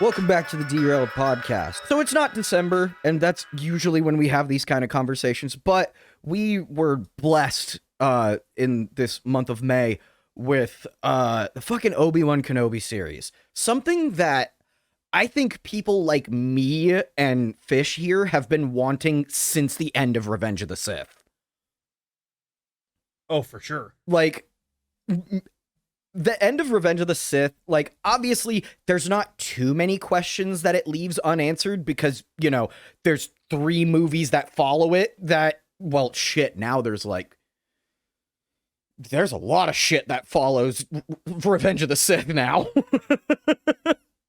Welcome back to the Derailed Podcast. So it's not December, and that's usually when we have these kind of conversations, but we were blessed in this month of May with the fucking Obi-Wan Kenobi series. Something that I think people like me and Fish here have been wanting since the end of Revenge of the Sith. Oh, for sure. Like, the end of Revenge of the Sith, like, obviously, there's not too many questions that it leaves unanswered because, you know, there's 3 movies that follow it that, well, shit, now there's a lot of shit that follows Revenge of the Sith now.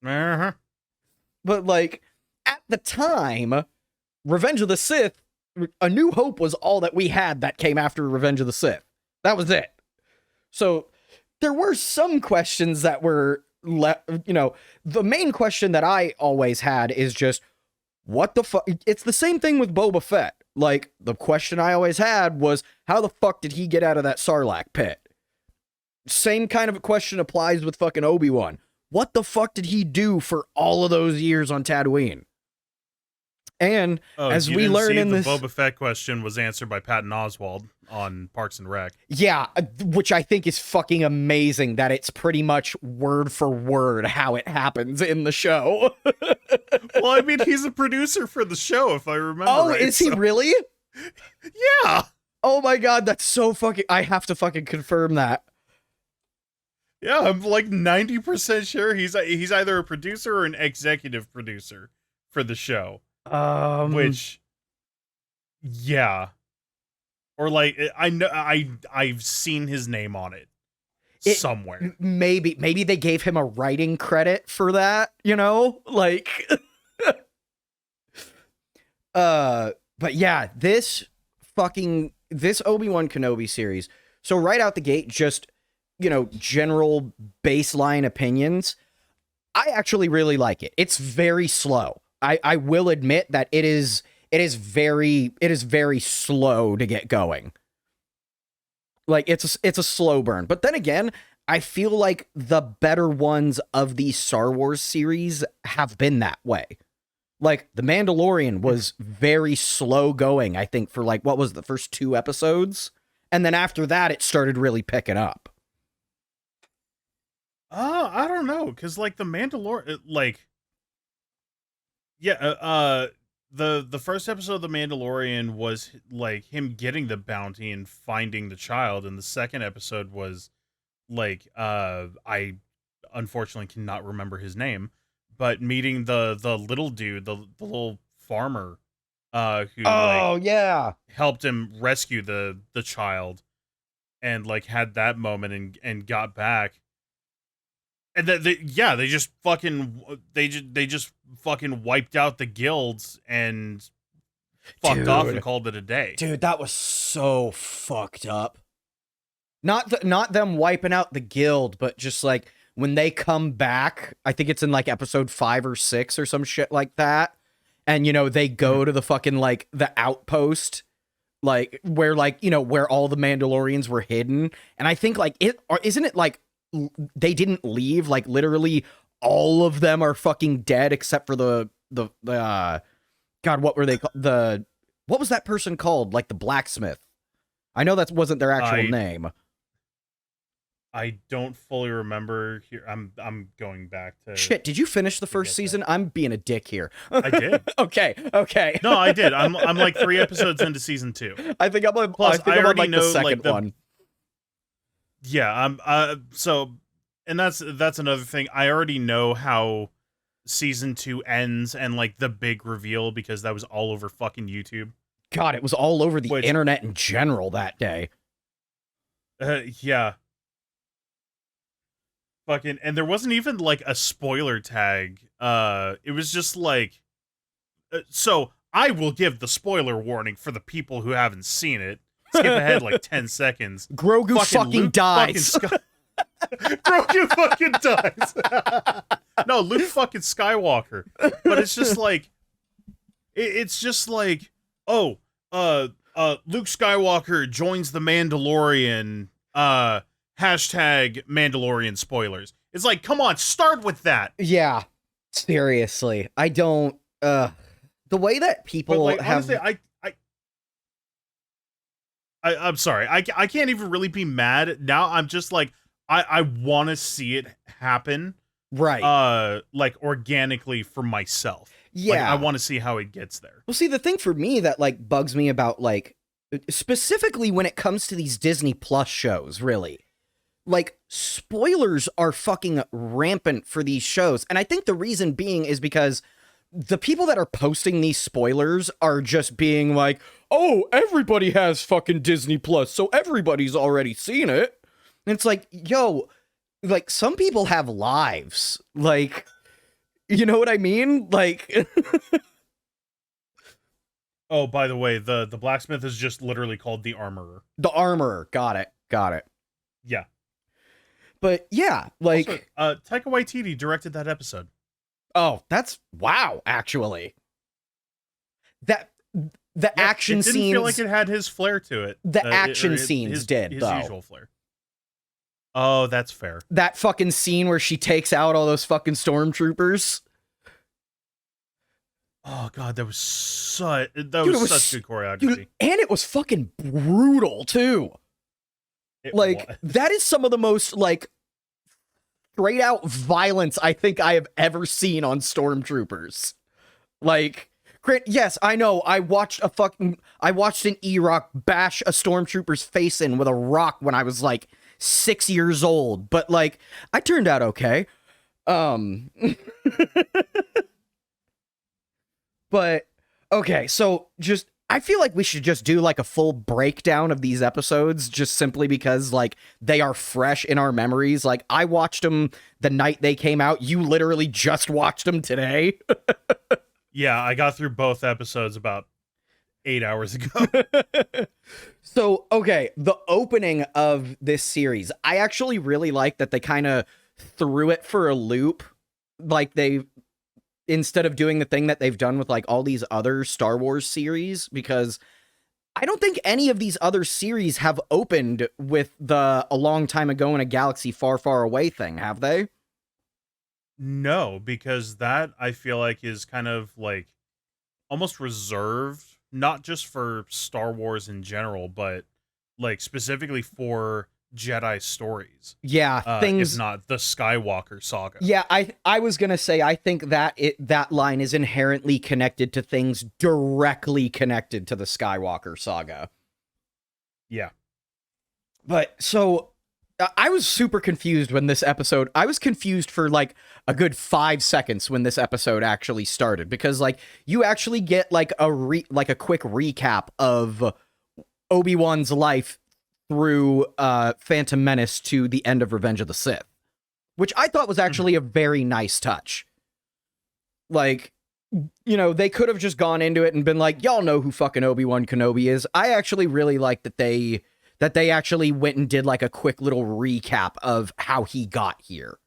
Uh-huh. But, like, at the time, Revenge of the Sith, A New Hope was all that we had that came after Revenge of the Sith. That was it. So there were some questions that were, the main question that I always had is just, what the fuck? It's the same thing with Boba Fett. Like, the question I always had was, how the fuck did he get out of that Sarlacc pit? Same kind of a question applies with fucking Obi-Wan. What the fuck did he do for all of those years on Tatooine? And as we learn in this, the Boba Fett question was answered by Patton Oswalt on Parks and Rec. Yeah, which I think is fucking amazing that it's pretty much word for word how it happens in the show. Well, I mean, he's a producer for the show, if I remember right. Oh, is he really? Yeah. Oh my god, that's so fucking... I have to fucking confirm that. Yeah, I'm like 90% sure he's either a producer or an executive producer for the show. Which, yeah. Or like, I know I've seen his name on it somewhere. Maybe they gave him a writing credit for that, you know? Like, but yeah, this Obi-Wan Kenobi series. So right out the gate, just, general baseline opinions. I actually really like it. It's very slow. I will admit that it is very slow to get going. Like, it's a slow burn. But then again, I feel like the better ones of the Star Wars series have been that way. Like, The Mandalorian was very slow going, I think, for like, what was the first 2 episodes? And then after that, it started really picking up. I don't know, because like The Mandalorian, like, yeah, the first episode of The Mandalorian was like him getting the bounty and finding the child, and the second episode was like, I unfortunately cannot remember his name, but meeting the little dude, the little farmer, who helped him rescue the child, and like had that moment and got back. And they just fucking wiped out the guilds and fucked off and called it a day. Dude, that was so fucked up. Not them wiping out the guild, but just like when they come back, I think it's in like episode 5 or 6 or some shit like that. And they go to the fucking like the outpost, like where where all the Mandalorians were hidden. And I think like isn't it like they didn't leave, like literally all of them are fucking dead except for the god, what were they called? What was that person called? Like the blacksmith. I know that wasn't their actual name. I don't fully remember here. I'm going back to shit. Did you finish the first season? I'm being a dick here. I did. Okay. No, I did. I'm like 3 episodes into season 2. I think I'm on like the second one. Yeah, so, and that's another thing. I already know how season 2 ends and like the big reveal because that was all over fucking YouTube. God, it was all over the internet in general that day. Yeah. Fucking, and there wasn't even like a spoiler tag. It was just like, so I will give the spoiler warning for the people who haven't seen it. Skip ahead like 10 seconds. Grogu fucking dies. Grogu fucking dies. No, Luke fucking Skywalker. But it's just like, Luke Skywalker joins the Mandalorian. Hashtag Mandalorian spoilers. It's like, come on, start with that. Yeah. Seriously, I don't. The way that people But like, have. honestly, I'm sorry. I can't even really be mad now. I'm just like I want to see it happen. Right. Like organically for myself. Yeah. Like, I want to see how it gets there. Well, see, the thing for me that like bugs me about like specifically when it comes to these Disney Plus shows, really, like spoilers are fucking rampant for these shows, and I think the reason being is because the people that are posting these spoilers are just being like, "Oh, everybody has fucking Disney Plus, so everybody's already seen it." And it's like, yo, like some people have lives, like, you know what I mean? Like, Oh, by the way, the blacksmith is just literally called the armorer. the armorer, got it. Yeah. But yeah, like, Also, Taika Waititi directed that episode. oh, that's wow. Actually, that the action it didn't scenes, feel like it had his flair to it. the action scenes his, did his though. usual flair. Oh, that's fair. That fucking scene where she takes out all those fucking stormtroopers. Oh god, that was such Dude, such good choreography. Dude, and it was fucking brutal too. It Like was. that is some of the most like straight out violence I think I have ever seen on stormtroopers. Like, yes, I know. I watched an E-Rock bash a stormtrooper's face in with a rock when I was like 6 years old, but like I turned out okay. But okay, so just I feel like we should just do like a full breakdown of these episodes just simply because like they are fresh in our memories. Like I watched them the night they came out. You literally just watched them today. Yeah, I got through both episodes about 8 hours ago. So, okay, the opening of this series, I actually really like that they kind of threw it for a loop. Like instead of doing the thing that they've done with like all these other Star Wars series, because I don't think any of these other series have opened with the a long time ago in a galaxy far, far away thing, have they? No, because that I feel like is kind of like almost reserved, not just for Star Wars in general, but like specifically for Jedi stories. Yeah, if not the Skywalker saga. Yeah, I was gonna say I think that that line is inherently connected to things directly connected to the Skywalker saga. Yeah. But so I was super confused when this episode. I was confused for like a good 5 seconds when this episode actually started because like you actually get like a quick recap of Obi-Wan's life through Phantom Menace to the end of Revenge of the Sith, which I thought was actually a very nice touch. Like, you know, they could have just gone into it and been like, y'all know who fucking Obi-Wan Kenobi is. I actually really like that they actually went and did like a quick little recap of how he got here.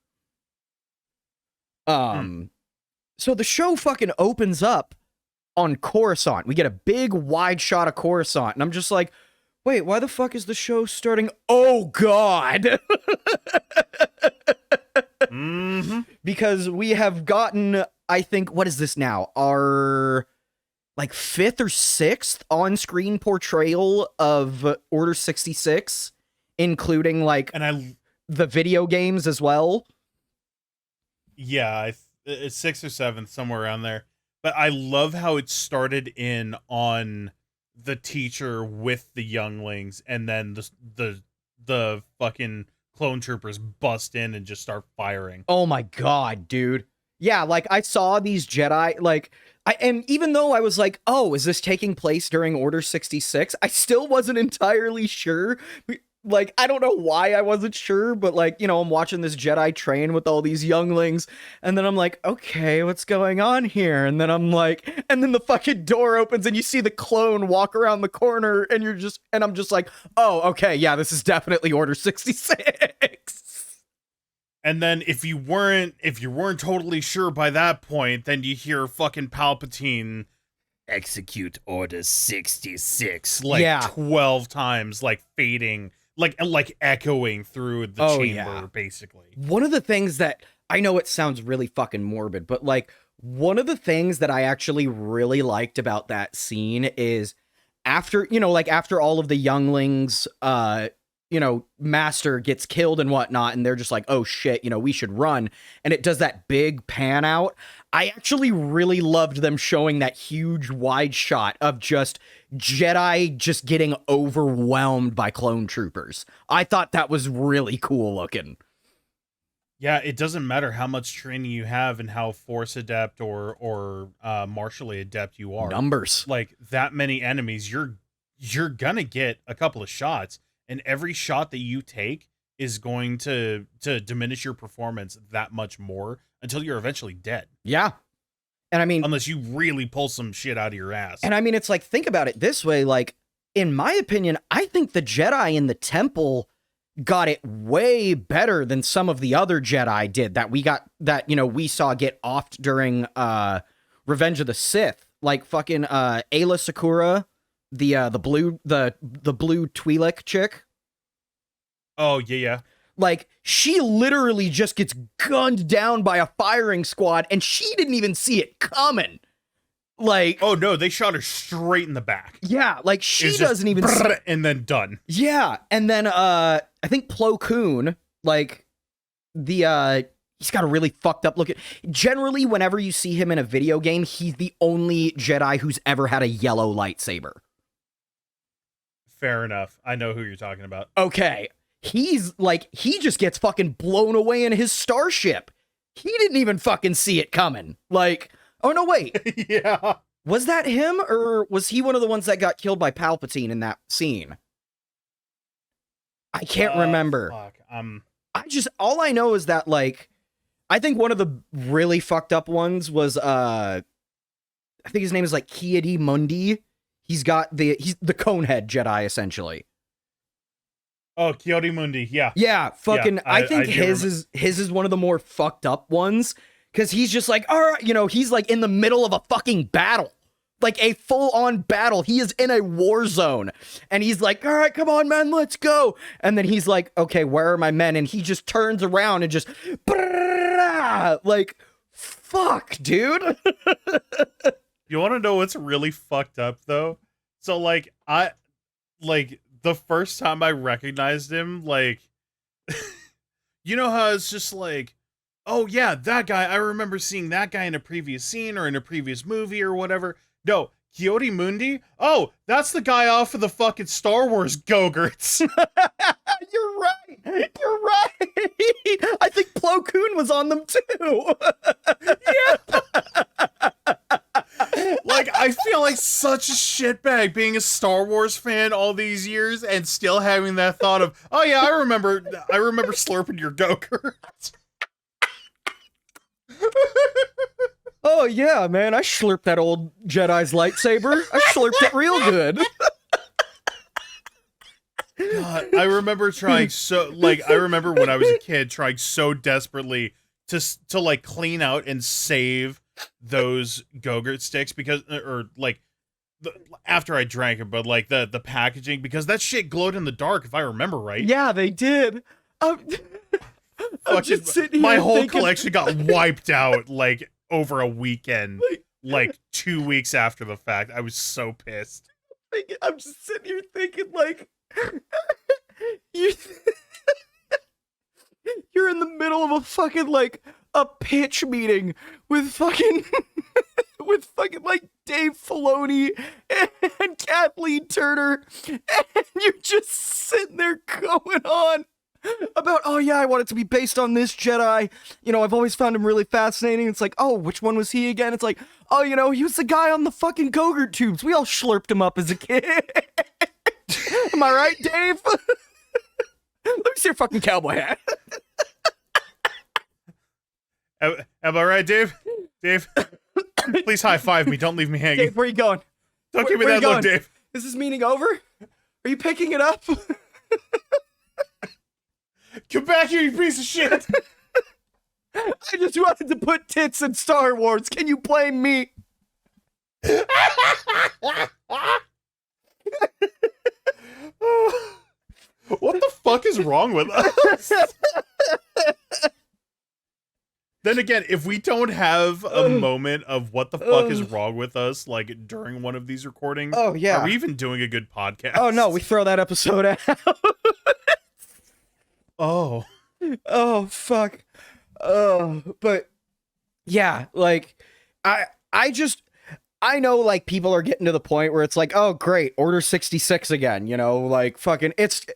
So the show fucking opens up on Coruscant. We get a big wide shot of Coruscant, and I'm just like, wait, why the fuck is the show starting? Oh, God. Because we have gotten, I think, what is this now? Our, like, 5th or 6th on-screen portrayal of Order 66, including, like, the video games as well. Yeah, it's 6th or 7th, somewhere around there. But I love how it started in on the teacher with the younglings, and then the fucking clone troopers bust in and just start firing. Oh my god, dude. Yeah, like I saw these Jedi, like and even though I was like, oh, is this taking place during Order 66? I still wasn't entirely sure. Like, I don't know why I wasn't sure, but like, you know, I'm watching this Jedi train with all these younglings, and then I'm like, okay, what's going on here? And then I'm like, and then the fucking door opens and you see the clone walk around the corner, and I'm just like, oh, okay, yeah, this is definitely Order 66. And then if you weren't totally sure by that point, then you hear fucking Palpatine execute Order 66 like 12 times, like fading, like echoing through the chamber, basically. One of the things that I know it sounds really fucking morbid, but like one of the things that I actually really liked about that scene is after, like after all of the younglings, Master gets killed and whatnot, and they're just like, oh shit, we should run. And it does that big pan out. I actually really loved them showing that huge wide shot of just Jedi just getting overwhelmed by clone troopers. I thought that was really cool looking. Yeah, it doesn't matter how much training you have and how force adept or martially adept you are. Numbers. Like that many enemies, you're gonna get a couple of shots, and every shot that you take is going to diminish your performance that much more until you're eventually dead. Yeah. And I mean, unless you really pull some shit out of your ass. And I mean, it's like, think about it this way. Like, in my opinion, I think the Jedi in the temple got it way better than some of the other Jedi did that we saw get offed during Revenge of the Sith. Like fucking Ayla Secura, the blue Twi'lek chick. Oh, yeah. Like, she literally just gets gunned down by a firing squad, and she didn't even see it coming. Like, oh no, they shot her straight in the back. Yeah, like she doesn't even see it. And then done. Yeah, and then I think Plo Koon, like he's got a really fucked up look. Generally, whenever you see him in a video game, he's the only Jedi who's ever had a yellow lightsaber. Fair enough. I know who you're talking about. Okay. He's like, he just gets fucking blown away in his starship. He didn't even fucking see it coming. Like, oh no, wait. Yeah. Was that him, or was he one of the ones that got killed by Palpatine in that scene? I can't remember. Fuck. All I know is that, like, I think one of the really fucked up ones was, I think his name is like Ki-Adi Mundi. He's the Conehead Jedi, essentially. Oh, Ki-Adi Mundi, yeah. Yeah, fucking, yeah, I think his is one of the more fucked up ones, because he's just like, all right, he's like in the middle of a fucking battle. Like a full-on battle. He is in a war zone. And he's like, all right, come on, man, let's go. And then he's like, okay, where are my men? And he just turns around and just, like, fuck, dude. You want to know what's really fucked up, though? So, like, the first time I recognized him, like, you know how it's just like, oh yeah, that guy, I remember seeing that guy in a previous scene or in a previous movie or whatever. No, Ki-Adi Mundi? Oh, that's the guy off of the fucking Star Wars Go-Gurts. You're right. I think Plo Koon was on them too. Yeah. Like, I feel like such a shitbag being a Star Wars fan all these years and still having that thought of, oh yeah, I remember slurping your Go-Gurt. Oh yeah, man, I slurped that old Jedi's lightsaber. I slurped it real good. God, I remember I remember when I was a kid trying so desperately to like clean out and save those Go-Gurt sticks after I drank it, but like the packaging, because that shit glowed in the dark, if I remember right. Yeah, they did. I'm just sitting here my whole collection got wiped out like over a weekend, like 2 weeks after the fact. I was so pissed. I'm just sitting here thinking, like, you're in the middle of a fucking, like, a pitch meeting with fucking like Dave Filoni and Kathleen Turner, and you're just sitting there going on about, oh yeah, I want it to be based on this Jedi. I've always found him really fascinating. It's like, oh, which one was he again? It's like, oh, he was the guy on the fucking Go-Gurt tubes. We all slurped him up as a kid. Am I right, Dave? Let me see your fucking cowboy hat. Am I right, Dave? Dave, please high five me. Don't leave me hanging. Dave, where you going? Don't give me that look, Dave. Is this meeting over? Are you picking it up? Come back here, you piece of shit. I just wanted to put tits in Star Wars. Can you blame me? What the fuck is wrong with us? Then again, if we don't have a moment of what the fuck is wrong with us, like during one of these recordings, Oh, yeah. are we even doing a good podcast? Oh, no, we throw that episode out. Oh. Oh, fuck. Oh, but yeah, like, I know, like, people are getting to the point where it's like, oh, great, Order 66 again, you know, like, fucking, it's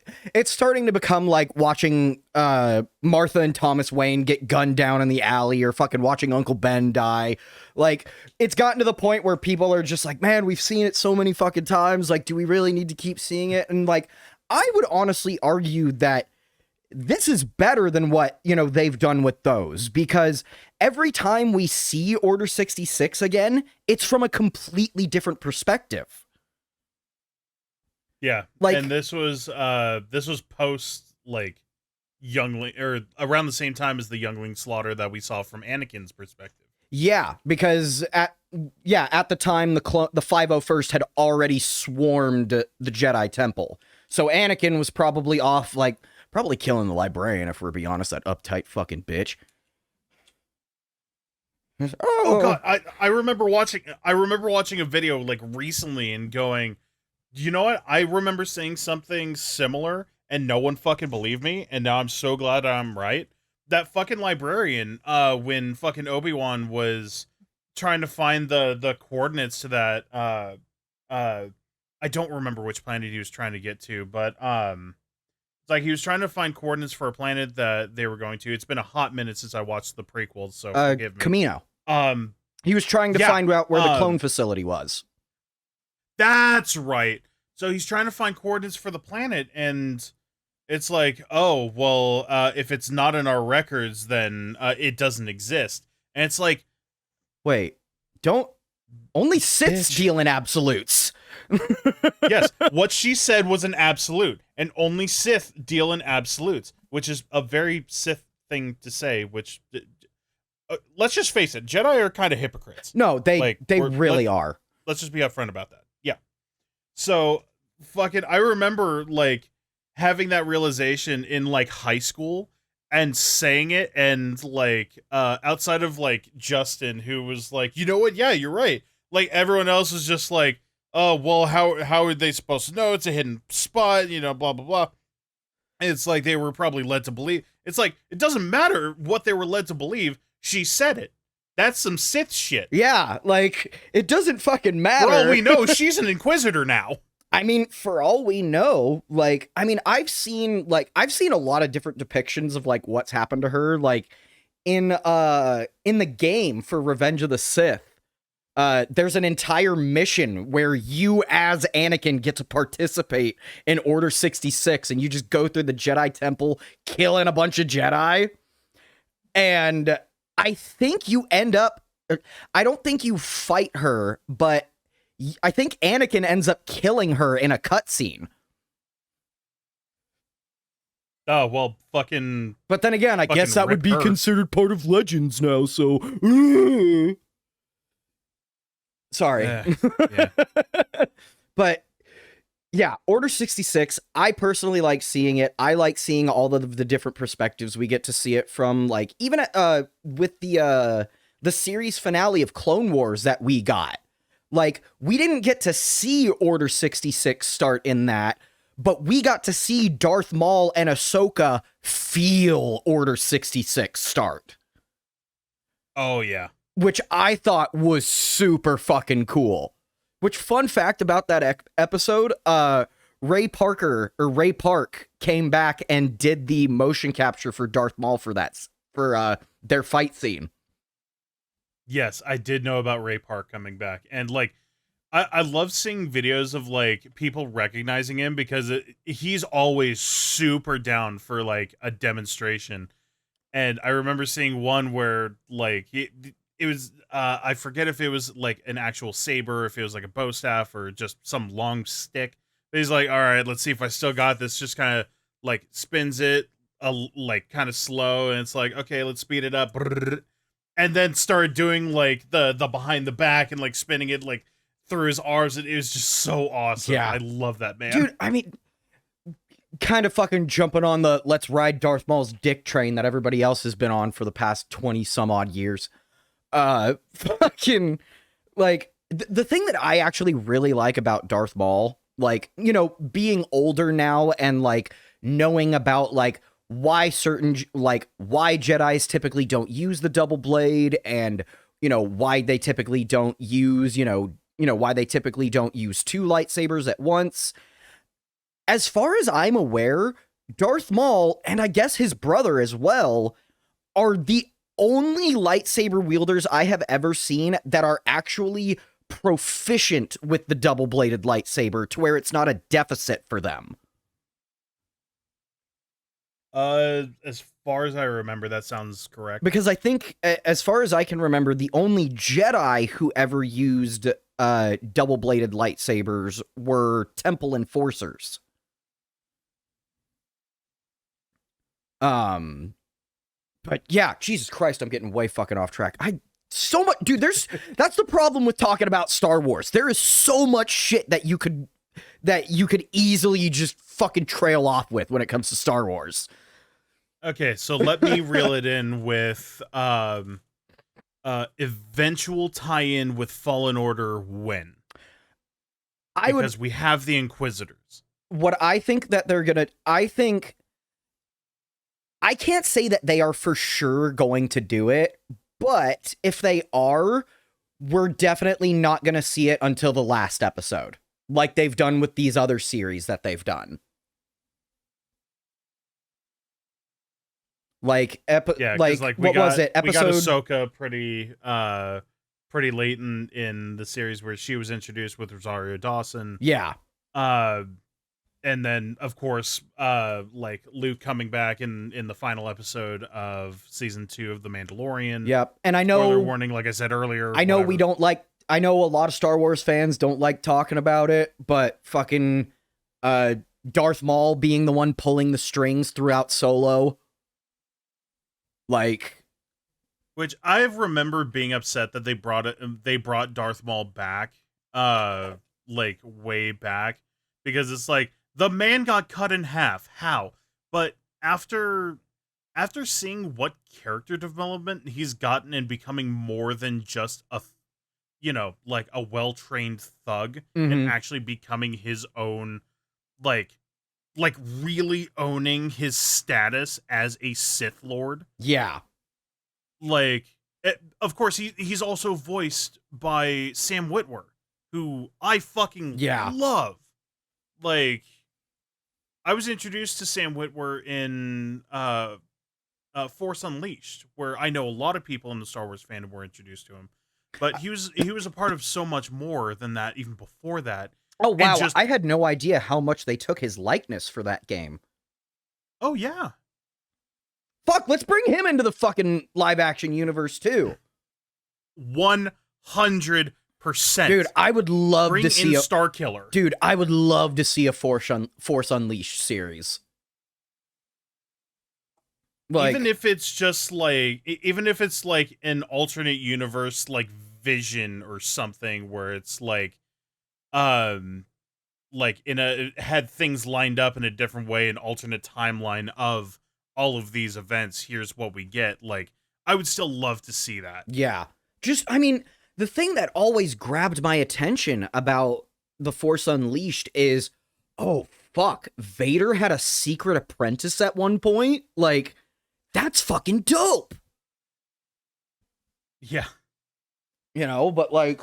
starting to become like watching Martha and Thomas Wayne get gunned down in the alley, or fucking watching Uncle Ben die. Like, it's gotten to the point where people are just like, man, we've seen it so many fucking times, like, do we really need to keep seeing it? And, like, I would honestly argue that this is better than what, you know, they've done with those, because every time we see Order 66 again, it's from a completely different perspective. Yeah. Like, and this was post, like, youngling, or around the same time as the youngling slaughter that we saw from Anakin's perspective. Yeah, because at the time the 501st had already swarmed the Jedi Temple. So Anakin was probably off, like, probably killing the librarian, if we're being honest, that uptight fucking bitch. Oh god, I remember watching a video like recently and going, you know what? I remember saying something similar and no one fucking believed me, and now I'm so glad I'm right. That fucking librarian, when fucking Obi-Wan was trying to find the coordinates to that, I don't remember which planet he was trying to get to, but it's like he was trying to find coordinates for a planet that they were going to. It's been a hot minute since I watched the prequels, so forgive me. Camino. He was trying to find out where the clone facility was. That's right. So he's trying to find coordinates for the planet, and it's like, oh, well, if it's not in our records, then it doesn't exist. And it's like, wait, only Siths deal in absolutes. Yes, what she said was an absolute, and only Sith deal in absolutes, which is a very Sith thing to say, which, let's just face it, Jedi are kind of hypocrites. No, they really are. Let's just be upfront about that. Yeah. So, fucking, I remember, like, having that realization in, like, high school, and saying it, and, like, outside of, like, Justin, who was like, you know what, yeah, you're right. Like, everyone else was just like, oh, well, how are they supposed to know? It's a hidden spot, you know, blah, blah, blah. And it's like they were probably led to believe. It's like, it doesn't matter what they were led to believe. She said it. That's some Sith shit. Yeah, like, it doesn't fucking matter. For all we know, she's an Inquisitor now. I mean, for all we know, like, I mean, I've seen a lot of different depictions of, like, what's happened to her. Like, in the game for Revenge of the Sith, there's an entire mission where you as Anakin get to participate in Order 66, and you just go through the Jedi Temple killing a bunch of Jedi. And I think you end up, I don't think you fight her, but I think Anakin ends up killing her in a cutscene. Oh, well, fucking... But then again, I guess that would be considered part of Legends now, so... Sorry. Yeah. But yeah, Order 66, I personally like seeing it. I like seeing all of the different perspectives we get to see it from, like, even with the series finale of Clone Wars that we got. Like, we didn't get to see Order 66 start in that, but we got to see Darth Maul and Ahsoka feel Order 66 start. Oh, yeah. Which I thought was super fucking cool. Which, fun fact about that episode, Ray Park came back and did the motion capture for Darth Maul for their fight scene. Yes, I did know about Ray Park coming back. And, like, I love seeing videos of, like, people recognizing him, because he's always super down for, like, a demonstration. And I remember seeing one where, like, it was, I forget if it was, like, an actual saber, if it was, like, a bow staff, or just some long stick. But he's like, all right, let's see if I still got this. Just kind of, like, spins it, like, kind of slow. And it's like, okay, let's speed it up. And then started doing, like, the behind the back and, like, spinning it, like, through his arms. And it was just so awesome. Yeah. I love that, man. Dude, I mean, kind of fucking jumping on the let's ride Darth Maul's dick train that everybody else has been on for the past 20 some odd years. Fucking, like, the thing that I actually really like about Darth Maul, like, you know, being older now and, like, knowing about, like, why Jedis typically don't use the double blade, and, you know, why they typically don't use, why they typically don't use two lightsabers at once. As far as I'm aware, Darth Maul, and I guess his brother as well, are the only lightsaber wielders I have ever seen that are actually proficient with the double-bladed lightsaber to where it's not a deficit for them. As far as I remember, that sounds correct. Because I think, as far as I can remember, the only Jedi who ever used double-bladed lightsabers were Temple Enforcers. But yeah, Jesus Christ, I'm getting way fucking off track. So much, dude, that's the problem with talking about Star Wars. There is so much shit that you could easily just fucking trail off with when it comes to Star Wars. Okay, so let me reel it in with eventual tie-in with Fallen Order when. Because we have the Inquisitors. What I think that they're gonna, I can't say that they are for sure going to do it, but if they are, we're definitely not going to see it until the last episode, like they've done with these other series that they've done. Like, what was it? We got Ahsoka pretty late in the series where she was introduced with Rosario Dawson. Yeah. And then, of course, like Luke coming back in the final episode of season 2 of The Mandalorian. Yep. And I know, spoiler warning, like I said earlier. I know I know a lot of Star Wars fans don't like talking about it, but fucking Darth Maul being the one pulling the strings throughout Solo. Like, which I remember being upset that they brought Darth Maul back, like way back, because it's like, the man got cut in half. How? But after seeing what character development he's gotten and becoming more than just a, like a well-trained thug, and actually becoming his own, like really owning his status as a Sith Lord. Yeah. Like, of course, he's also voiced by Sam Witwer, who I fucking love. Like, I was introduced to Sam Witwer in Force Unleashed, where I know a lot of people in the Star Wars fandom were introduced to him. But he was a part of so much more than that, even before that. Oh, wow. I had no idea how much they took his likeness for that game. Oh, yeah. Fuck, let's bring him into the fucking live-action universe, too. 100%. Dude, I would love to see a Starkiller. Dude, I would love to see a Force Unleashed series. Like, even if it's like an alternate universe, like Vision or something, where it's like it had things lined up in a different way, an alternate timeline of all of these events. Here's what we get. Like, I would still love to see that. Yeah. The thing that always grabbed my attention about The Force Unleashed is, oh, fuck, Vader had a secret apprentice at one point? Like, that's fucking dope! Yeah. But like...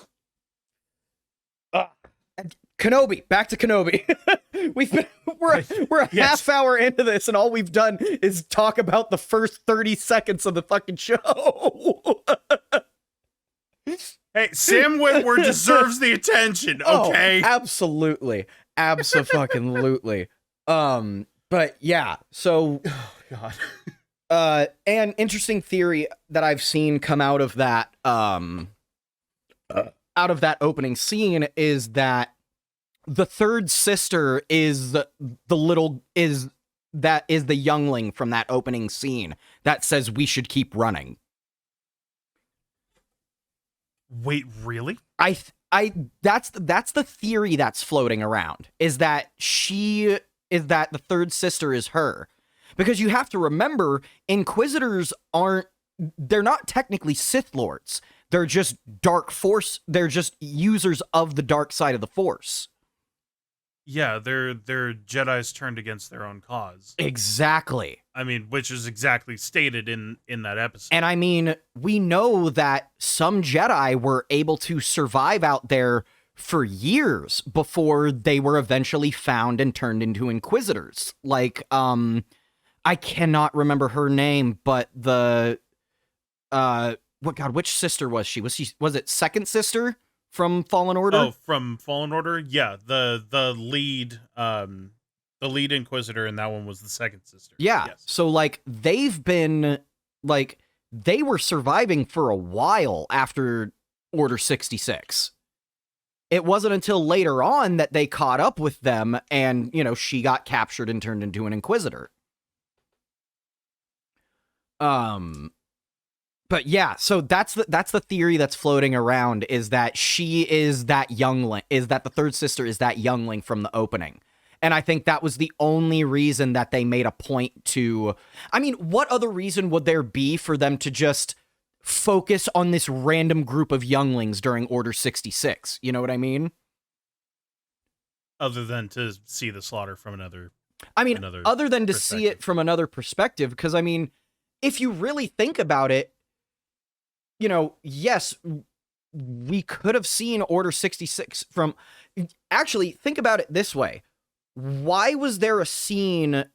Kenobi, back to Kenobi. We're a half hour into this, and all we've done is talk about the first 30 seconds of the fucking show. Hey, Sam Witwer deserves the attention, okay? Oh, absolutely. Abso-fucking-lutely. But yeah, so... Oh, God. An interesting theory that I've seen come out of that opening scene is that the third sister is the youngling from that opening scene that says we should keep running. Wait, really? That's the theory that's floating around, is that she is that the third sister is her. Because you have to remember, Inquisitors they're not technically Sith Lords. They're just dark force. They're just users of the dark side of the Force. Yeah, they're Jedi's turned against their own cause. Exactly. I mean, which is exactly stated in that episode. And I mean, we know that some Jedi were able to survive out there for years before they were eventually found and turned into Inquisitors. Like, I cannot remember her name, but which sister was she? Was it second sister from Fallen Order? Oh, from Fallen Order? Yeah, the lead Inquisitor in that one was the second sister. Yeah. Yes. So like they've been like they were surviving for a while after Order 66. It wasn't until later on that they caught up with them and, she got captured and turned into an Inquisitor. But yeah, so that's the theory that's floating around, is that she is that youngling, is that the third sister is that youngling from the opening. And I think that was the only reason that they made a point to, I mean, what other reason would there be for them to just focus on this random group of younglings during Order 66? You know what I mean? Other than to see the slaughter from another other than to see it from another perspective, because I mean, if you really think about it, yes, we could have seen Order 66 from... Actually, think about it this way. Why was there a scene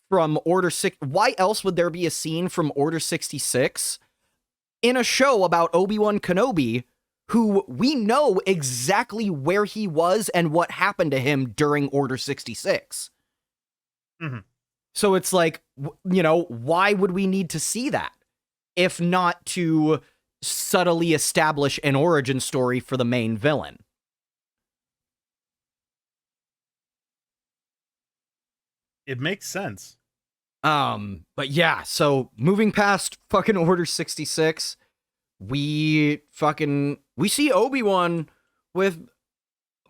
from Order 6... Why else would there be a scene from Order 66 in a show about Obi-Wan Kenobi, who we know exactly where he was and what happened to him during Order 66? Mm-hmm. So it's like, why would we need to see that? If not to subtly establish an origin story for the main villain. It makes sense. But yeah, so moving past fucking Order 66, we see Obi-Wan with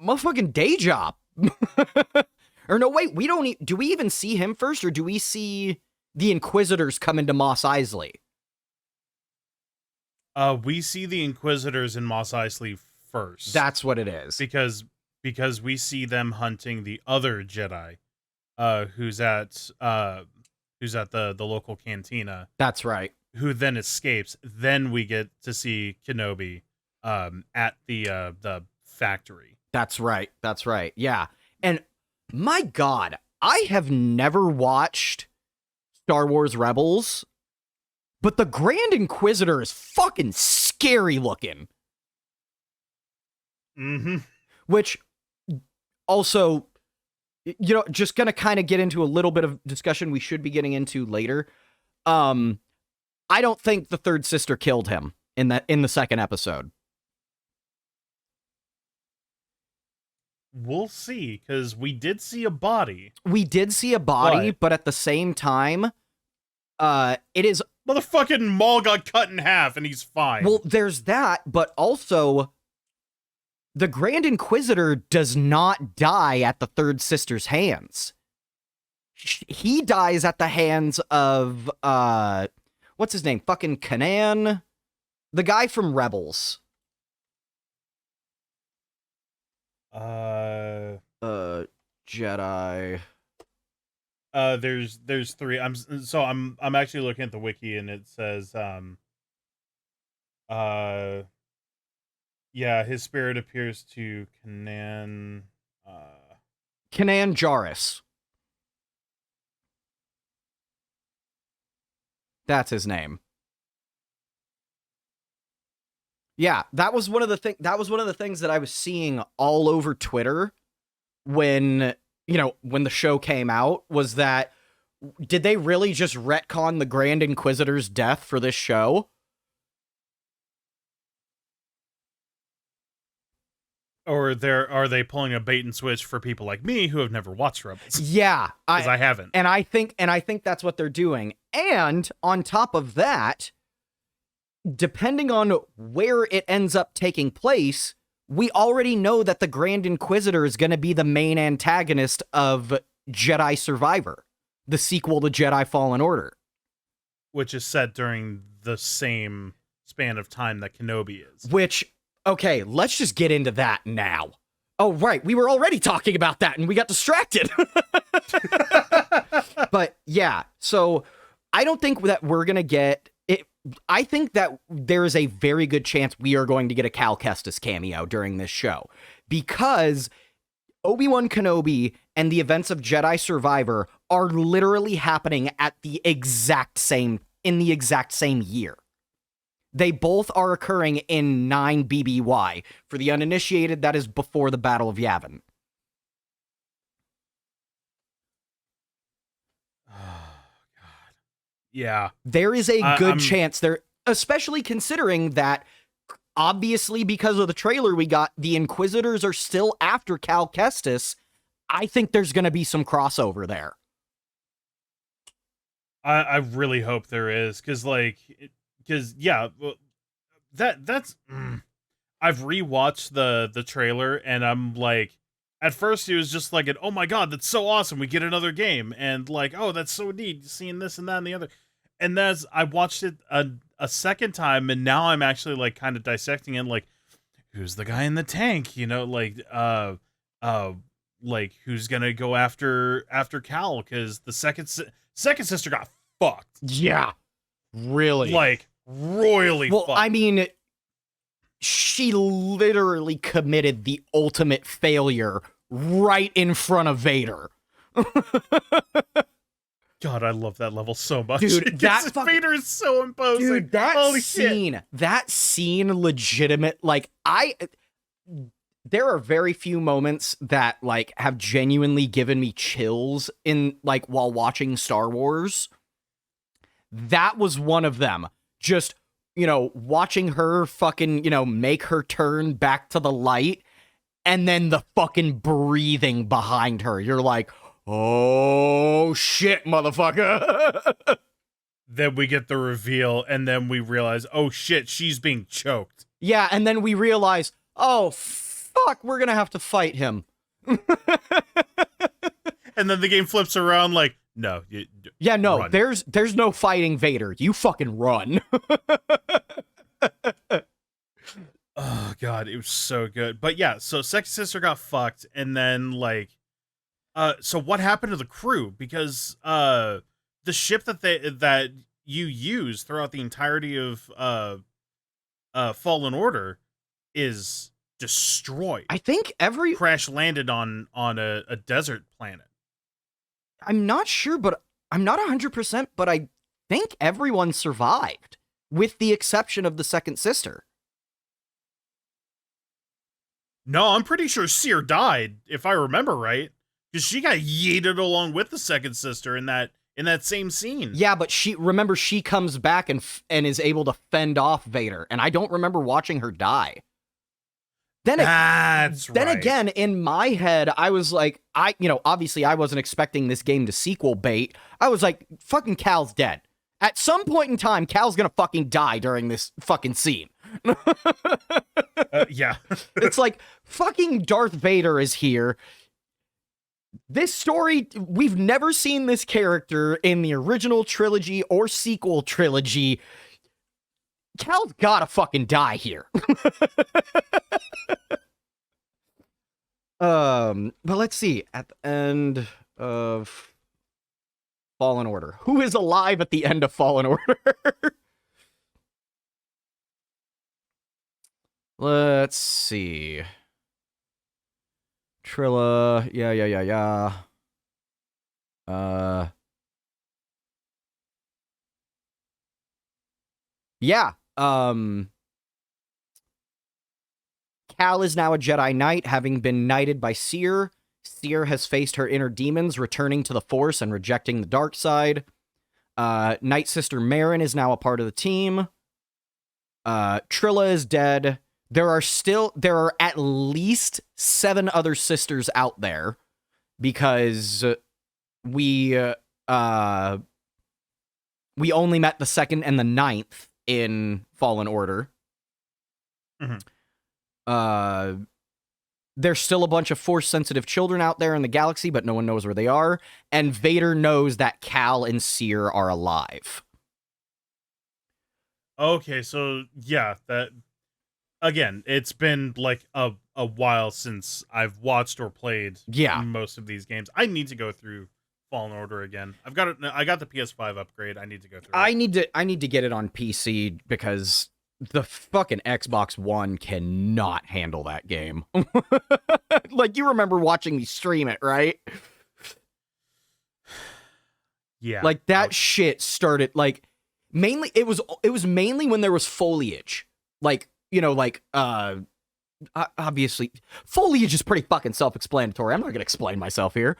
a motherfucking day job. Or no, wait, do we even see him first, or do we see the Inquisitors come into Mos Eisley? We see the Inquisitors in Mos Eisley first. That's what it is. Because we see them hunting the other Jedi, who's at the local cantina. That's right. Who then escapes. Then we get to see Kenobi at the factory. That's right. Yeah. And my God, I have never watched Star Wars Rebels, but the Grand Inquisitor is fucking scary looking. Mm-hmm. Which also, just gonna kind of get into a little bit of discussion we should be getting into later. I don't think the third sister killed him in the second episode. We'll see, because we did see a body. But at the same time, it is... Motherfucking Maul got cut in half, and he's fine. Well, there's that, but also, the Grand Inquisitor does not die at the third sister's hands. He dies at the hands of, what's his name? Fucking Kanan? The guy from Rebels. Jedi. There's three. I'm actually looking at the wiki, and it says yeah, his spirit appears to Kanan Jarrus. That's his name. Yeah, that was one of the things that I was seeing all over Twitter when the show came out, was that, did they really just retcon the Grand Inquisitor's death for this show? Or are they pulling a bait and switch for people like me who have never watched Rebels? Yeah, because I haven't. And I think that's what they're doing. And on top of that, depending on where it ends up taking place, we already know that the Grand Inquisitor is going to be the main antagonist of Jedi Survivor, the sequel to Jedi Fallen Order. Which is set during the same span of time that Kenobi is. Which, okay, let's just get into that now. Oh, right, we were already talking about that and we got distracted. But yeah, so I don't think that we're going to get it. I think that there is a very good chance we are going to get a Cal Kestis cameo during this show, because Obi-Wan Kenobi and the events of Jedi Survivor are literally happening at the exact same year. They both are occurring in 9 BBY. For the uninitiated, that is before the Battle of Yavin. Yeah. There is a good chance there, especially considering that, obviously, because of the trailer we got, the Inquisitors are still after Cal Kestis. I think there's going to be some crossover there. I really hope there is, because yeah, that's. I've rewatched the trailer, and I'm like, at first it was just like, oh my god, that's so awesome, we get another game, and like, oh, that's so neat, seeing this and that and the other. And as I watched it a second time, and now I'm actually like kind of dissecting it, like, who's the guy in the tank? You know, like who's gonna go after Cal? Because the second sister got fucked. Yeah, really, like royally. Well, fucked. I mean, she literally committed the ultimate failure right in front of Vader. God, I love that level so much. Dude, Vader is so imposing. Dude, that Holy scene, shit. that scene, legitimate. Like, there are very few moments that like have genuinely given me chills in like while watching Star Wars. That was one of them. Just, you know, watching her fucking, you know, make her turn back to the light, and then the fucking breathing behind her. You're like, oh shit, motherfucker. Then we get the reveal, and then we realize, oh shit, she's being choked. Yeah, and then we realize, oh fuck, we're gonna have to fight him. And then the game flips around like, no. No, run. there's no fighting Vader. You fucking run. Oh god, it was so good. But yeah, so Second Sister got fucked, and then like, so what happened to the crew? Because the ship that you use throughout the entirety of Fallen Order is destroyed. I think crash landed on a desert planet. I'm not sure, but I'm not 100%, but I think everyone survived, with the exception of the second sister. No, I'm pretty sure Seer died, if I remember right, because she got yeeted along with the second sister in that same scene. Yeah, but she comes back and is able to fend off Vader, and I don't remember watching her die. Then again, in my head, I was like, obviously I wasn't expecting this game to sequel bait. I was like, fucking Cal's dead. At some point in time, Cal's gonna fucking die during this fucking scene. Yeah. It's like, fucking Darth Vader is here. This story, we've never seen this character in the original trilogy or sequel trilogy. Cal's gotta fucking die here. But let's see. At the end of Fallen Order, who is alive at the end of Fallen Order? Let's see. Trilla. Yeah. Yeah. Cal is now a Jedi Knight, having been knighted by Seer. Seer has faced her inner demons, returning to the Force and rejecting the dark side. Night Sister Marin is now a part of the team. Trilla is dead. There are at least 7 other sisters out there, because we only met the 2nd and the 9th in Fallen Order. Mm-hmm. there's still a bunch of Force-sensitive children out there in the galaxy, but no one knows where they are. And Vader knows that Cal and Seer are alive. Okay, so yeah, that again, it's been like a while since I've watched or played most of these games. I need to go through Fallen Order again. I got the PS5 upgrade. I need to go through. I need to get it on PC because the fucking Xbox One cannot handle that game. Like, you remember watching me stream it, right? Yeah. Like, that shit started, like, mainly, it was mainly when there was foliage. Like, you know, like, obviously, foliage is pretty fucking self-explanatory. I'm not gonna explain myself here.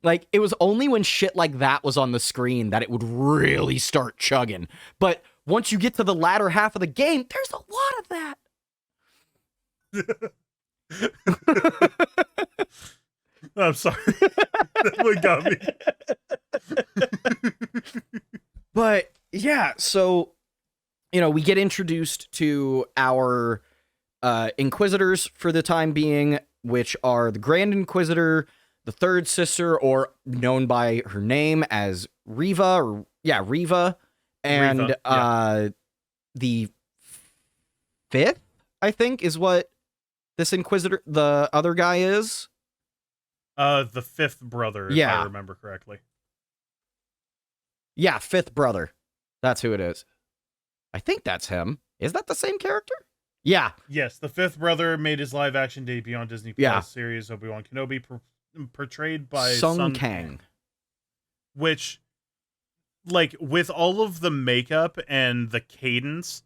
Like, it was only when shit like that was on the screen that it would really start chugging. But once you get to the latter half of the game, there's a lot of that. I'm sorry. That got me. But yeah, so, you know, we get introduced to our Inquisitors for the time being, which are the Grand Inquisitor, the third sister, or known by her name as Reva, Reva, and Reva, yeah. The fifth, I think, is what this Inquisitor, the other guy, is. The fifth brother, if I remember correctly. Yeah, fifth brother. That's who it is. I think that's him. Is that the same character? Yeah. Yes, the fifth brother made his live-action debut on Disney Plus series Obi-Wan Kenobi, portrayed by Sung Kang. Which, like, with all of the makeup and the cadence,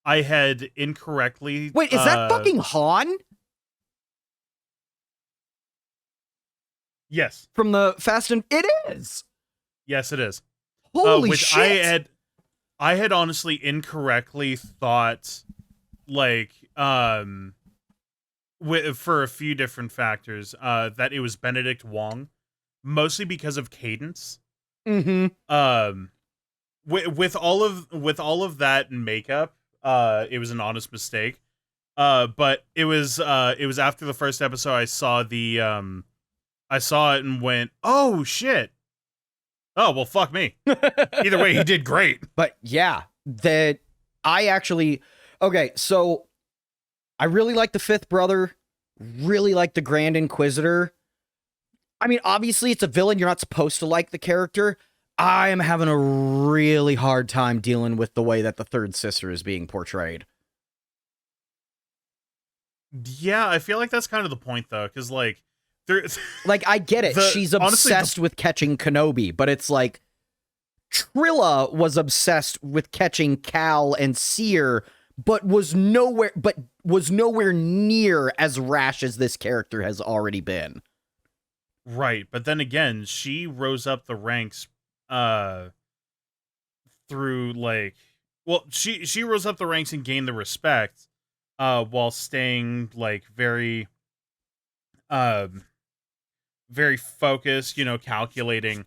I had incorrectly... Wait, is that fucking Han? Yes. From the Fast and... It is! Yes, it is. Holy which shit! I had honestly incorrectly thought, like, for a few different factors, that it was Benedict Wong, mostly because of cadence. Mm-hmm. With all of that makeup, it was an honest mistake. But it was after the first episode I saw I saw it and went, oh shit. Oh, well, fuck me. Either way, he did great. But yeah, okay, so I really like the fifth brother, really like the Grand Inquisitor. I mean, obviously, it's a villain. You're not supposed to like the character. I am having a really hard time dealing with the way that the third sister is being portrayed. Yeah, I feel like that's kind of the point, though, because, like, like, I get it. She's obsessed with catching Kenobi, but it's like Trilla was obsessed with catching Cal and Seer, but was nowhere near as rash as this character has already been. Right, but then again, she rose up the ranks through, like, well, she rose up the ranks and gained the respect while staying, like, very very focused, you know, calculating,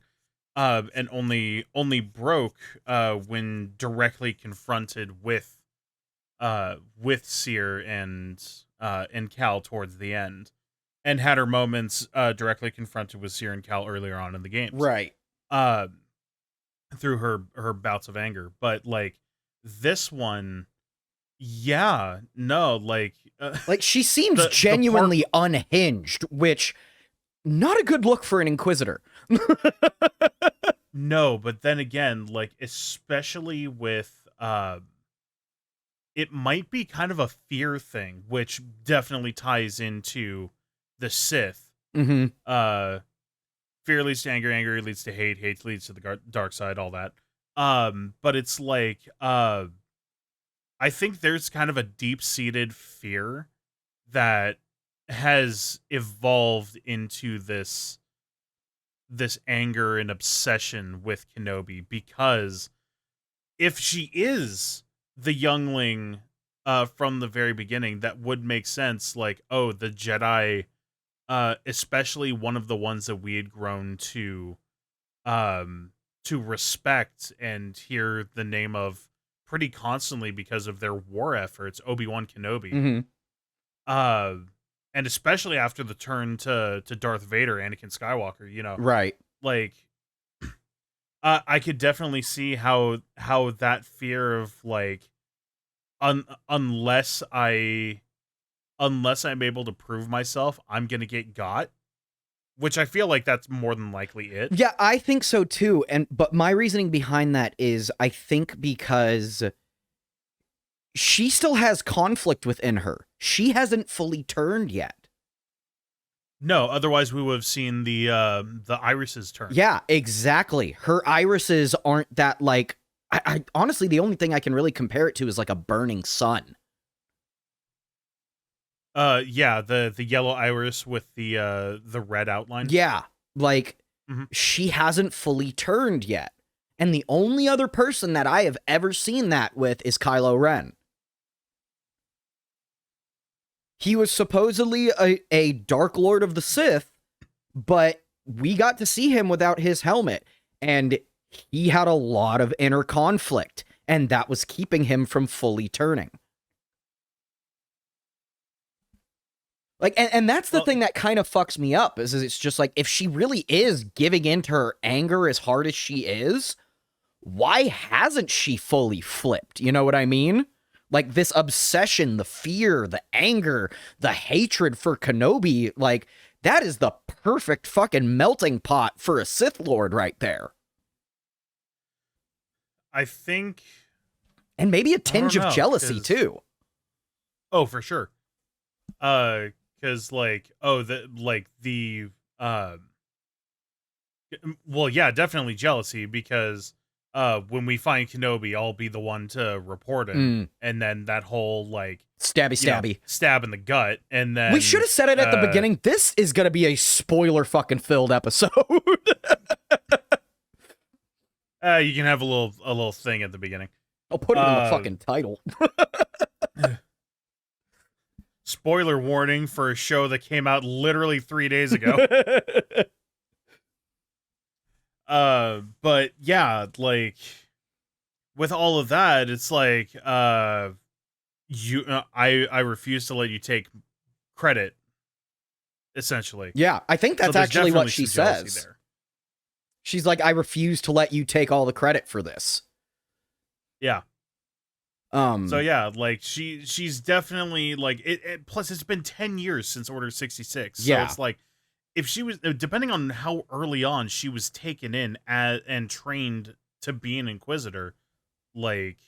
and only broke when directly confronted with Seer and Cal towards the end, and had her moments directly confronted with Seer and Cal earlier on in the games, right? Through her bouts of anger, but like this one, yeah, no, like she seems genuinely unhinged, which. Not a good look for an Inquisitor. No, but then again, like, especially with, it might be kind of a fear thing, which definitely ties into the Sith. Mm-hmm. Fear leads to anger, anger leads to hate, hate leads to the dark side, all that. But it's like, I think there's kind of a deep-seated fear that has evolved into this anger and obsession with Kenobi, because if she is the youngling from the very beginning, that would make sense. Like, oh, the Jedi, especially one of the ones that we had grown to respect and hear the name of pretty constantly because of their war efforts, Obi-Wan Kenobi. Mm-hmm. uh, and especially after the turn to Darth Vader, Anakin Skywalker, Right. like I could definitely see how that fear of like unless I'm able to prove myself, I'm gonna get got. Which I feel like that's more than likely it. Yeah, I think so too. But my reasoning behind that is I think because she still has conflict within her. She hasn't fully turned yet. No, otherwise we would have seen the irises turn. Yeah, exactly. Her irises aren't that like I honestly the only thing I can really compare it to is like a burning sun. Yeah, the yellow iris with the red outline. Yeah, like she hasn't fully turned yet. And the only other person that I have ever seen that with is Kylo Ren. He was supposedly a Dark Lord of the Sith, but we got to see him without his helmet, and he had a lot of inner conflict, and that was keeping him from fully turning. Like, and that's the thing that kind of fucks me up, is it's just like, if she really is giving into her anger as hard as she is, why hasn't she fully flipped? You know what I mean? Like, this obsession, the fear, the anger, the hatred for Kenobi, like, that is the perfect fucking melting pot for a Sith Lord right there. I think... And maybe a tinge of jealousy, too. Oh, for sure. Because, like, well, yeah, definitely jealousy, because when we find Kenobi, I'll be the one to report him, and then that whole, like... Stabby. Stab in the gut, and then... We should have said it at the beginning. This is going to be a spoiler-fucking-filled episode. You can have a little thing at the beginning. I'll put it in the fucking title. Spoiler warning for a show that came out literally 3 days ago. But yeah, like, with all of that, it's like, I refuse to let you take credit, essentially. Yeah, I think that's actually what she says. There. She's like, I refuse to let you take all the credit for this. Yeah. So yeah, like she's definitely like it. Plus, it's been 10 years since Order 66. So it's like, if she was, depending on how early on she was taken in and trained to be an Inquisitor, like,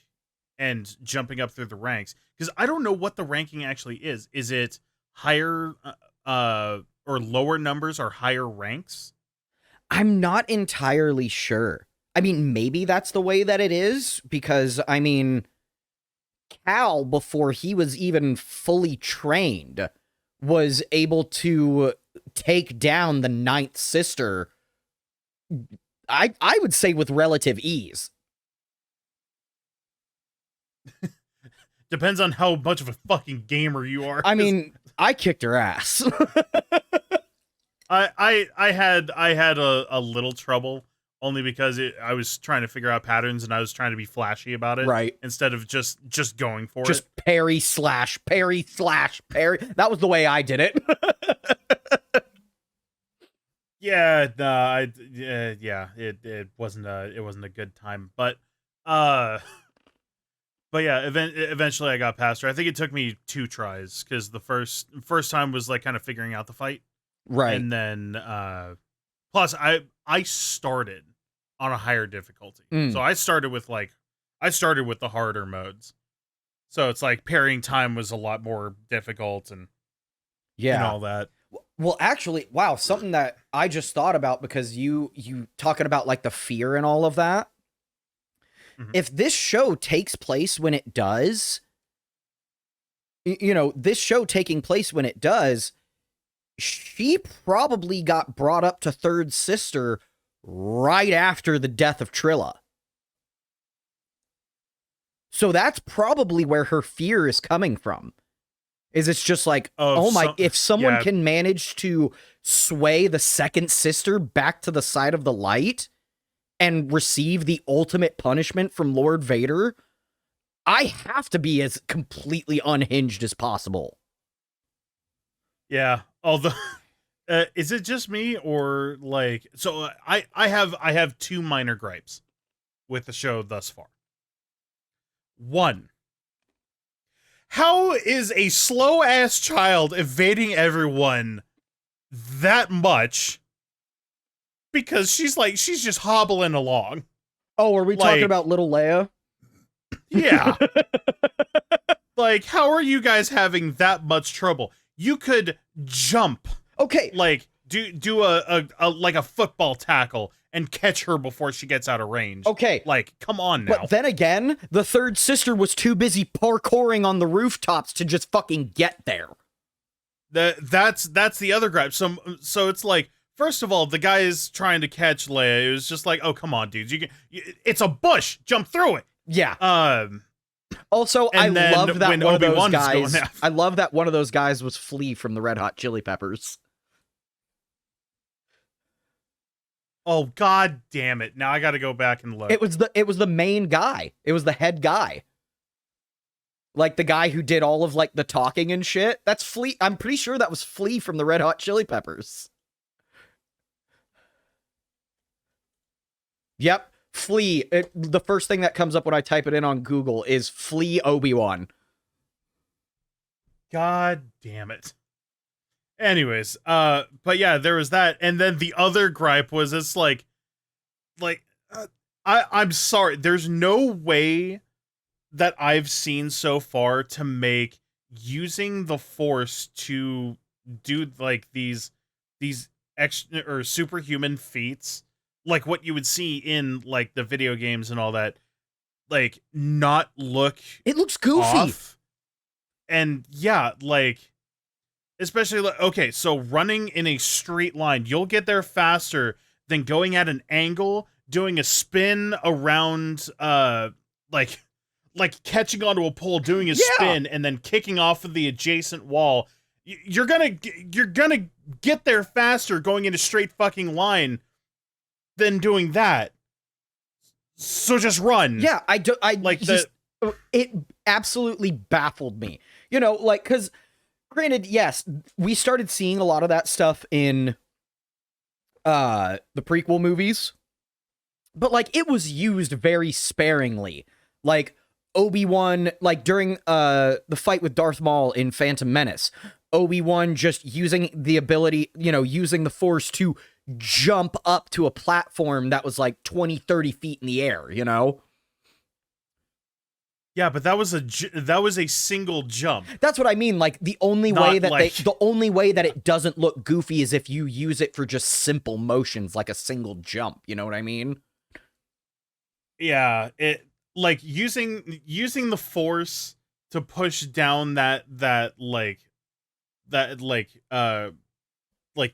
and jumping up through the ranks, because I don't know what the ranking actually is. Is it higher, or lower numbers are higher ranks? I'm not entirely sure. I mean, maybe that's the way that it is, because I mean, Cal, before he was even fully trained, was able to take down the ninth sister, I would say, with relative ease. Depends on how much of a fucking gamer you are. I mean, I kicked her ass. I had a little trouble, only because I was trying to figure out patterns, and I was trying to be flashy about it, right? Instead of just going for it. Just parry slash parry slash parry. That was the way I did it. Yeah, no, it wasn't a good time, but yeah, eventually I got past her. I think it took me 2 tries, because the first time was like kind of figuring out the fight, right? And then plus I started on a higher difficulty, so I started with the harder modes, so it's like parrying time was a lot more difficult, and all that. Well, actually, wow, something that I just thought about, because you talking about like the fear and all of that. Mm-hmm. If this show takes place when it does, this show taking place when it does, she probably got brought up to third sister right after the death of Trilla. So that's probably where her fear is coming from. It's just like, if someone can manage to sway the second sister back to the side of the light and receive the ultimate punishment from Lord Vader, I have to be as completely unhinged as possible. Yeah. Although, is it just me or like? So I have two minor gripes with the show thus far. One, how is a slow ass child evading everyone that much? Because she's just hobbling along. Oh, are we talking about little Leia? Yeah. Like, how are you guys having that much trouble? You could jump. Okay. Like, do a like a football tackle and catch her before she gets out of range. Okay. Like, come on now. But then again, the third sister was too busy parkouring on the rooftops to just fucking get there. That's the other gripe. So it's like, first of all, the guy is trying to catch Leia. It was just like, oh, come on, dudes. It's a bush. Jump through it. Yeah. Also, I love that one of those guys. I love that one of those guys was Flea from the Red Hot Chili Peppers. Oh, god damn it. Now I gotta go back and look. It was the main guy. It was the head guy. Like the guy who did all of like the talking and shit. That's Flea. I'm pretty sure that was Flea from the Red Hot Chili Peppers. Yep. Flea. The first thing that comes up when I type it in on Google is Flea Obi-Wan. God damn it. Anyways, but yeah, there was that, and then the other gripe was it's like, I'm sorry, there's no way that I've seen so far to make using the Force to do like these extra or superhuman feats, like what you would see in like the video games and all that, like not look. It looks goofy. Off. And yeah, like. Especially, okay, so running in a straight line, you'll get there faster than going at an angle, doing a spin around, like catching onto a pole, doing a spin, and then kicking off of the adjacent wall. You're gonna get there faster going in a straight fucking line than doing that. So just run. Yeah, it absolutely baffled me. You know, like, because... Granted, yes, we started seeing a lot of that stuff in the prequel movies, but like it was used very sparingly. Like Obi-Wan, like during the fight with Darth Maul in Phantom Menace, Obi-Wan just using the ability, using the Force to jump up to a platform that was like 20, 30 feet in the air, Yeah, but that was a single jump. That's what I mean. Like the only way that it doesn't look goofy is if you use it for just simple motions, like a single jump. You know what I mean? Yeah, it like using the Force to push down that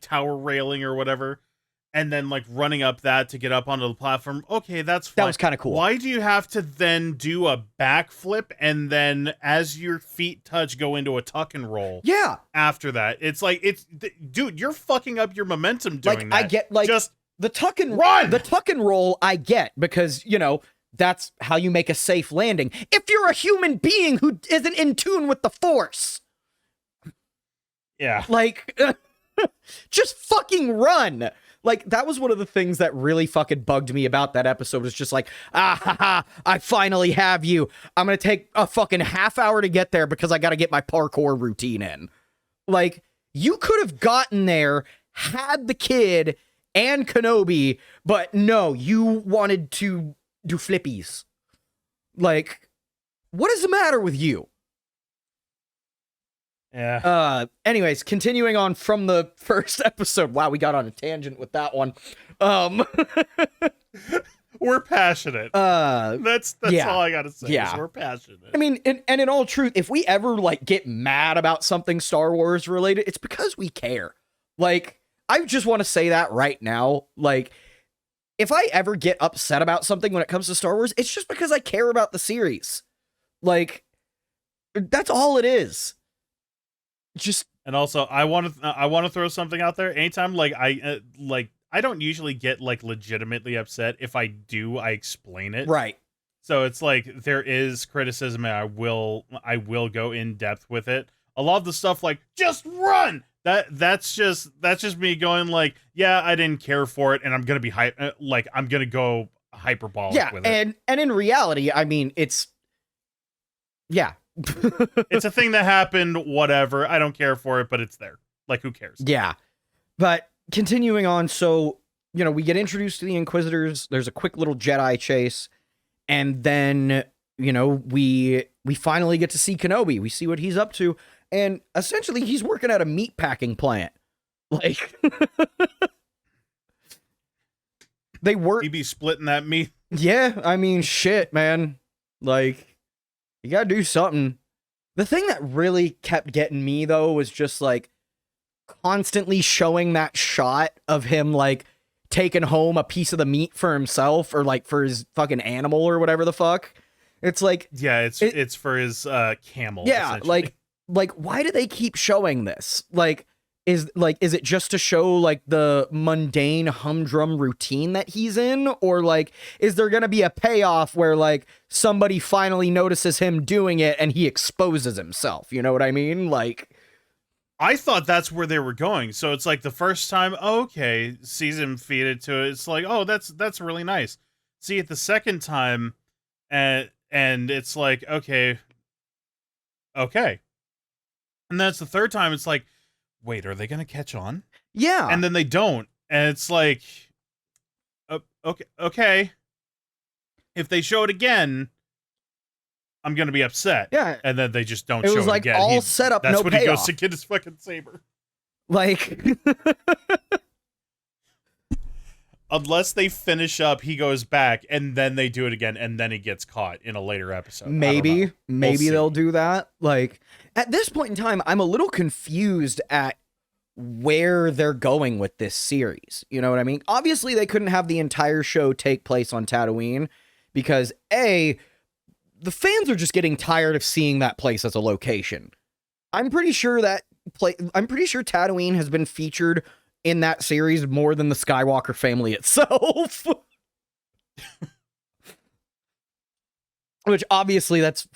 tower railing or whatever. And then, like, running up that to get up onto the platform. Okay, that's fine. That was kind of cool. Why do you have to then do a backflip and then, as your feet touch, go into a tuck and roll? Yeah. After that, it's like, dude, you're fucking up your momentum doing that. I get, like, just the tuck and run. The tuck and roll, I get, because that's how you make a safe landing. If you're a human being who isn't in tune with the Force, yeah, like, just fucking run. Like, that was one of the things that really fucking bugged me about that episode, was just like, I finally have you. I'm gonna take a fucking half hour to get there because I gotta get my parkour routine in. Like, you could have gotten there, had the kid and Kenobi, but no, you wanted to do flippies. Like, what is the matter with you? Yeah. Anyways, continuing on from the first episode. Wow, we got on a tangent with that one. We're passionate. That's all I gotta say. Yeah. We're passionate. I mean, and in all truth, if we ever like get mad about something Star Wars related, it's because we care. Like, I just want to say that right now. Like, if I ever get upset about something when it comes to Star Wars, it's just because I care about the series. Like, that's all it is. And also, I want to throw something out there. Anytime I don't usually get like legitimately upset. If I do, I explain it. Right. So it's like there is criticism, and I will go in depth with it. A lot of the stuff like just run. That's just me going like, yeah, I didn't care for it, and I'm gonna be I'm gonna go hyperbolic with it. And in reality, I mean, it's it's a thing that happened. Whatever, I don't care for it, but it's there. Like, who cares? Yeah, but continuing on, so we get introduced to the Inquisitors. There's a quick little Jedi chase, and then we finally get to see Kenobi. We see what he's up to. And essentially, he's working at a meat packing plant. Like, they work. He be splitting that meat. Yeah, I mean, shit, man. Like, you gotta do something. The thing that really kept getting me, though, was just, like, constantly showing that shot of him, like, taking home a piece of the meat for himself or, like, for his fucking animal or whatever the fuck. It's like... Yeah, it's for his camel. Yeah, like, why do they keep showing this? Like, is it just to show, like, the mundane humdrum routine that he's in? Or, like, is there gonna be a payoff where, like, somebody finally notices him doing it and he exposes himself? You know what I mean? Like... I thought that's where they were going. So it's like the first time, okay, sees him feed it to it. It's like, oh, that's really nice. See it the second time, and it's like, okay. And that's the third time. It's like, wait, are they going to catch on? Yeah. And then they don't. And it's like, okay. If they show it again, I'm going to be upset. Yeah. And then they just don't show it again. It was like all set up, no payoff. That's when he goes to get his fucking saber. Like... Unless they finish up, he goes back, and then they do it again, and then he gets caught in a later episode. Maybe they'll do that. Like, at this point in time, I'm a little confused at where they're going with this series. You know what I mean? Obviously, they couldn't have the entire show take place on Tatooine, because the fans are just getting tired of seeing that place as a location. I'm pretty sure Tatooine has been featured in that series more than the Skywalker family itself. Which obviously that's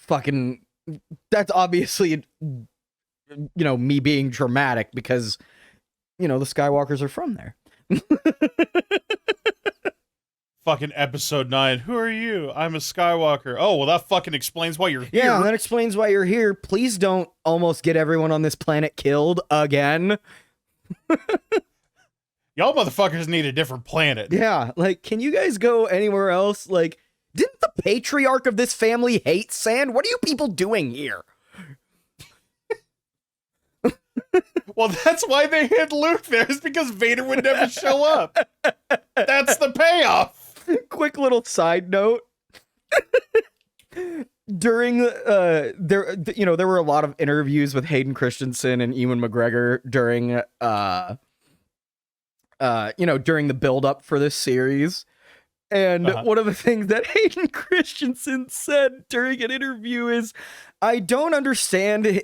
obviously, me being dramatic because, the Skywalkers are from there. Fucking episode 9. Who are you? I'm a Skywalker. Oh, well, that fucking explains why you're here. Yeah, that explains why you're here. Please don't almost get everyone on this planet killed again. Y'all motherfuckers need a different planet. Yeah, like, can you guys go anywhere else? Like, didn't the patriarch of this family hate sand? What are you people doing here? Well, that's why they hid Luke there, is because Vader would never show up. That's the payoff. Quick little side note. During there were a lot of interviews with Hayden Christensen and Ewan McGregor during during the build up for this series. And one of the things that Hayden Christensen said during an interview is, I don't understand,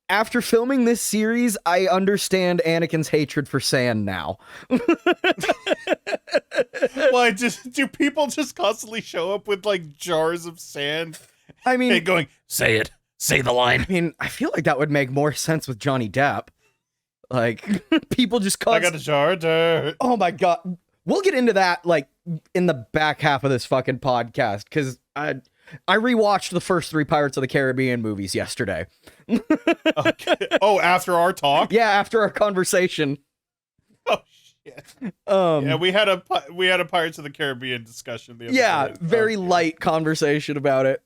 after filming this series, I understand Anakin's hatred for sand now. Why, do people just constantly show up with, like, jars of sand? I mean... And going, say it. Say the line. I mean, I feel like that would make more sense with Johnny Depp. Like, people just I got a jar of dirt. Oh my god. We'll get into that, like, in the back half of this fucking podcast, because I rewatched the first 3 Pirates of the Caribbean movies yesterday. Okay. Oh, after our talk? Yeah, after our conversation. Oh shit. Yeah, we had a Pirates of the Caribbean discussion the other day. Very light conversation about it.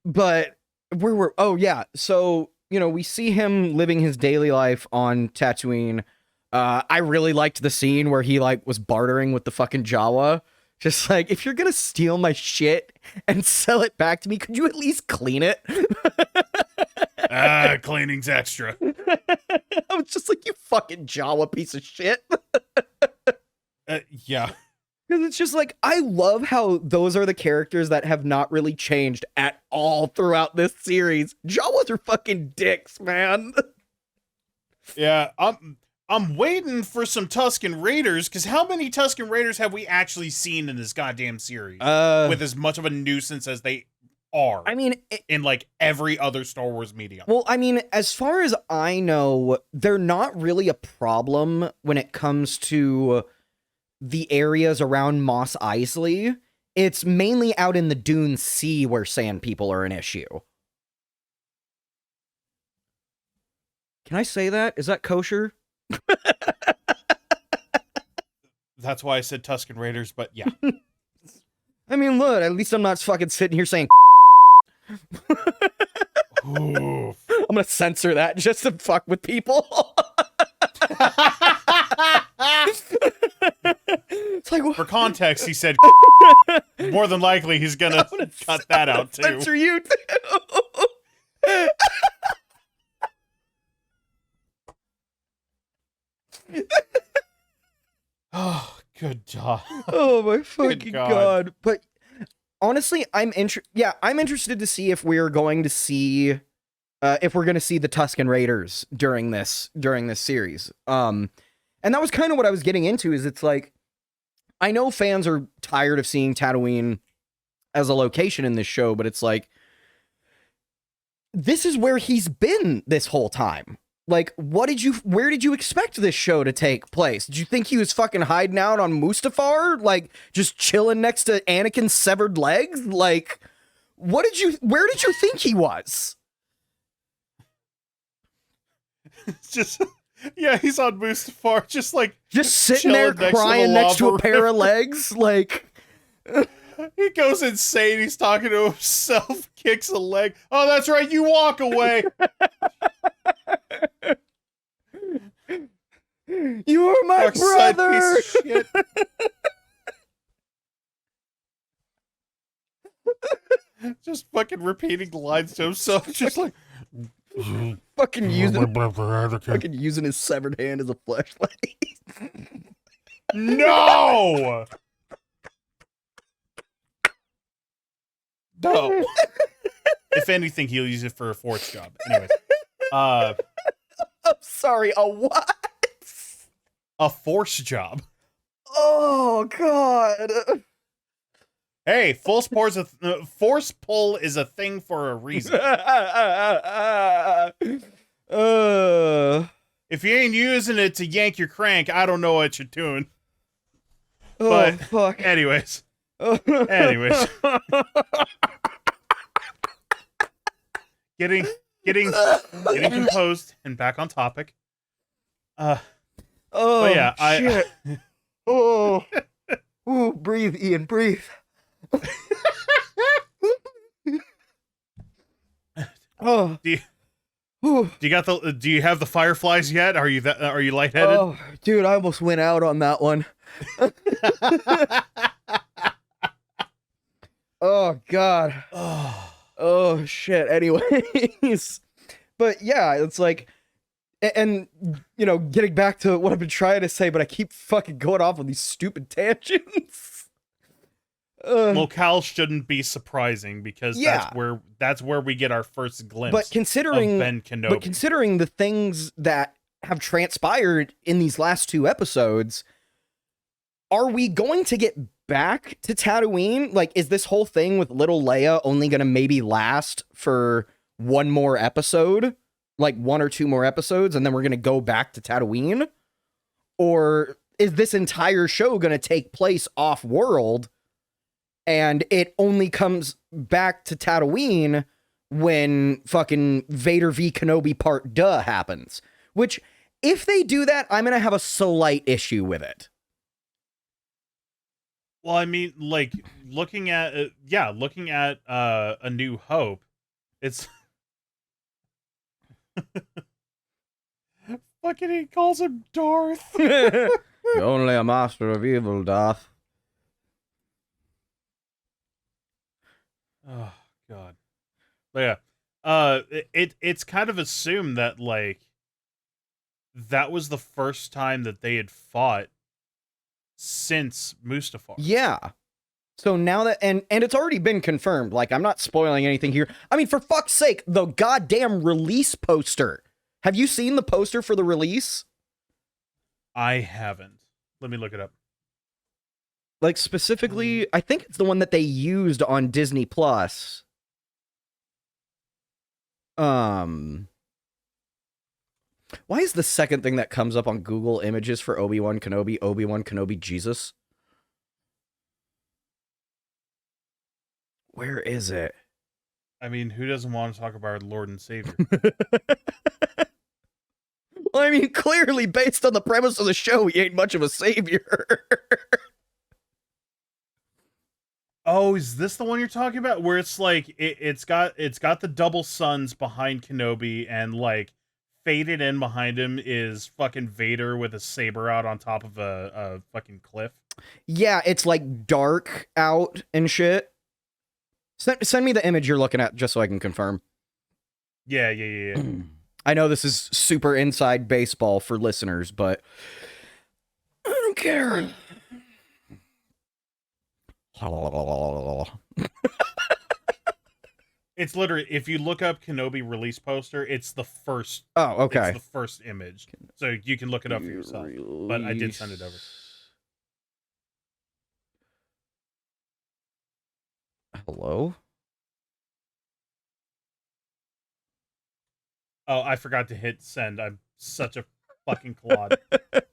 But so we see him living his daily life on Tatooine. I really liked the scene where he, like, was bartering with the fucking Jawa. Just like, if you're gonna steal my shit and sell it back to me, could you at least clean it? Cleaning's extra. I was just like, you fucking Jawa piece of shit. Yeah. Because it's just like, I love how those are the characters that have not really changed at all throughout this series. Jawas are fucking dicks, man. Yeah, I'm waiting for some Tusken Raiders, because how many Tusken Raiders have we actually seen in this goddamn series? With as much of a nuisance as they are. I mean, in like every other Star Wars medium. Well, I mean, as far as I know, they're not really a problem when it comes to the areas around Mos Eisley. It's mainly out in the Dune Sea where sand people are an issue. Can I say that? Is that kosher? That's why I said Tusken Raiders, but yeah. I mean, look, at least I'm not fucking sitting here saying I'm gonna censor that just to fuck with people. It's like, for context, he said more than likely he's gonna cut that out too. Censor you too. Oh, good God. Oh my fucking God. But honestly, I'm interested to see if we're going to see the Tusken Raiders during this series. And that was kind of what I was getting into, is it's like, I know fans are tired of seeing Tatooine as a location in this show, but it's like, this is where he's been this whole time. Like, where did you expect this show to take place? Did you think he was fucking hiding out on Mustafar? Like, just chilling next to Anakin's severed legs? Like, where did you think he was? Just, yeah, he's on Mustafar, just sitting there crying next to a pair of legs. Like, he goes insane. He's talking to himself, kicks a leg. Oh, that's right. You walk away. You are my brother. Piece of shit. Just fucking repeating lines to himself, just like fucking using his severed hand as a flashlight. No. No. If anything, he'll use it for a Force job. Anyways, I'm sorry. A what? A Force job. Oh God. Hey, Force pull is a thing for a reason. If you ain't using it to yank your crank, I don't know what you're doing. But fuck. Anyways. Getting composed and back on topic. But yeah, shit. Breathe, Ian, breathe. Do you have the fireflies yet? Are you lightheaded? Oh, dude, I almost went out on that one. Oh God. Oh shit. Anyways, but yeah, it's like, and you know, getting back to what I've been trying to say, but I keep fucking going off on these stupid tangents. Locale shouldn't be surprising because that's where we get our first glimpse. But considering of Ben Kenobi. Considering the things that have transpired in these last two episodes, are we going to get back to Tatooine? Like, is this whole thing with little Leia only going to maybe last for one more episode? Like one or two more episodes, and then we're going to go back to Tatooine? Or is this entire show going to take place off-world, and it only comes back to Tatooine when fucking Vader v. Kenobi Part Duh happens? Which, if they do that, I'm going to have a slight issue with it. Well, I mean, like, looking at A New Hope, it's fucking, he calls him Darth. You're only a master of evil, Darth. Oh God. But yeah. It's kind of assumed that, like, that was the first time that they had fought since Mustafar. Yeah. So now that, and it's already been confirmed, like, I'm not spoiling anything here. I mean, for fuck's sake, the goddamn release poster. Have you seen the poster for the release? I haven't. Let me look it up. Like, specifically, I think it's the one that they used on Disney Plus. Why is the second thing that comes up on Google Images for Obi-Wan Kenobi Jesus? Where is it? I mean, who doesn't want to talk about our Lord and Savior? Well, I mean, clearly, based on the premise of the show, he ain't much of a savior. Oh, is this the one you're talking about? Where it's like it's got the double suns behind Kenobi, and like faded in behind him is fucking Vader with a saber out on top of a fucking cliff. Yeah, it's like dark out and shit. Send me the image you're looking at just so I can confirm. Yeah. I know this is super inside baseball for listeners, but I don't care. It's literally, if you look up Kenobi release poster, it's the first. Oh, okay. It's the first image, so you can look it up for yourself. But I did send it over. Hello? Oh, I forgot to hit send. I'm such a fucking clod.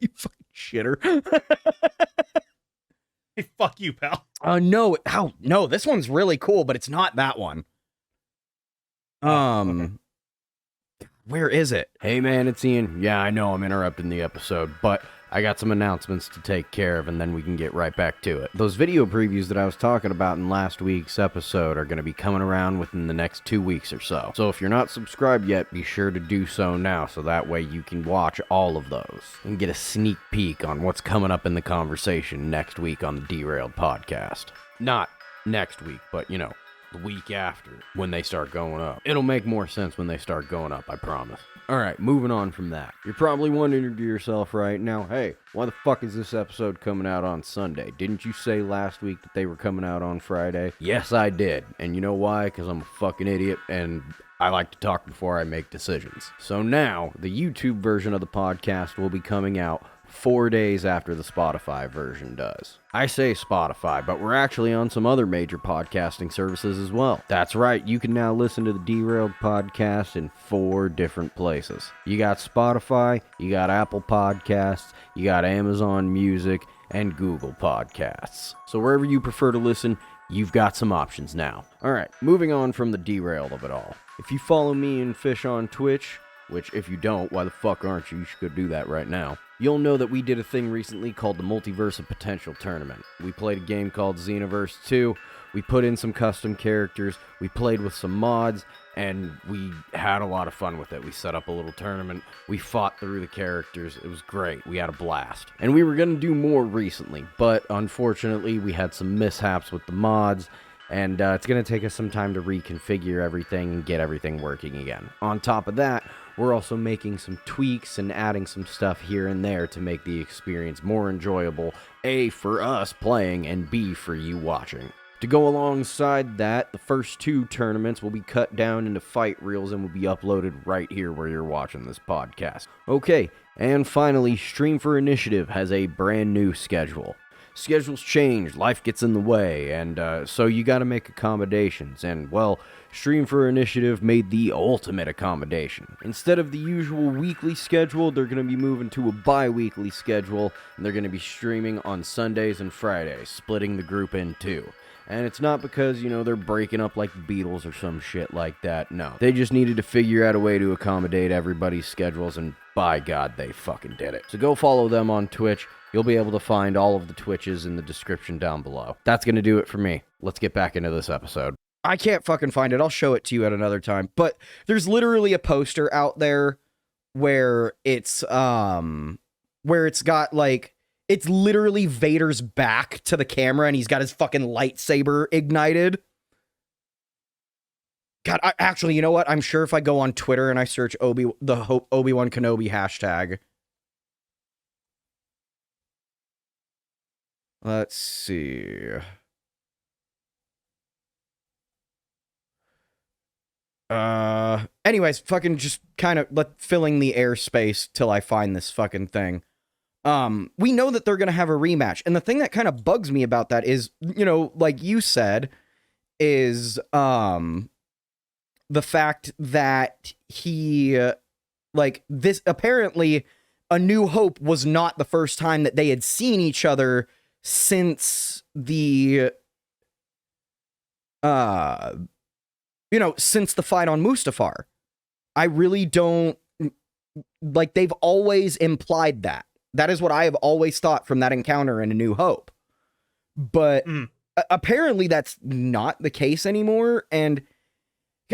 You fucking shitter. Hey, fuck you, pal. No. Ow, no, this one's really cool, but it's not that one. Okay. Where is it? Hey man, it's Ian. Yeah, I know I'm interrupting the episode, but I got some announcements to take care of and then we can get right back to it. Those video previews that I was talking about in last week's episode are going to be coming around within the next 2 weeks or so. So if you're not subscribed yet, be sure to do so now so that way you can watch all of those and get a sneak peek on what's coming up in the conversation next week on the Derailed Podcast. Not next week, but you know, the week after, when they start going up. It'll make more sense when they start going up, I promise. Alright, moving on from that. You're probably wondering to yourself right now, hey, why the fuck is this episode coming out on Sunday? Didn't you say last week that they were coming out on Friday? Yes, I did. And you know why? Because I'm a fucking idiot and I like to talk before I make decisions. So now, the YouTube version of the podcast will be coming out 4 days after the Spotify version does. I say Spotify, but we're actually on some other major podcasting services as well. That's right, you can now listen to the Derailed Podcast in 4 different places. You got Spotify, you got Apple Podcasts, you got Amazon Music, and Google Podcasts. So wherever you prefer to listen, you've got some options now. Alright, moving on from the derailed of it all. If you follow me and Fish on Twitch, which if you don't, why the fuck aren't you? You should go do that right now. You'll know that we did a thing recently called the Multiverse of Potential Tournament. We played a game called Xenoverse 2, we put in some custom characters, we played with some mods, and we had a lot of fun with it. We set up a little tournament, we fought through the characters, it was great, we had a blast. And we were going to do more recently, but unfortunately we had some mishaps with the mods, and it's going to take us some time to reconfigure everything and get everything working again. On top of that, we're also making some tweaks and adding some stuff here and there to make the experience more enjoyable, A, for us playing, and B, for you watching. To go alongside that, the first 2 tournaments will be cut down into fight reels and will be uploaded right here where you're watching this podcast. Okay, and finally, Stream for Initiative has a brand new schedule. Schedules change, life gets in the way, and so you gotta make accommodations, and well, Stream for Initiative made the ultimate accommodation. Instead of the usual weekly schedule, they're gonna be moving to a bi-weekly schedule, and they're gonna be streaming on Sundays and Fridays, splitting the group in 2. And it's not because, you know, they're breaking up like the Beatles or some shit like that, no. They just needed to figure out a way to accommodate everybody's schedules, and by God, they fucking did it. So go follow them on Twitch. You'll be able to find all of the Twitches in the description down below. That's going to do it for me. Let's get back into this episode. I can't fucking find it. I'll show it to you at another time. But there's literally a poster out there where it's got like, it's literally Vader's back to the camera and he's got his fucking lightsaber ignited. God, actually, you know what? I'm sure if I go on Twitter and I search Obi-Wan Kenobi hashtag. Let's see. Anyways, fucking just kind of filling the airspace till I find this fucking thing. We know that they're gonna have a rematch, and the thing that kind of bugs me about that is, you know, like you said, is the fact that he, like, this apparently A New Hope was not the first time that they had seen each other since the, since the fight on Mustafar. I really don't, like, they've always implied that. That is what I have always thought from that encounter in A New Hope. But apparently that's not the case anymore. And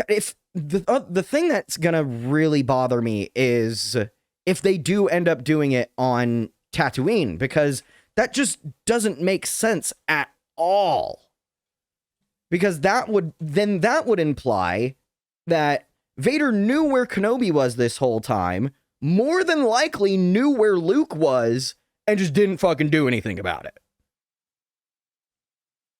if the thing that's gonna really bother me is if they do end up doing it on Tatooine, because that just doesn't make sense at all. Because that would imply that Vader knew where Kenobi was this whole time, more than likely knew where Luke was, and just didn't fucking do anything about it.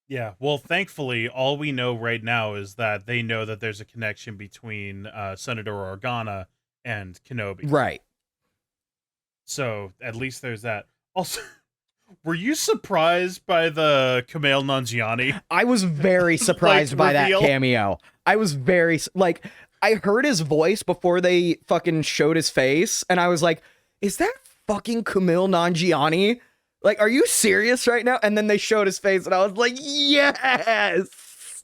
Yeah, well, thankfully, all we know right now is that they know that there's a connection between Senator Organa and Kenobi. Right. So, at least there's that. Also, were you surprised by the Kumail Nanjiani? I was very surprised by reveal? that cameo. I was very, like, I heard his voice before they fucking showed his face, and I was like, is that fucking Kumail Nanjiani? Like, are you serious right now? And then they showed his face, and I was like, yes!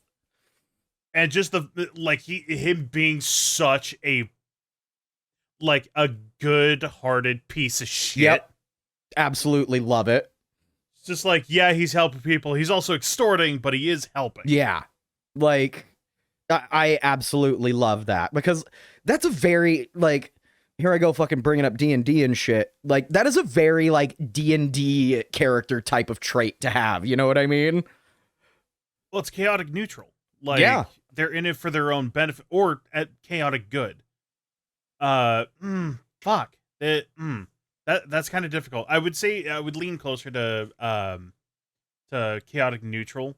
And just him being such a good-hearted piece of shit. Yep. Absolutely love it. It's just like, yeah, he's helping people. He's also extorting, but he is helping. Yeah. Like, I absolutely love that, because that's a very, like, here I go fucking bringing up D&D and shit. Like, that is a very, like, D&D character type of trait to have. You know what I mean? Well, it's chaotic neutral. Like, yeah. They're in it for their own benefit, or at chaotic good. Fuck. That's kind of difficult. I would say I would lean closer to chaotic neutral.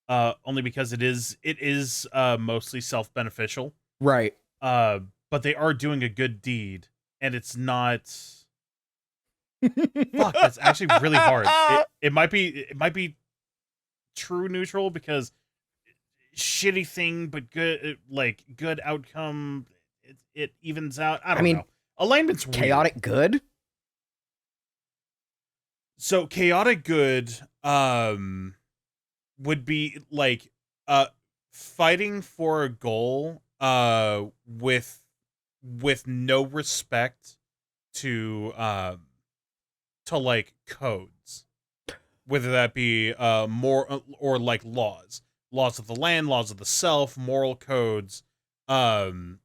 Only because it is mostly self-beneficial. Right. But they are doing a good deed, and it's not. Fuck, that's actually really hard. It might be true neutral, because shitty thing, but good, like, good outcome. It evens out. I mean, know. Alignment's weird. Chaotic good. So chaotic good, would be like, fighting for a goal, with no respect to like codes, whether that be more or like laws of the land, laws of the self, moral codes, something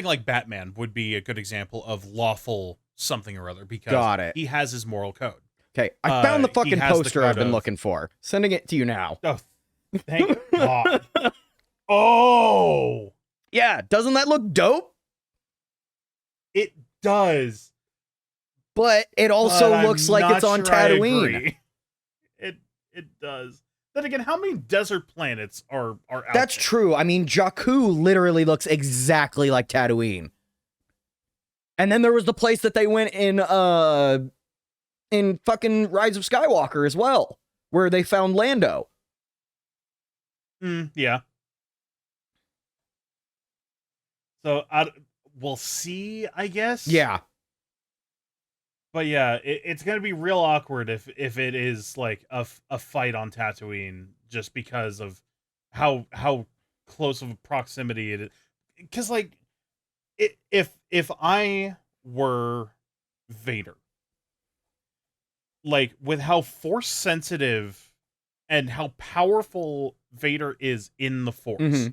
like Batman would be a good example of lawful something or other, because he has his moral code. Okay, I found the fucking poster I've been of... looking for. Sending it to you now. Oh, thank God. Oh! Yeah, doesn't that look dope? It does. But it also looks like it's on Tatooine. It does. Then again, how many desert planets are out That's there? true. I mean, Jakku literally looks exactly like Tatooine. And then there was the place that they went in fucking Rise of Skywalker as well, where they found Lando. Yeah. So we'll see, I guess. Yeah. But yeah, it's gonna be real awkward if it is like a fight on Tatooine, just because of how close of a proximity it is. Because like, if I were Vader, like, with how force sensitive and how powerful Vader is in the Force,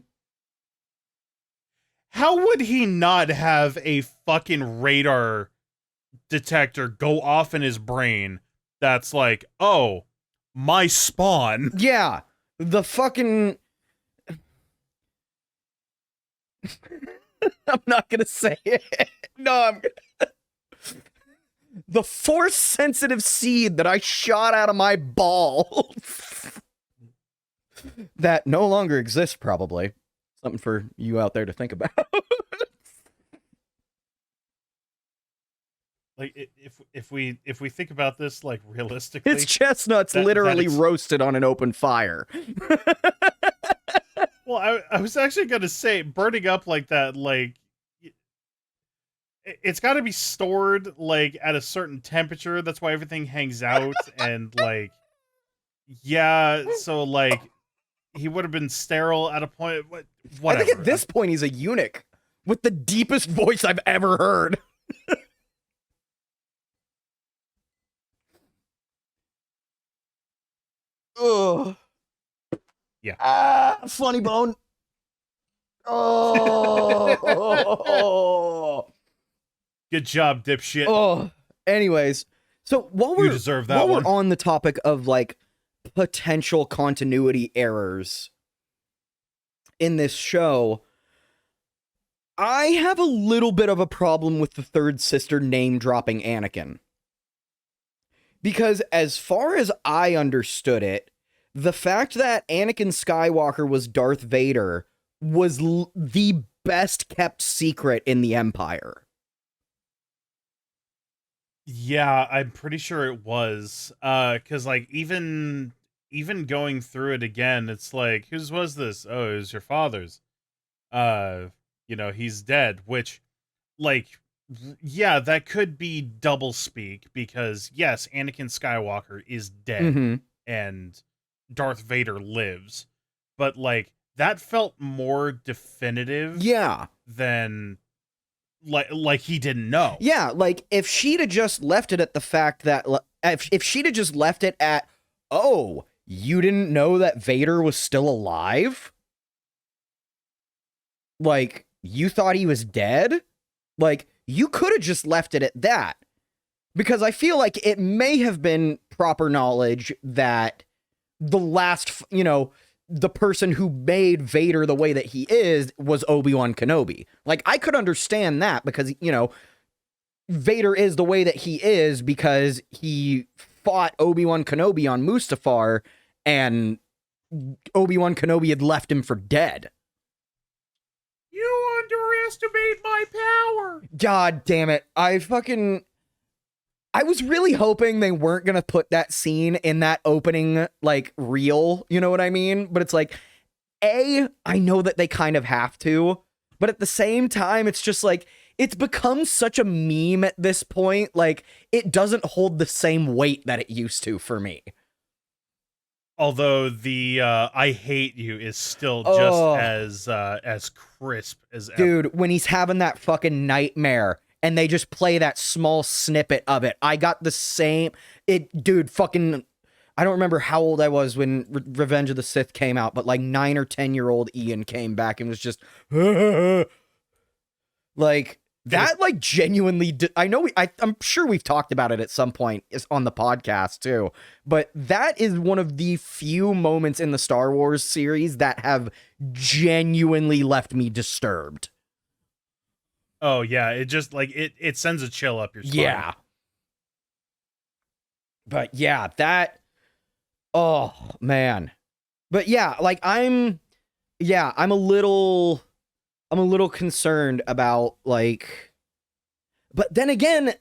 how would he not have a fucking radar detector go off in his brain that's like, oh, my spawn? Yeah, the fucking... I'm not gonna say it. No, I'm gonna... The force-sensitive seed that I shot out of my balls. That no longer exists, probably. Something for you out there to think about. if we think about this like realistically, It's chestnuts that literally it's- roasted on an open fire. well, I was actually gonna say burning up like that, like it's got to be stored like at a certain temperature. That's why everything hangs out and like yeah. So like he would have been sterile at a point. Whatever. I think at this point he's a eunuch with the deepest voice I've ever heard. Ugh. Yeah. Ah, funny bone. Oh. Good job, dipshit. Oh. Anyways, so while You we're deserve that while one. we're on the topic of like potential continuity errors in this show, I have a little bit of a problem with the third sister name dropping Anakin. Because as far as I understood it, the fact that Anakin Skywalker was Darth Vader was the best kept secret in the Empire. Yeah, I'm pretty sure it was. Cause like even going through it again, it's like, whose was this? Oh, it was your father's. He's dead, which like yeah, that could be double speak because yes, Anakin Skywalker is dead Mm-hmm. and Darth Vader lives. But like that felt more definitive Yeah. than like he didn't know. Yeah, like if she'd have just left it at the fact that if she'd have just left it at, oh, you didn't know that Vader was still alive? Like, you thought he was dead? Like, you could have just left it at that. Because I feel like it may have been proper knowledge that the last, the person who made Vader the way that he is was Obi-Wan Kenobi. Like, I could understand that because, Vader is the way that he is because he fought Obi-Wan Kenobi on Mustafar and Obi-Wan Kenobi had left him for dead. You underestimate my power. God damn it. I was really hoping they weren't going to put that scene in that opening, like, reel, you know what I mean? But it's like, I know that they kind of have to, but at the same time, it's just like, it's become such a meme at this point, like, it doesn't hold the same weight that it used to for me. Although the I hate you is still just as crisp as ever. Dude, when he's having that fucking nightmare and they just play that small snippet of it, I got the same. Dude, fucking. I don't remember how old I was when Revenge of the Sith came out, but like 9 or 10-year-old Ian came back and was just like that. Like genuinely, I know I'm sure we've talked about it at some point on the podcast too. But that is one of the few moments in the Star Wars series that have genuinely left me disturbed. Oh yeah, it just like it sends a chill up your spine. Yeah. But yeah, that. Oh man. But yeah, like I'm a little concerned about like. But then again,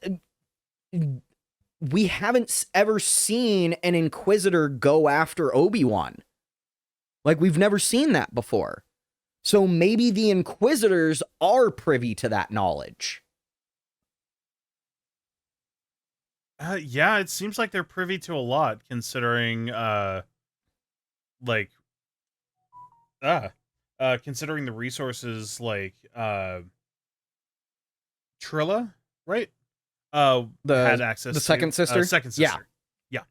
we haven't ever seen an Inquisitor go after Obi-Wan. Like we've never seen that before. So maybe the Inquisitors are privy to that knowledge. Yeah, it seems like they're privy to a lot, considering considering the resources like Trilla, right? Had access the to. second sister? Second sister. Yeah.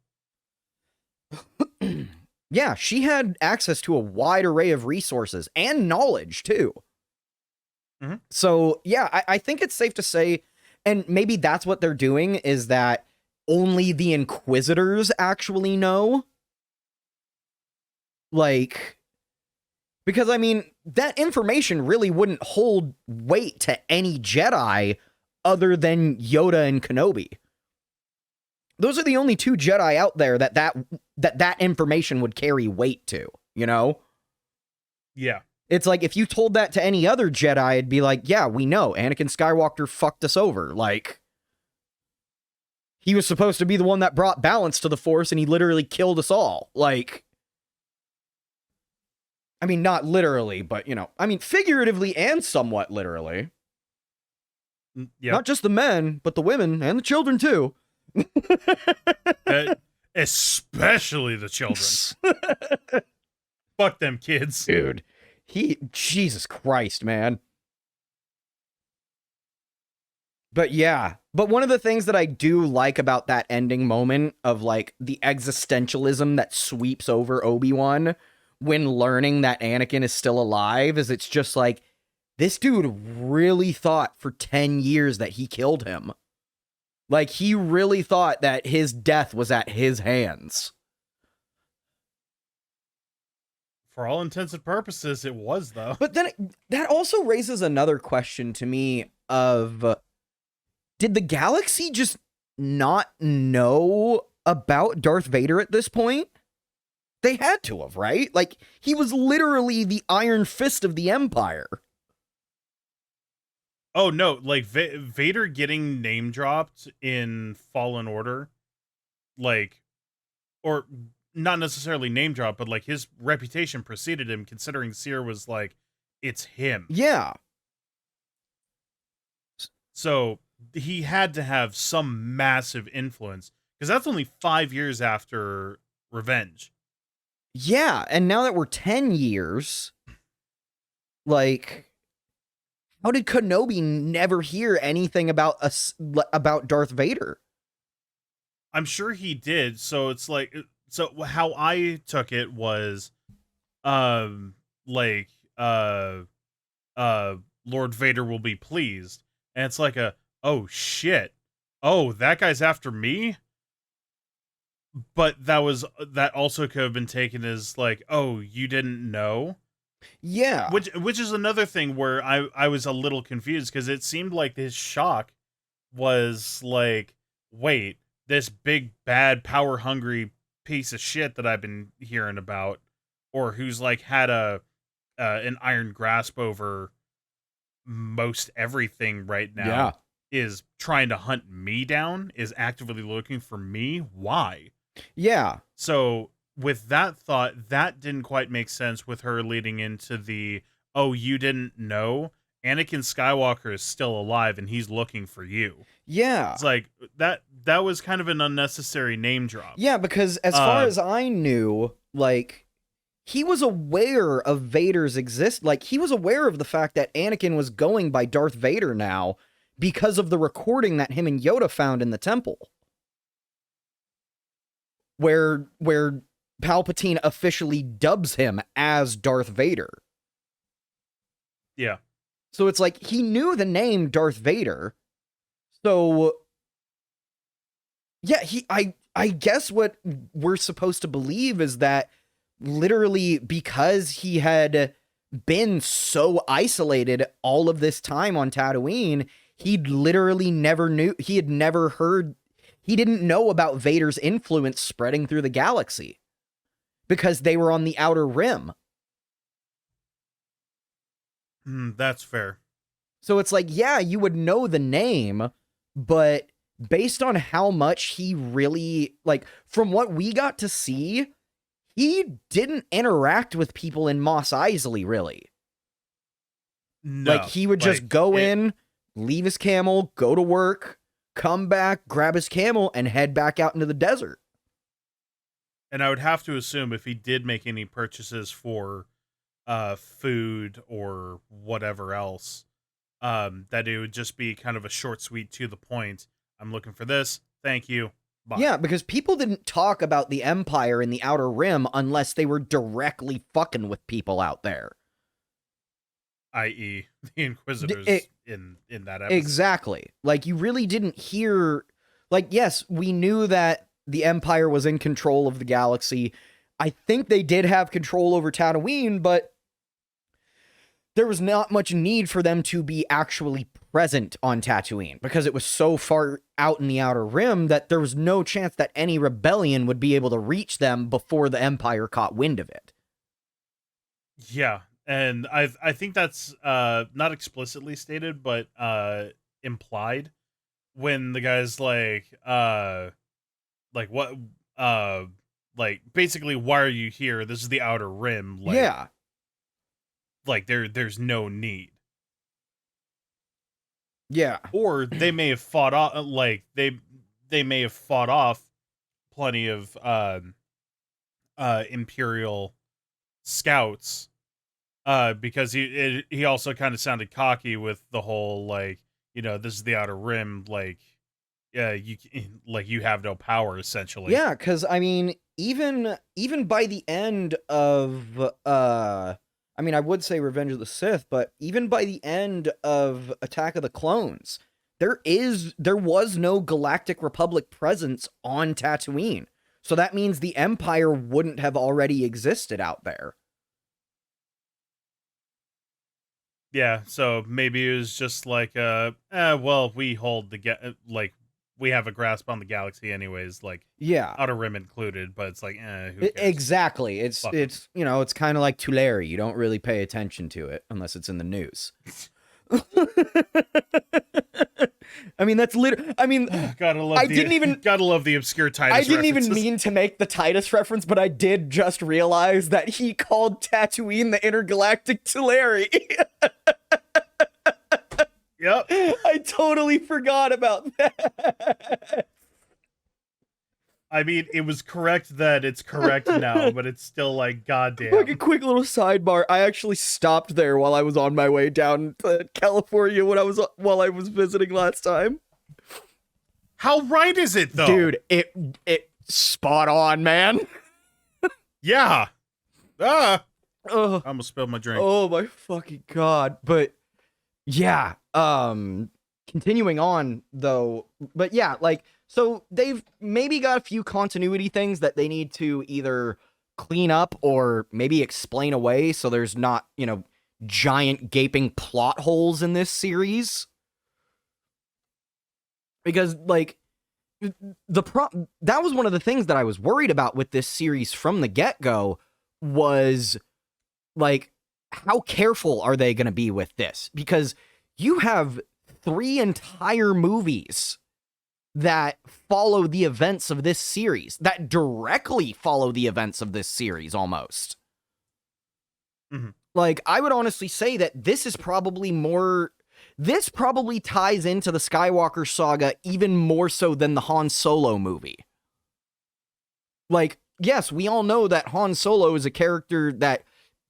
Yeah, she had access to a wide array of resources and knowledge too. Mm-hmm. So yeah, I think it's safe to say, and maybe that's what they're doing, is that only the Inquisitors actually know. Like, because I mean, that information really wouldn't hold weight to any Jedi other than Yoda and Kenobi. Those are the only two Jedi out there that information would carry weight to, you know? Yeah. It's like, if you told that to any other Jedi, it'd be like, yeah, we know, Anakin Skywalker fucked us over, like... He was supposed to be the one that brought balance to the Force, and he literally killed us all. Like, I mean, not literally, but, figuratively and somewhat literally. Yeah. Not just the men, but the women and the children, too. Especially the children. Fuck them kids. Dude. Jesus Christ, man. But yeah, but one of the things that I do like about that ending moment of like the existentialism that sweeps over Obi-Wan when learning that Anakin is still alive is it's just like, this dude really thought for 10 years that he killed him. Like, he really thought that his death was at his hands. For all intents and purposes, it was, though. But then that also raises another question to me of, did the galaxy just not know about Darth Vader at this point? They had to have, right? Like, he was literally the Iron Fist of the Empire. Oh, no, like, Vader getting name dropped in Fallen Order, like, or not necessarily name dropped, but, like, his reputation preceded him, considering Seer was like, it's him. Yeah. So, he had to have some massive influence, because that's only 5 years after Revenge. Yeah, and now that we're 10 years, like, how did Kenobi never hear anything about Darth Vader? I'm sure he did. So it's like, so how I took it was, like, Lord Vader will be pleased, and it's like oh shit, oh, that guy's after me. But that also could have been taken as like, oh, you didn't know. Yeah. Which is another thing where I was a little confused, because it seemed like his shock was like, wait, this big bad power hungry piece of shit that I've been hearing about, or who's like had an iron grasp over most everything right now, is trying to hunt me down, is actively looking for me. Why? Yeah. So with that thought, that didn't quite make sense with her leading into the, oh, you didn't know? Anakin Skywalker is still alive and he's looking for you. Yeah. It's like, that was kind of an unnecessary name drop. Yeah, because as far as I knew, like, he was aware of Vader's like, he was aware of the fact that Anakin was going by Darth Vader now because of the recording that him and Yoda found in the temple. Where Palpatine officially dubs him as Darth Vader. Yeah. So it's like, he knew the name Darth Vader. So, yeah, I guess what we're supposed to believe is that literally because he had been so isolated all of this time on Tatooine, he'd literally never knew, he had never heard, he didn't know about Vader's influence spreading through the galaxy because they were on the Outer Rim. That's fair. So it's like, yeah, you would know the name, but based on how much he really, like, from what we got to see, he didn't interact with people in Mos Eisley, really. No. Like, he would just go in, leave his camel, go to work, come back, grab his camel, and head back out into the desert. And I would have to assume if he did make any purchases for food or whatever else, that it would just be kind of a short, sweet, to the point. I'm looking for this. Thank you. Bye. Yeah, because people didn't talk about the Empire in the Outer Rim unless they were directly fucking with people out there. I.e. the Inquisitors in that episode. Exactly. Like, you really didn't hear... Like, yes, we knew that the Empire was in control of the galaxy. I think they did have control over Tatooine, but there was not much need for them to be actually present on Tatooine because it was so far out in the Outer Rim that there was no chance that any rebellion would be able to reach them before the Empire caught wind of it. Yeah, and I think that's not explicitly stated, but implied when the guy's like what, like basically, why are you here? This is the Outer Rim. Like, yeah. like there's no need. Yeah. Or they may have fought off, like they may have fought off plenty of Imperial scouts, because he also kind of sounded cocky with the whole, like, you know, this is the Outer Rim, like, you have no power, essentially. Yeah, because I mean, even by the end of I mean, I would say Revenge of the Sith, but even by the end of Attack of the Clones, there was no Galactic Republic presence on Tatooine. So that means the Empire wouldn't have already existed out there. Yeah, so maybe it was just like, well, we hold like, we have a grasp on the galaxy anyways, like, Yeah. Outer Rim included, but it's like, who cares? Exactly. It's Fuck 'em. it's you know, it's kind of like Tulare. You don't really pay attention to it unless it's in the news. I mean, that's literally. I mean, Gotta love gotta love the obscure Titus I didn't even references. mean to make the Titus reference, but I did just realize that he called Tatooine the intergalactic Tulare. Yep. I totally forgot about that. I mean, it was correct that it's correct now, but it's still like, goddamn. Like a quick little sidebar, I actually stopped there while I was on my way down to California while I was visiting last time. How right is it, though? Dude, it spot on, man. Yeah. Ah. Ugh. I almost spilled my drink. Oh my fucking god. But yeah, continuing on though, but yeah, like, so they've maybe got a few continuity things that they need to either clean up or maybe explain away so there's not, you know, giant gaping plot holes in this series. Because like that was one of the things that I was worried about with this series from the get-go was like, how careful are they going to be with this? Because you have 3 entire movies that follow the events of this series, that directly follow the events of this series almost. Mm-hmm. Like, I would honestly say that this probably ties into the Skywalker saga even more so than the Han Solo movie. Like, yes, we all know that Han Solo is a character that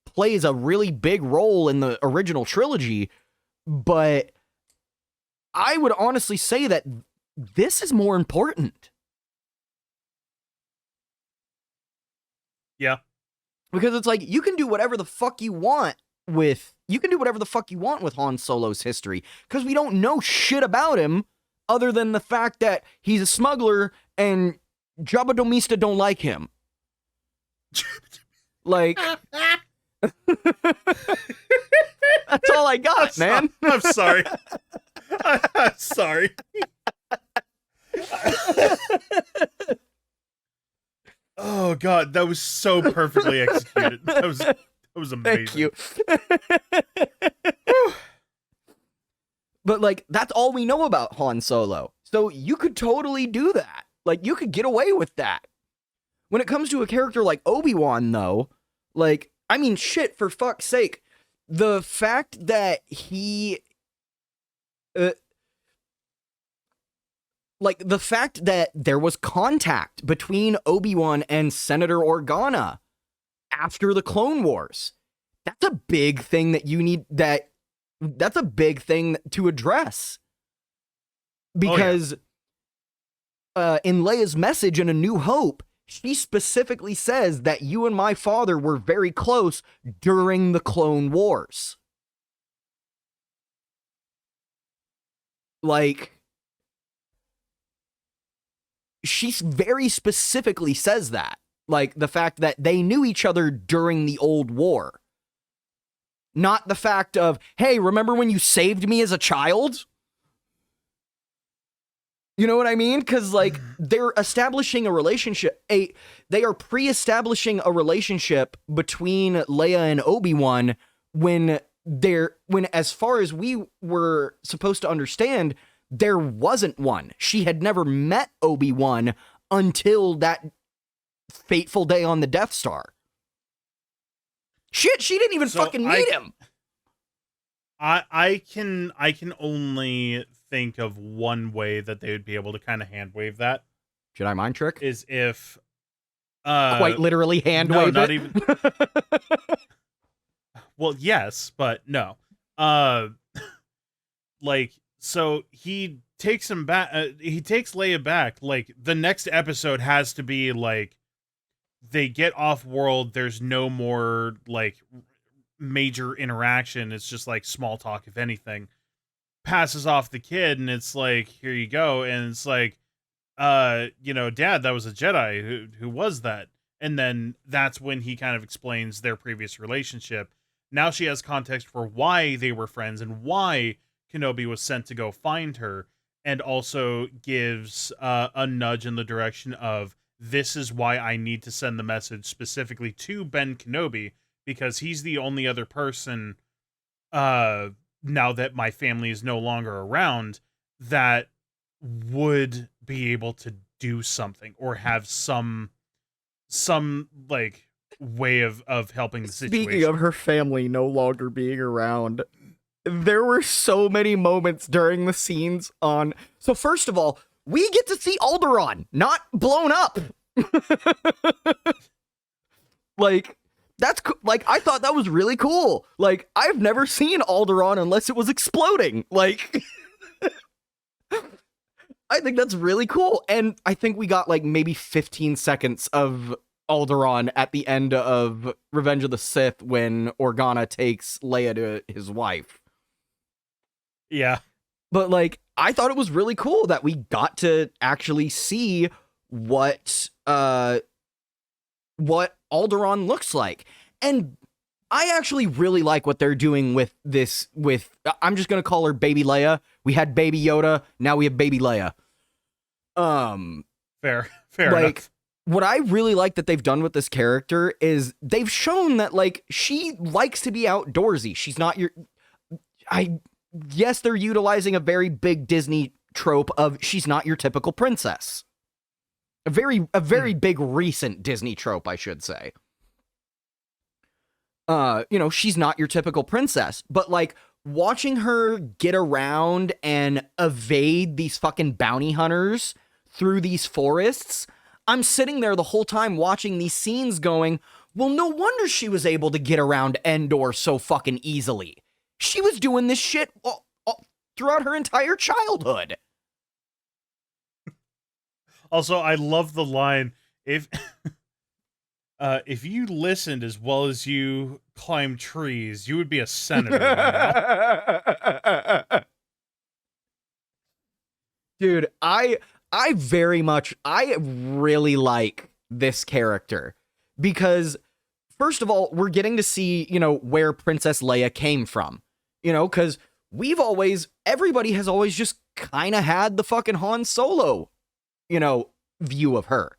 plays a really big role in the original trilogy, but I would honestly say that this is more important. Yeah. Because it's like, you can do whatever the fuck you want with Han Solo's history, because we don't know shit about him other than the fact that he's a smuggler and Jabba the Hutt don't like him. Like, that's all I got, man. I'm sorry. I'm sorry. Oh god, that was so perfectly executed. That was amazing. Thank you. But like, that's all we know about Han Solo. So you could totally do that. Like, you could get away with that. When it comes to a character like Obi-Wan, though, like, I mean, shit, for fuck's sake, the fact that he like, the fact that there was contact between Obi-Wan and Senator Organa after the Clone Wars, that's a big thing that you need, that's a big thing to address. Because in Leia's message in A New Hope, she specifically says that you and my father were very close during the Clone Wars. Like, she very specifically says that. Like, the fact that they knew each other during the Old War. Not the fact of, hey, remember when you saved me as a child? You know what I mean? Because, like, they're establishing a relationship. They are pre-establishing a relationship between Leia and Obi-Wan when, as far as we were supposed to understand, there wasn't one. She had never met Obi-Wan until that fateful day on the Death Star. Shit, she didn't even fucking meet him. I can only think of one way that they would be able to kind of hand wave that. Jedi mind trick? Is if quite literally hand wave not it? even. Well, yes, but no. Like, so he takes him back. He takes Leia back. Like, the next episode has to be like they get off world. There's no more like major interaction. It's just like small talk, if anything. Passes off the kid, and it's like, here you go. And it's like, Dad, that was a Jedi. Who was that? And then that's when he kind of explains their previous relationship. Now she has context for why they were friends and why Kenobi was sent to go find her, and also gives a nudge in the direction of, this is why I need to send the message specifically to Ben Kenobi, because he's the only other person, now that my family is no longer around, that would be able to do something or have some like way of helping the situation. Speaking of her family no longer being around, there were so many moments during the scenes on... So first of all, we get to see Alderaan not blown up. Like, that's like, I thought that was really cool. Like, I've never seen Alderaan unless it was exploding. Like, I think that's really cool. And I think we got like maybe 15 seconds of Alderaan at the end of Revenge of the Sith when Organa takes Leia to his wife. Yeah. But like, I thought it was really cool that we got to actually see what Alderaan looks like. And I actually really like what they're doing with this, I'm just going to call her Baby Leia. We had Baby Yoda, now we have Baby Leia. Fair enough. What I really like that they've done with this character is they've shown that, like, she likes to be outdoorsy. She's not yes, they're utilizing a very big Disney trope of she's not your typical princess. A very big recent Disney trope, I should say. She's not your typical princess, but like watching her get around and evade these fucking bounty hunters through these forests, I'm sitting there the whole time watching these scenes going, well, no wonder she was able to get around Endor so fucking easily. She was doing this shit throughout her entire childhood. Also, I love the line, if you listened as well as you climb trees, you would be a senator by now. Dude, I really like this character because, first of all, we're getting to see, where Princess Leia came from, because everybody has always just kind of had the fucking Han Solo, view of her.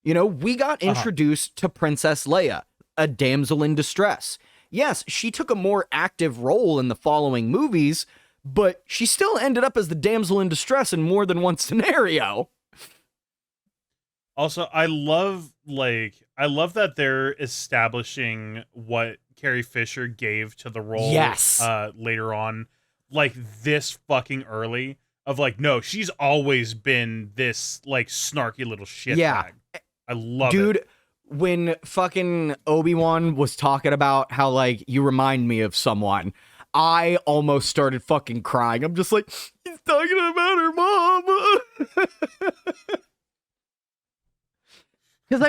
We got introduced to Princess Leia, a damsel in distress. Yes, she took a more active role in the following movies, but she still ended up as the damsel in distress in more than one scenario. Also, I love that they're establishing what Carrie Fisher gave to the role. Yes. Later on, like this fucking early of like, no, she's always been this like snarky little shit bag. I love it. Dude, when fucking Obi-Wan was talking about how like you remind me of someone, I almost started fucking crying. I'm just like, he's talking about her mom. Because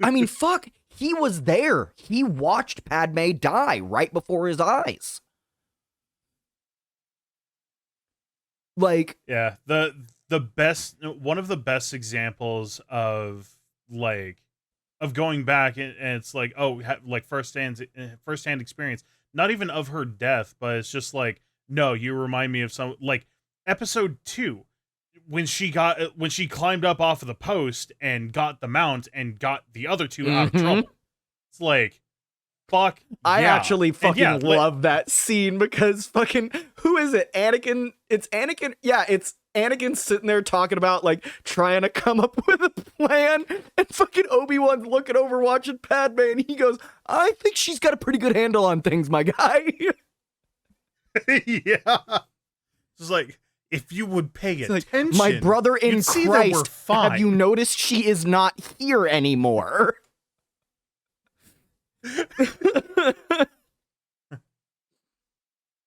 I mean, fuck, he was there. He watched Padme die right before his eyes. Like, yeah, the one of the best examples of going back and it's like, like firsthand experience, not even of her death, but it's just like, no, you remind me of some, like episode 2 when she climbed up off of the post and got the mount and got the other two out of trouble. It's like, fuck. I yeah. actually fucking love that scene because fucking, who is it? Anakin? It's Anakin. Yeah, it's Anakin sitting there talking about like trying to come up with a plan, and fucking Obi-Wan's looking over watching Padme, and he goes, I think she's got a pretty good handle on things, my guy. Yeah. It's like, if you would pay attention, my brother in you'd see that we're Christ, fine. have you noticed she is not here anymore?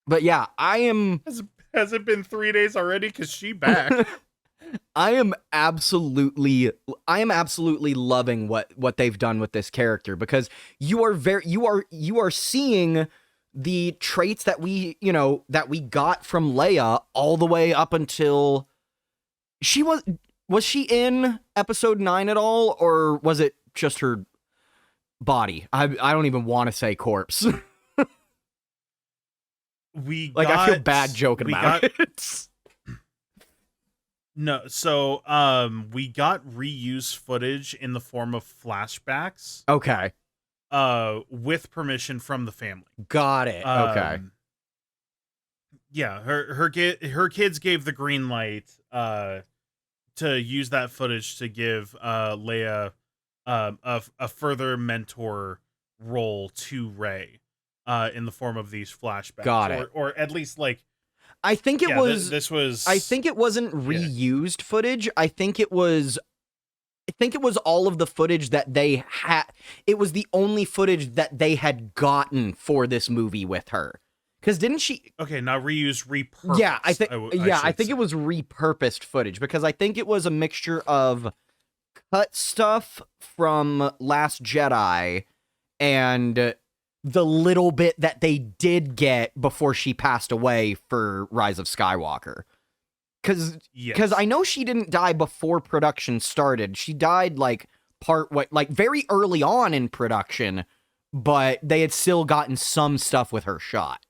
But yeah, I am... Has it been 3 days already? Because she back. I am absolutely loving what they've done with this character, because you are seeing the traits that we got from Leia all the way up until was she in episode 9 at all, or was it just her body? I don't even want to say corpse. I feel bad joking about it. No, so we got reuse footage in the form of flashbacks. Okay. With permission from the family. Got it. Okay. Yeah, her kids gave the green light to use that footage to give Leia a further mentor role to Rey in the form of these flashbacks. Got it. Or at least like, I think it was. This was. I think it wasn't reused footage. I think it was all of the footage that they had. It was the only footage that they had gotten for this movie with her. Because didn't she? Okay, not reused, repurposed. Yeah, I think. I think it was repurposed footage, because I think it was a mixture of cut stuff from Last Jedi and the little bit that they did get before she passed away for Rise of Skywalker. Because I know she didn't die before production started. She died like very early on in production, but they had still gotten some stuff with her shot.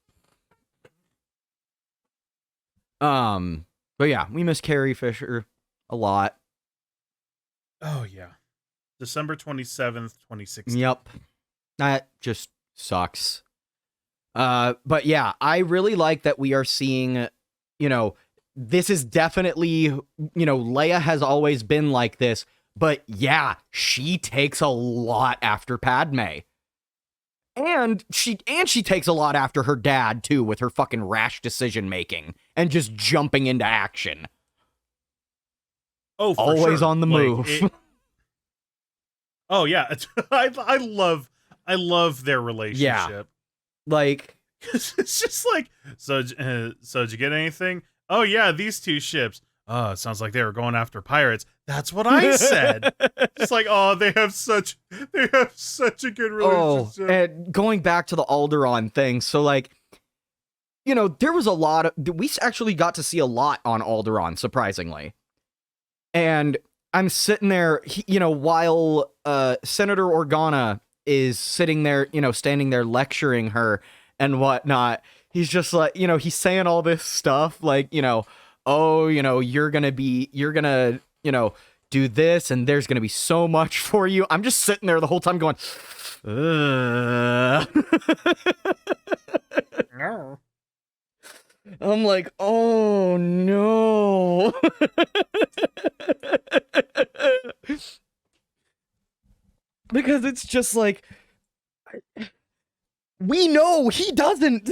But yeah, we miss Carrie Fisher a lot. Oh yeah. December 27th, 2016. Yep. That just sucks. But yeah, I really like that we are seeing, this is definitely, Leia has always been like this, but yeah, she takes a lot after Padme. And she takes a lot after her dad too, with her fucking rash decision making and just jumping into action. Oh, for always sure. on the move. Oh yeah, I love their relationship. Yeah. Like, it's just like, so did you get anything? Oh yeah, these two ships. Oh, it sounds like they were going after pirates. That's what I said. It's like, oh, they have such a good relationship. Oh, and going back to the Alderaan thing, so like, there was a lot of, we actually got to see a lot on Alderaan, surprisingly. And I'm sitting there, while Senator Organa is sitting there, standing there lecturing her and whatnot. He's just like, he's saying all this stuff like, oh, you're gonna, do this, and there's gonna be so much for you. I'm just sitting there the whole time going, No. I'm like, oh no. Because it's just like, we know he doesn't.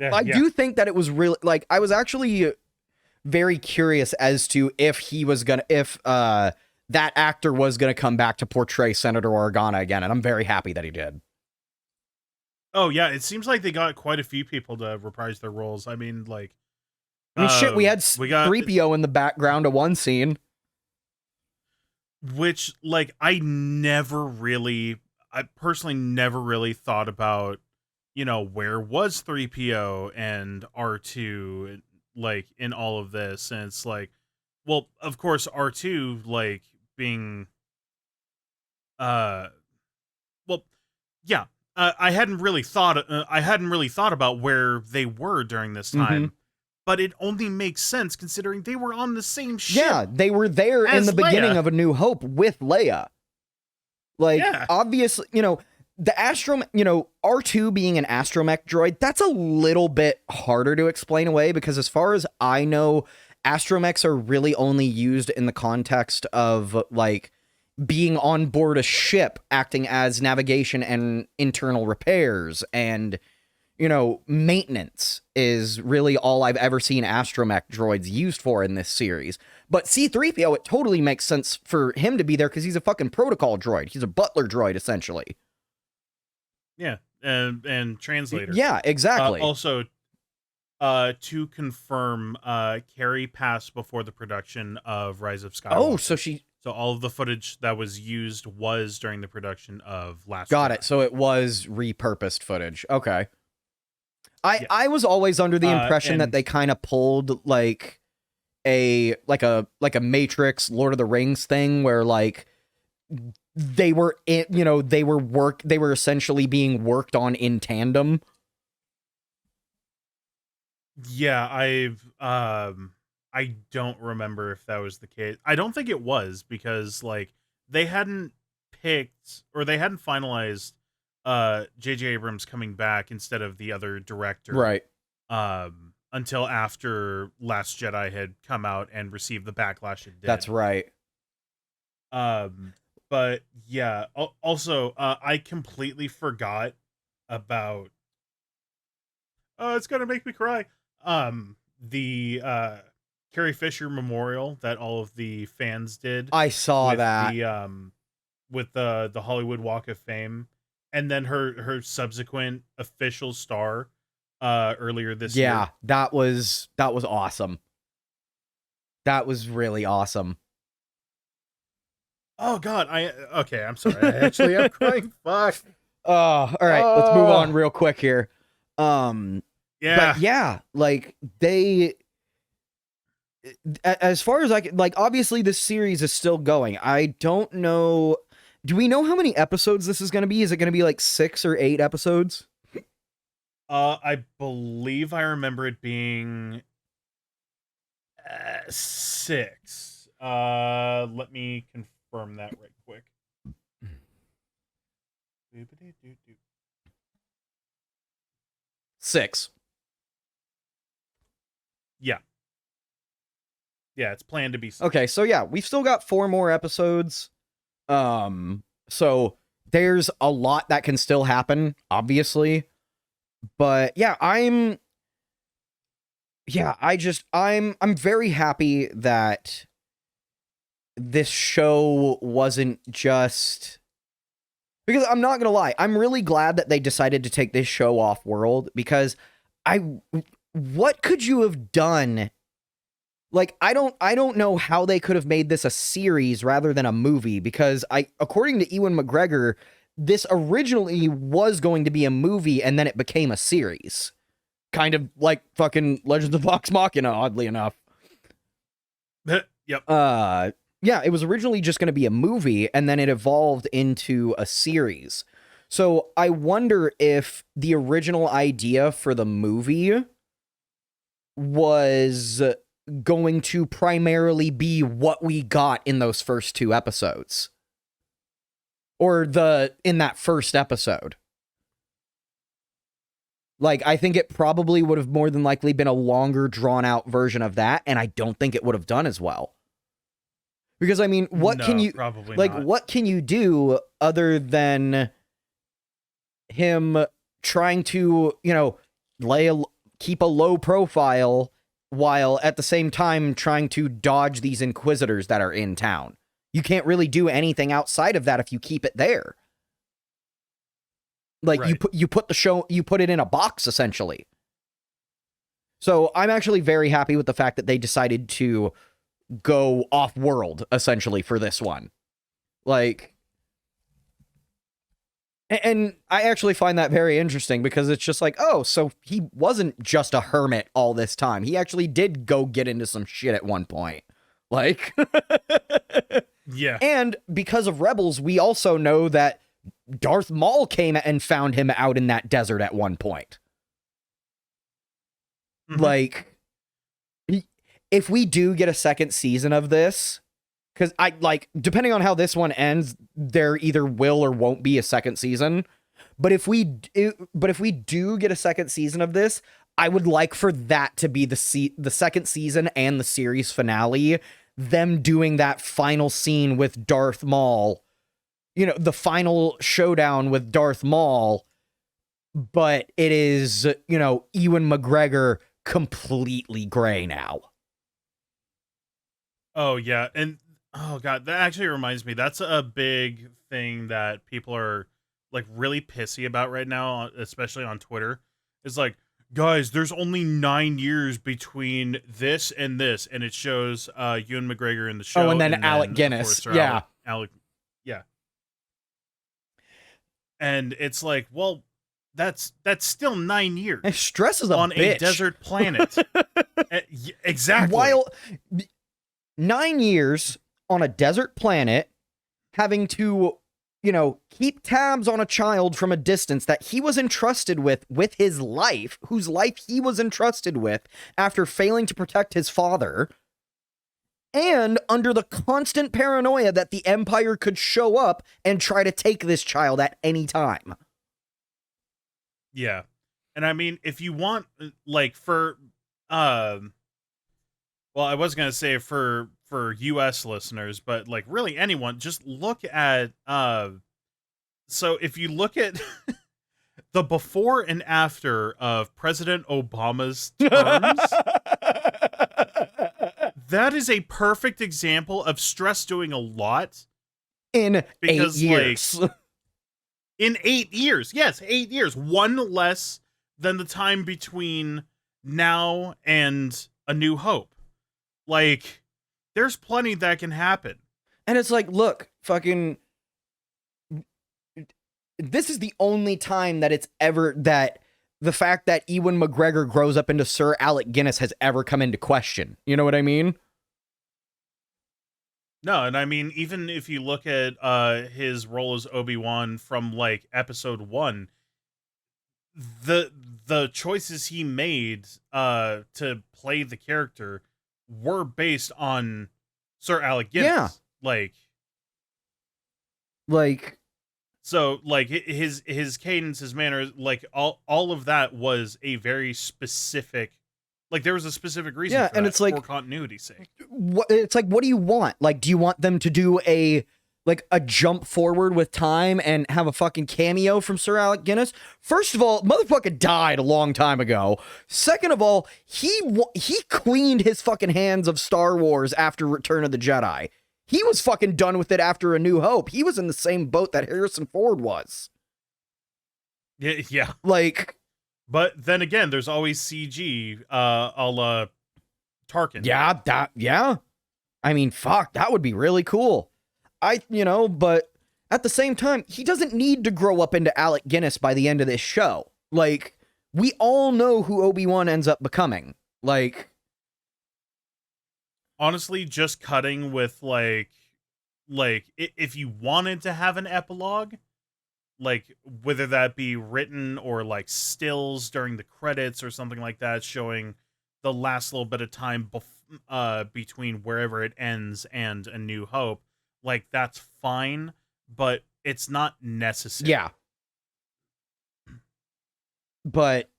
I do think that it was really, like, I was actually very curious as to if that actor was gonna come back to portray Senator Organa again, and I'm very happy that he did. Oh yeah, it seems like they got quite a few people to reprise their roles. I mean, like, shit, we had 3PO in the background of one scene. Which, like, I personally never really thought about, where was 3PO and R2, like, in all of this. And it's like, well, of course, R2, like, being, well, yeah, I hadn't really thought about where they were during this time. Mm-hmm. But it only makes sense considering they were on the same ship. Yeah, they were there in the beginning of A New Hope with Leia. Like, Yeah. obviously, the R2 being an astromech droid, that's a little bit harder to explain away because as far as I know, astromechs are really only used in the context of, like, being on board a ship, acting as navigation and internal repairs, and, maintenance is really all I've ever seen astromech droids used for in this series. But C-3PO, it totally makes sense for him to be there because he's a fucking protocol droid. He's a butler droid, essentially. Yeah, and translator. Yeah, exactly. Also, to confirm, Carrie passed before the production of Rise of Skywalker. Oh, so all of the footage that was used was during the production of Last got Jedi. it. So it was repurposed footage. Okay. Yeah. I was always under the impression that and- they kind of pulled like a Matrix Lord of the Rings thing where like they were they were essentially being worked on in tandem. Yeah, I don't remember if that was the case. I don't think it was because like they hadn't picked or they hadn't finalized J.J. Abrams coming back instead of the other director. Right. Until after Last Jedi had come out and received the backlash it did. That's right. But yeah, also I completely forgot about it's gonna make me cry. The Carrie Fisher memorial that all of the fans did. I saw with that. With the Hollywood Walk of Fame, and then her subsequent official star earlier this year. Yeah, that was awesome. That was really awesome. Oh God, okay, I'm sorry. I actually am crying. Fuck. All right, let's move on real quick here. Yeah. But yeah, like as far as I can, like, obviously this series is still going. I don't know. Do we know how many episodes this is going to be? Is it going to be like 6 or 8 episodes? I believe I remember it being 6. Let me confirm that right quick. 6. Yeah, it's planned to be 6. Okay, so yeah, we've still got 4 more episodes. So there's a lot that can still happen, obviously. But yeah, I'm very happy that this show wasn't just, because I'm not gonna lie, I'm really glad that they decided to take this show off world, because what could you have done? Like, I don't know how they could have made this a series rather than a movie, because according to Ewan McGregor, this originally was going to be a movie and then it became a series. Kind of like fucking Legends of Vox Machina, oddly enough. Yep. Yeah, it was originally just going to be a movie and then it evolved into a series. So I wonder if the original idea for the movie was going to primarily be what we got in those first 2 episodes. Or in that first episode. Like, I think it probably would have more than likely been a longer, drawn-out version of that, and I don't think it would have done as well. Because, I mean, what can you... Probably like, not. what can you do other than him trying to, keep a low profile while at the same time trying to dodge these Inquisitors that are in town? You can't really do anything outside of that if you keep it there. Like, Right. you put it in a box, essentially. So I'm actually very happy with the fact that they decided to go off-world, essentially, for this one. Like, and I actually find that very interesting, because it's just like, oh, so he wasn't just a hermit all this time. He actually did go get into some shit at one point. Like... Yeah. And because of Rebels, we also know that Darth Maul came and found him out in that desert at one point. Mhm. Like, if we do get a second season of this, Because depending on how this one ends, there either will or won't be a second season. But if we do get a second season of this, I would like for that to be the second season and the series finale. Them doing that final scene with Darth Maul, the final showdown with Darth Maul, but it is, Ewan McGregor completely gray now. Oh yeah, and oh god, that actually reminds me. That's a big thing that people are like really pissy about right now, especially on Twitter. It's like, guys, there's only 9 years between this, and it shows Ewan McGregor in the show. Oh, and then Alec Guinness. Yeah. Alec, yeah. And it's like, well, that's still 9 years. Stress is on bitch. A desert planet. Exactly. While 9 years on a desert planet, having to, keep tabs on a child from a distance that he was entrusted with his life, whose life he was entrusted with after failing to protect his father, and under the constant paranoia that the Empire could show up and try to take this child at any time. Yeah. And I mean, if you want, like, for, well, I was going to say for US listeners, but like really anyone, just look at, so if you look at the before and after of President Obama's terms, that is a perfect example of stress doing a lot in 8 years. Like, in 8 years. Yes, 8 years. One less than the time between now and A New Hope. Like, there's plenty that can happen. And it's like, look, fucking, this is the only time that it's ever, that the fact that Ewan McGregor grows up into Sir Alec Guinness has ever come into question. You know what I mean? No, and I mean, even if you look at his role as Obi-Wan from, like, episode 1, the choices he made to play the character were based on Sir Alec Guinness. Yeah. Like, so, like, his cadence, his manner, like, all of that was a very specific, like, there was a specific reason for and that, it's like, for continuity's sake. It's like, what do you want? Like, do you want them to do a jump forward with time and have a fucking cameo from Sir Alec Guinness? First of all, motherfucker died a long time ago. Second of all, he cleaned his fucking hands of Star Wars after Return of the Jedi. He was fucking done with it after A New Hope. He was in the same boat that Harrison Ford was. Yeah. Like, but then again, there's always CG, a la Tarkin. Yeah. I mean, fuck, that would be really cool. But at the same time, he doesn't need to grow up into Alec Guinness by the end of this show. Like, we all know who Obi-Wan ends up becoming. Like, honestly, just cutting with like if you wanted to have an epilogue, like whether that be written or like stills during the credits or something like that, showing the last little bit of time between wherever it ends and A New Hope, like, that's fine, but it's not necessary. Yeah. But,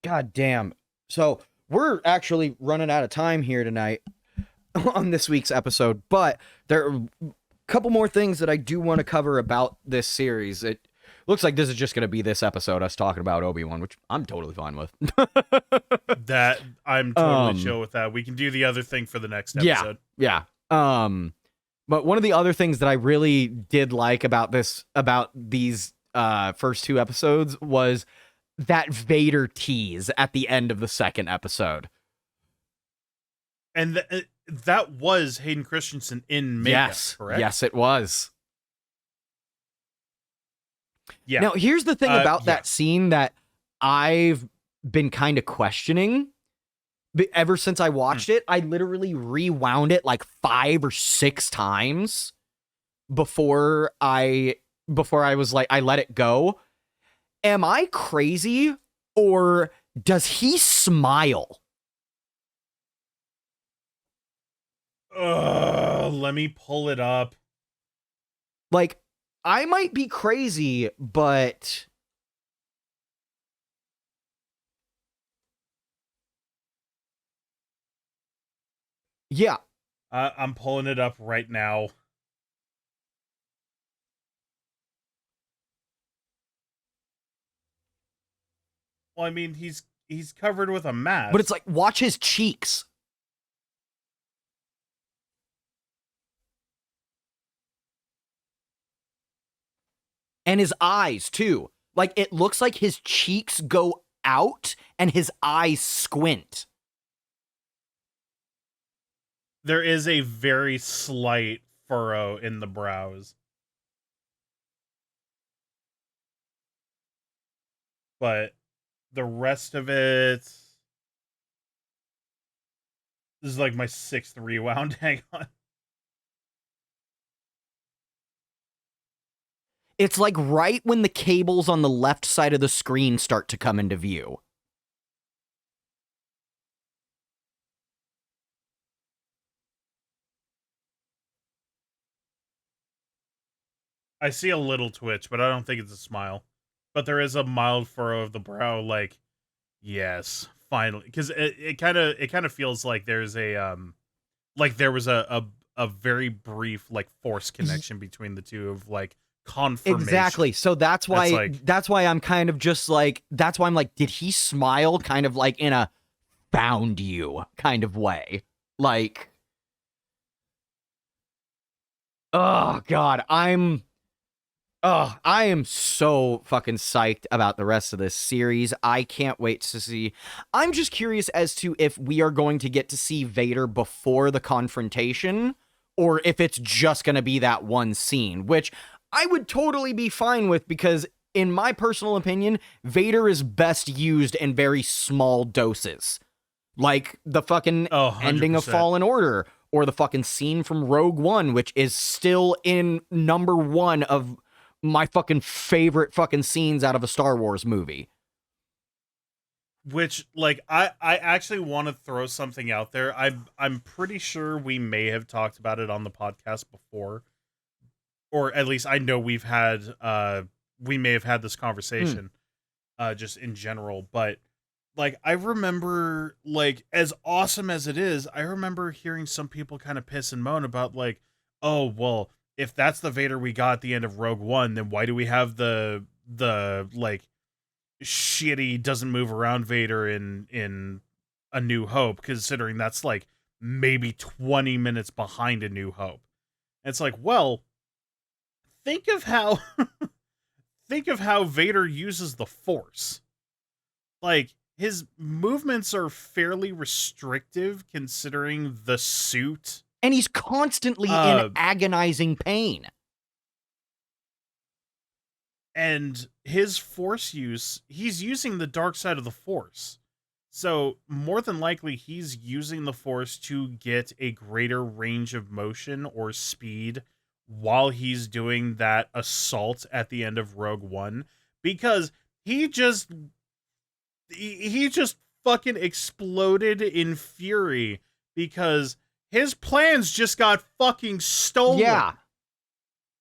god damn. So, we're actually running out of time here tonight on this week's episode, but there are a couple more things that I do want to cover about this series. It looks like this is just going to be this episode, us talking about Obi-Wan, which I'm totally fine with. That, I'm totally chill with that. We can do the other thing for the next episode. Yeah. But one of the other things that I really did like about these first two episodes was that Vader tease at the end of the second episode. And that was Hayden Christensen in makeup, correct? Yes, it was. Yeah. Now, here's the thing about that scene that I've been kind of questioning. Ever since I watched it, I literally rewound it like 5 or 6 times before I was like, I let it go. Am I crazy, or does he smile? Let me pull it up. Like, I might be crazy, but yeah. I'm pulling it up right now. Well, I mean, he's covered with a mask. But it's like, watch his cheeks. And his eyes, too. Like, it looks like his cheeks go out and his eyes squint. There is a very slight furrow in the brows. But the rest of it... This is like my 6th rewound. Hang on. It's like right when the cables on the left side of the screen start to come into view. I see a little twitch, but I don't think it's a smile. But there is a mild furrow of the brow, like, yes, finally. Because it kind of feels like there's a like there was a very brief like force connection between the two of like confirmation. Exactly. So that's why I'm kind of just like, that's why I'm like, did he smile kind of like in a found you kind of way? Like, oh God, I am so fucking psyched about the rest of this series. I can't wait to see. I'm just curious as to if we are going to get to see Vader before the confrontation, or if it's just going to be that one scene, which I would totally be fine with, because in my personal opinion, Vader is best used in very small doses. Like the fucking ending of Fallen Order, or the fucking scene from Rogue One, which is still in number 1 of my fucking favorite fucking scenes out of a Star Wars movie. Which, like, I actually want to throw something out there. I'm pretty sure we may have talked about it on the podcast before. Or at least I know we may have had this conversation just in general. But, like, I remember, like, as awesome as it is, I remember hearing some people kind of piss and moan about, like, oh, well, if that's the Vader we got at the end of Rogue One, then why do we have the like, shitty doesn't move around Vader in A New Hope, considering that's, like, maybe 20 minutes behind A New Hope. And it's like, well, think of how Vader uses the Force. Like, his movements are fairly restrictive considering the suit. And he's constantly in agonizing pain. And his Force use, he's using the dark side of the Force. So, more than likely, he's using the Force to get a greater range of motion or speed while he's doing that assault at the end of Rogue One, because he just fucking exploded in fury because his plans just got fucking stolen. Yeah.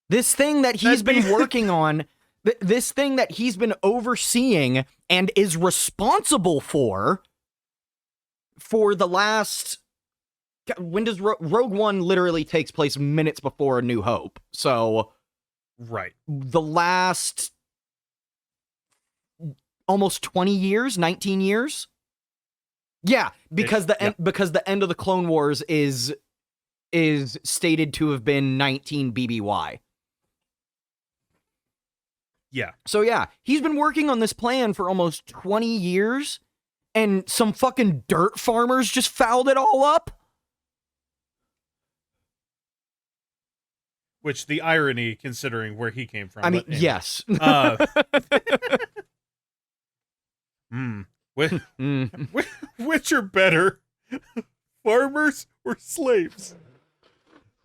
This thing that he's been working on, this thing that he's been overseeing and is responsible for the last... When does Rogue One literally takes place minutes before A New Hope? So, right, the last almost 20 years, 19 years. Yeah, because the end of the Clone Wars is stated to have been 19 BBY. Yeah. So yeah, he's been working on this plan for almost 20 years, and some fucking dirt farmers just fouled it all up. Which, the irony, considering where he came from. I mean, yes. Which are better, farmers or slaves?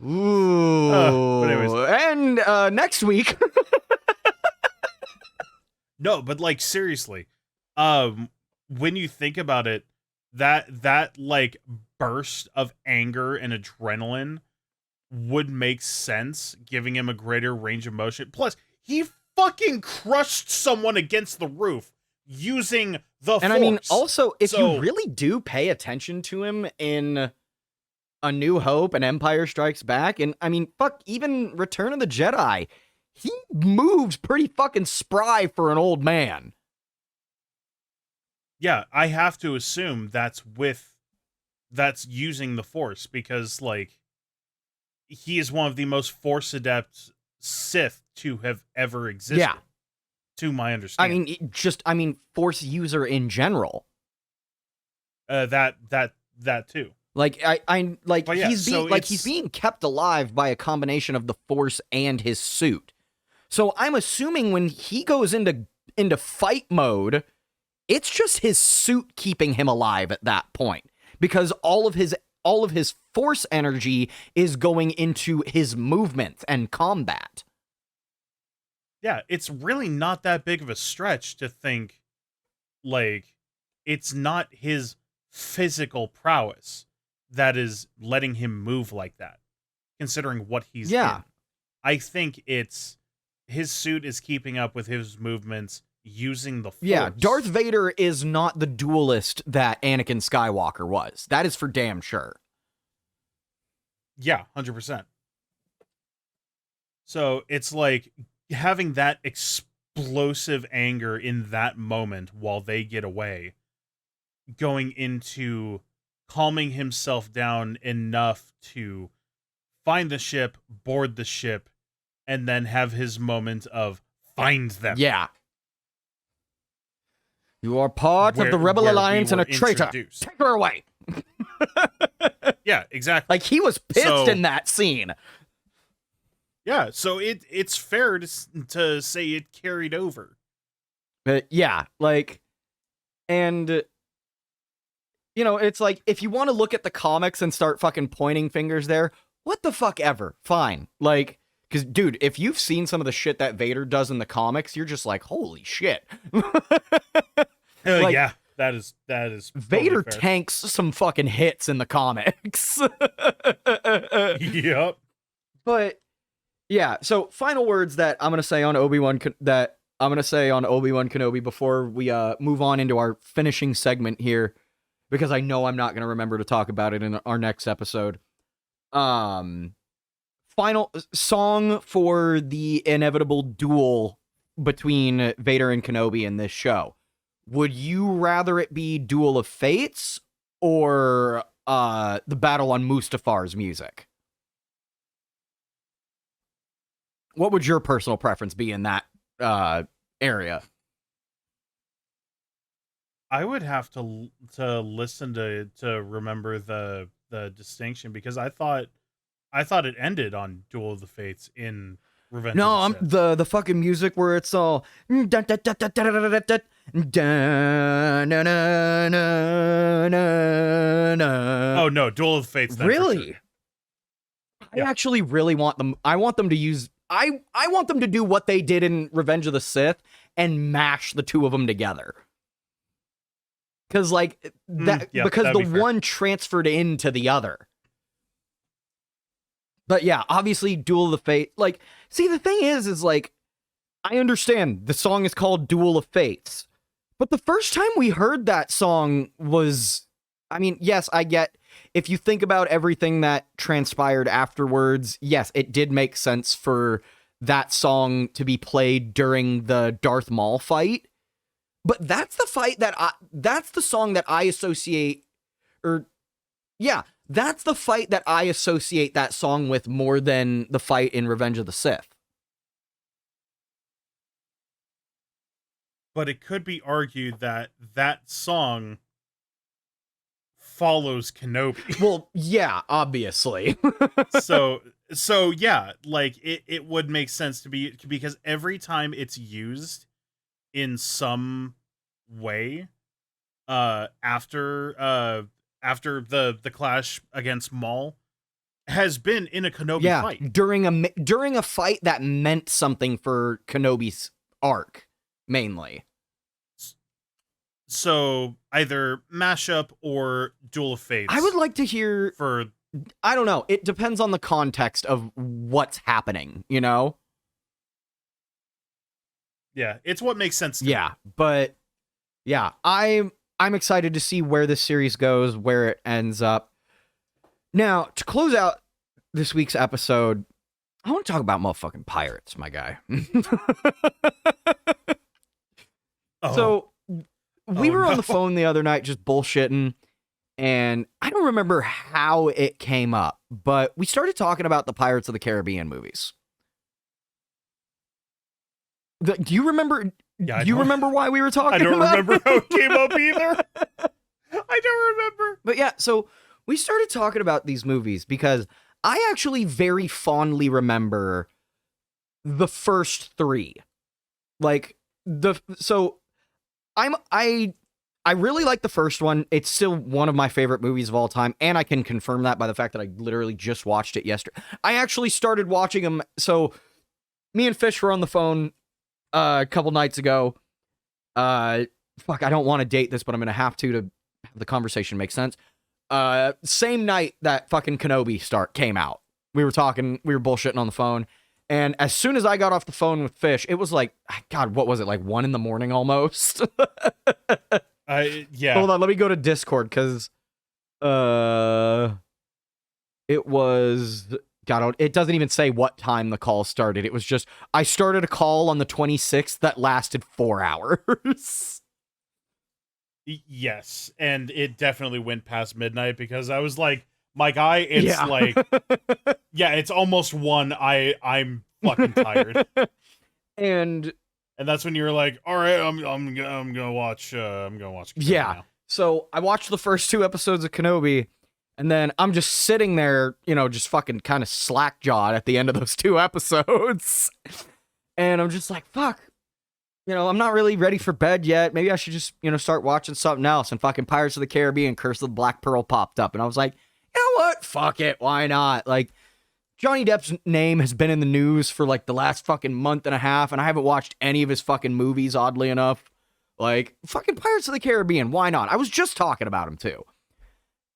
Ooh. But anyways. And next week. No, but, like, seriously, when you think about it, that like burst of anger and adrenaline would make sense, giving him a greater range of motion. Plus, he fucking crushed someone against the roof using the And Force. I mean, also, if So- you really do pay attention to him in A New Hope and Empire Strikes Back, and I mean, fuck, even Return of the Jedi, he moves pretty fucking spry for an old man. Yeah, I have to assume that's using the Force, because like he is one of the most Force adept Sith to have ever existed. Yeah. To my I understanding. mean, Force user in general. That too. Like I like But yeah, he's so being like he's being kept alive by a combination of the Force and his suit. So I'm assuming when he goes into fight mode, it's just his suit keeping him alive at that point, because all of his Force energy is going into his movement and combat. Yeah, it's really not that big of a stretch to think like it's not his physical prowess that is letting him move like that, considering what he's Yeah. in. I think it's his suit is keeping up with his movements using the Force. Yeah, Darth Vader is not the duelist that Anakin Skywalker was. That is for damn sure. Yeah, 100%. So it's like having that explosive anger in that moment while they get away, going into calming himself down enough to find the ship, board the ship, and then have his moment of find them. Yeah. You are part of the Rebel where we Alliance and a were traitor. introduced. Take her away. Yeah, exactly. Like, he was pissed So- in that scene. Yeah, so it's fair to say it carried over. But yeah, like, and, you know, it's like, if you want to look at the comics and start fucking pointing fingers there, what the fuck ever. Fine. Like, because, dude, if you've seen some of the shit that Vader does in the comics, you're just like, holy shit. Like, Yeah, that is Vader totally fair. tanks some fucking hits in the comics. Yep. But yeah, so final words that I'm gonna say on Obi-Wan Kenobi before we move on into our finishing segment here, because I know I'm not gonna remember to talk about it in our next episode. Final song for the inevitable duel between Vader and Kenobi in this show. Would you rather it be Duel of Fates or the Battle on Mustafar's music? What would your personal preference be in that area? I would have to listen to remember the distinction, because I thought it ended on Duel of the Fates in Revenge No, of I'm the fucking music where it's all Oh no, Duel of the Fates. Then for Really? sure. I actually really want them. I want them to use. I want them to do what they did in Revenge of the Sith and mash the two of them together. Because like that, yeah, because that'd the be fair. one transferred into the other. But yeah, obviously, Duel of the Fate. Like, see, the thing is like, I understand the song is called Duel of Fates, but the first time we heard that song was, I mean, yes, I get. If you think about everything that transpired afterwards, yes, it did make sense for that song to be played during the Darth Maul fight. But that's the fight that's the song that I associate, that's the fight that I associate that song with more than the fight in Revenge of the Sith. But it could be argued that that song follows Kenobi. Well, yeah, obviously. so yeah, like it would make sense to be, because every time it's used in some way after the clash against Maul has been in a Kenobi fight. during a fight that meant something for Kenobi's arc mainly. So either mashup or Duel of Fates. I would like to hear. For I don't know. It depends on the context of what's happening, you know? yeah, it's what makes sense to me. Yeah, but yeah, I'm excited to see where this series goes, where it ends up. Now, to close out this week's episode, I want to talk about motherfucking pirates, my guy. Oh. So we were on no. the phone the other night just bullshitting, and I don't remember how it came up, but we started talking about the Pirates of the Caribbean movies. Do you remember? Yeah, I do you don't- remember why we were talking? I don't about remember how it came up either. I don't remember. But yeah, so we started talking about these movies because I actually very fondly remember the first three. Like I really like the first one. It's still one of my favorite movies of all time, and I can confirm that by the fact that I literally just watched it yesterday. I actually started watching them. So me and Fish were on the phone a couple nights ago. Fuck, I don't want to date this, but I'm gonna have to have the conversation make sense. Same night that fucking Kenobi came out. We were bullshitting on the phone. And as soon as I got off the phone with Fish, it was like, God, what was it? Like 1 a.m. almost? Yeah. Hold on, let me go to Discord, because it was, God, it doesn't even say what time the call started. It was just, I started a call on the 26th that lasted 4 hours. Yes, and it definitely went past midnight because I was like, my guy, it's Yeah. like, yeah, it's almost 1. I'm fucking tired. And that's when you're like, all right, I'm gonna watch Kenobi Yeah. now. so I watched the first 2 episodes of Kenobi, and then I'm just sitting there, just fucking kind of slack-jawed at the end of those 2 episodes. And I'm just like, fuck. I'm not really ready for bed yet. Maybe I should just, start watching something else. And fucking Pirates of the Caribbean, Curse of the Black Pearl popped up. And I was like, you know what? Fuck it. Why not? Like, Johnny Depp's name has been in the news for like the last fucking month and a half, and I haven't watched any of his fucking movies, oddly enough. Like, fucking Pirates of the Caribbean. Why not? I was just talking about him too.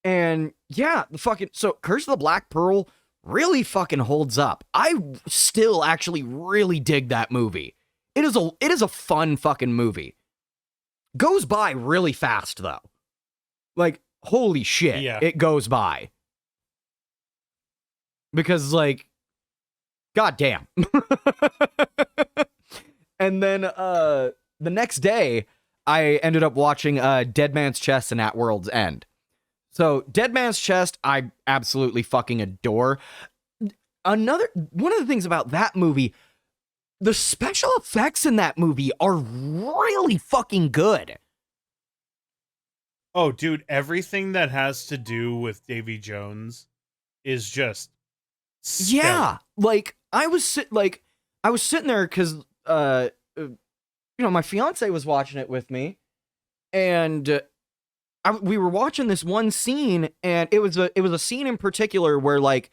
And yeah, so Curse of the Black Pearl really fucking holds up. I still actually really dig that movie. It is a fun fucking movie. Goes by really fast though. Like, holy shit, Yeah. It goes by. Because like, goddamn. And then the next day, I ended up watching Dead Man's Chest and At World's End. So Dead Man's Chest, I absolutely fucking adore. One of the things about that movie, the special effects in that movie are really fucking good. Oh, dude, everything that has to do with Davy Jones is just stellar. Yeah, like I was sitting there because my fiance was watching it with me, and we were watching this one scene, and it was a scene in particular where like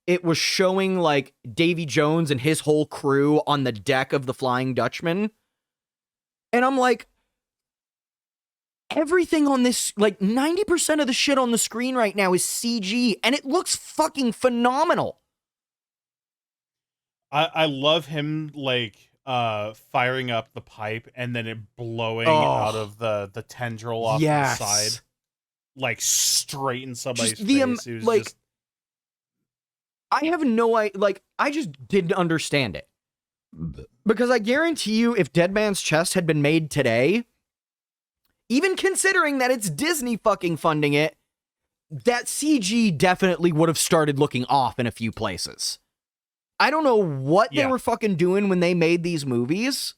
it was showing like Davy Jones and his whole crew on the deck of the Flying Dutchman, and I'm like, everything on this, like 90% of the shit on the screen right now is CG, and it looks fucking phenomenal. I love him like firing up the pipe and then it blowing Oh. out of the tendril off Yes. the side, like straight in somebody's Just the, face. It was like, just I have no idea. Like, I just didn't understand it. Because I guarantee you, if Dead Man's Chest had been made today, even considering that it's Disney fucking funding it, that CG definitely would have started looking off in a few places. I don't know what they Yeah. were fucking doing when they made these movies,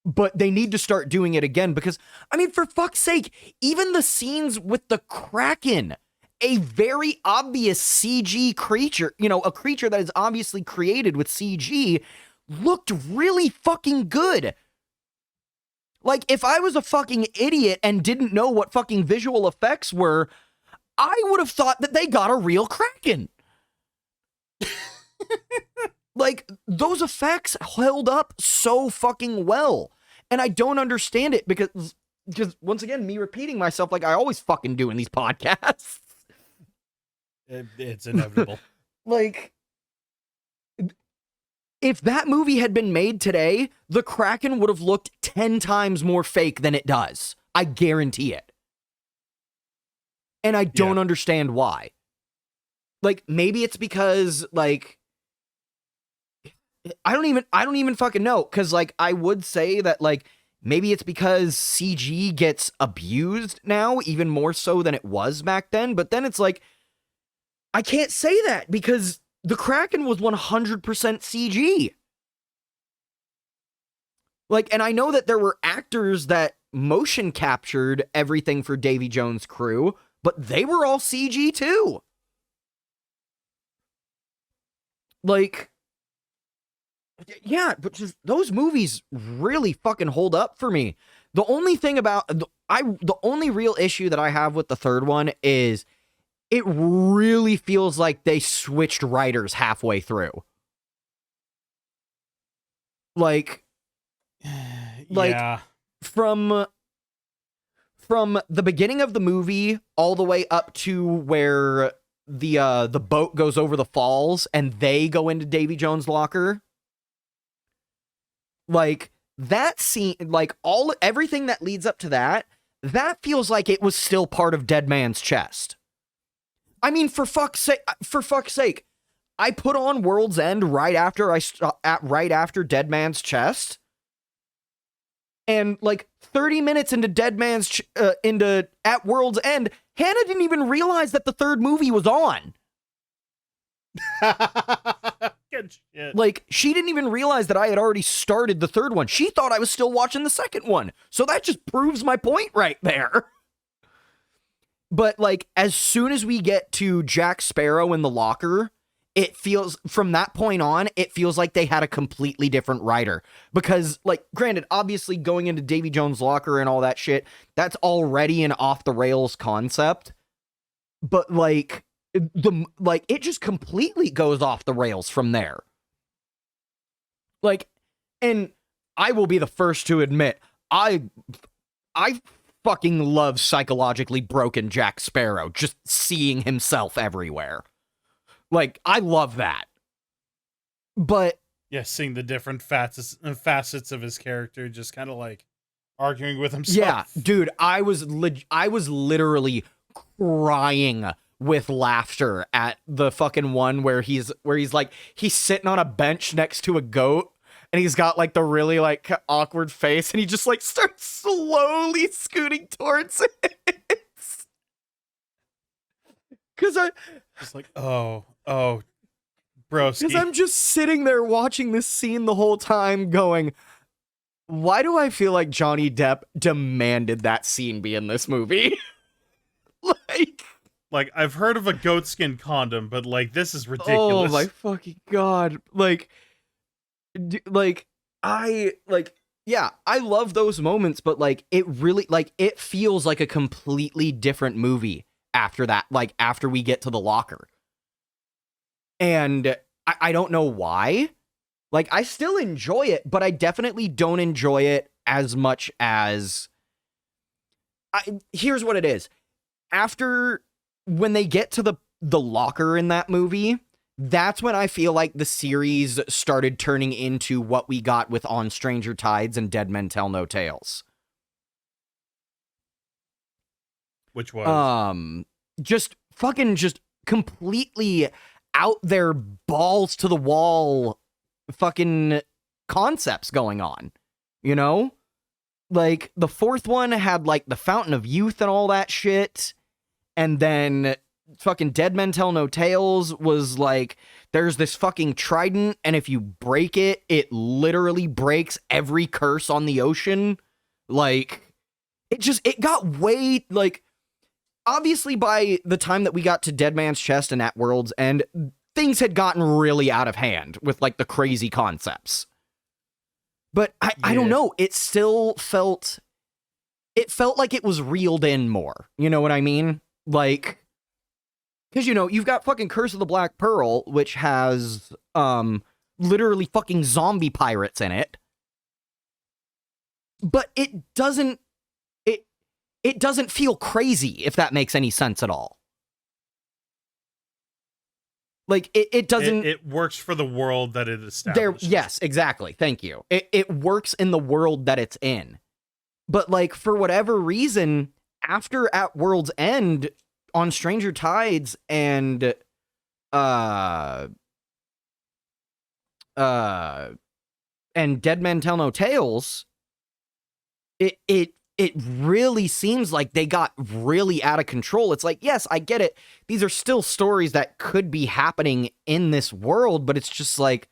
but they need to start doing it again because, I mean, for fuck's sake, even the scenes with the Kraken, a very obvious CG creature, a creature that is obviously created with CG, looked really fucking good. Like, if I was a fucking idiot and didn't know what fucking visual effects were, I would have thought that they got a real Kraken. Like, those effects held up so fucking well. And I don't understand it because just once again, me repeating myself like I always fucking do in these podcasts. It's inevitable. Like, if that movie had been made today, the Kraken would have looked 10 times more fake than it does. I guarantee it. And I don't understand why. Like, maybe it's because, like, I don't even fucking know. Cause like, I would say that like, maybe it's because CG gets abused now, even more so than it was back then. But then it's like, I can't say that because the Kraken was 100% CG. Like, and I know that there were actors that motion captured everything for Davy Jones' crew, but they were all CG too. Like, yeah, but just those movies really fucking hold up for me. The only thing about the only real issue that I have with the third one is it really feels like they switched writers halfway through. Like Yeah. from the beginning of the movie all the way up to where the boat goes over the falls and they go into Davy Jones' locker. Like that scene, like everything that leads up to that feels like it was still part of Dead Man's Chest. I mean, for fuck's sake, I put on World's End right after Dead Man's Chest, and like 30 minutes into at World's End, Hannah didn't even realize that the third movie was on. Good shit. Like, she didn't even realize that I had already started the third one. She thought I was still watching the second one. So that just proves my point right there. But, like, as soon as we get to Jack Sparrow in the locker, it feels, from that point on, it feels like they had a completely different writer. Because, like, granted, obviously going into Davy Jones' locker and all that shit, that's already an off-the-rails concept. But, like, it just completely goes off the rails from there. Like, and I will be the first to admit, I fucking love psychologically broken Jack Sparrow, just seeing himself everywhere. Like, I love that. But yeah, seeing the different facets of his character, just kind of like arguing with himself. Yeah, dude, I was literally crying with laughter at the fucking one where he's like, he's sitting on a bench next to a goat and he's got like the really like awkward face and he just like starts slowly scooting towards it. Cause Just like, oh, broski. Because I'm just sitting there watching this scene the whole time going, why do I feel like Johnny Depp demanded that scene be in this movie? Like, I've heard of a goatskin condom, but, like, this is ridiculous. Oh, my fucking God. I love those moments, but, like, it really, like, it feels like a completely different movie after that, like, after we get to the locker. And I don't know why. Like, I still enjoy it, but I definitely don't enjoy it as much as... Here's what it is. When they get to the locker in that movie, that's when I feel like the series started turning into what we got with On Stranger Tides and Dead Men Tell No Tales. Which was? Just completely out there, balls to the wall fucking concepts going on, you know? Like, the fourth one had, like, the Fountain of Youth and all that shit. And then fucking Dead Men Tell No Tales was like, there's this fucking trident, and if you break it, it literally breaks every curse on the ocean. Like, it got way, like, obviously by the time that we got to Dead Man's Chest and At World's End, things had gotten really out of hand with, like, the crazy concepts. But I don't know, it still felt like it was reeled in more. You know what I mean? Like, because, you know, you've got fucking Curse of the Black Pearl, which has literally fucking zombie pirates in it. But it it doesn't feel crazy, if that makes any sense at all. Like, it doesn't... It works for the world that it establishes. Yes, exactly. Thank you. It works in the world that it's in. But, like, for whatever reason, after At World's End, on Stranger Tides, and Dead Men Tell No Tales, it really seems like they got really out of control. It's like, yes, I get it. These are still stories that could be happening in this world, but it's just like,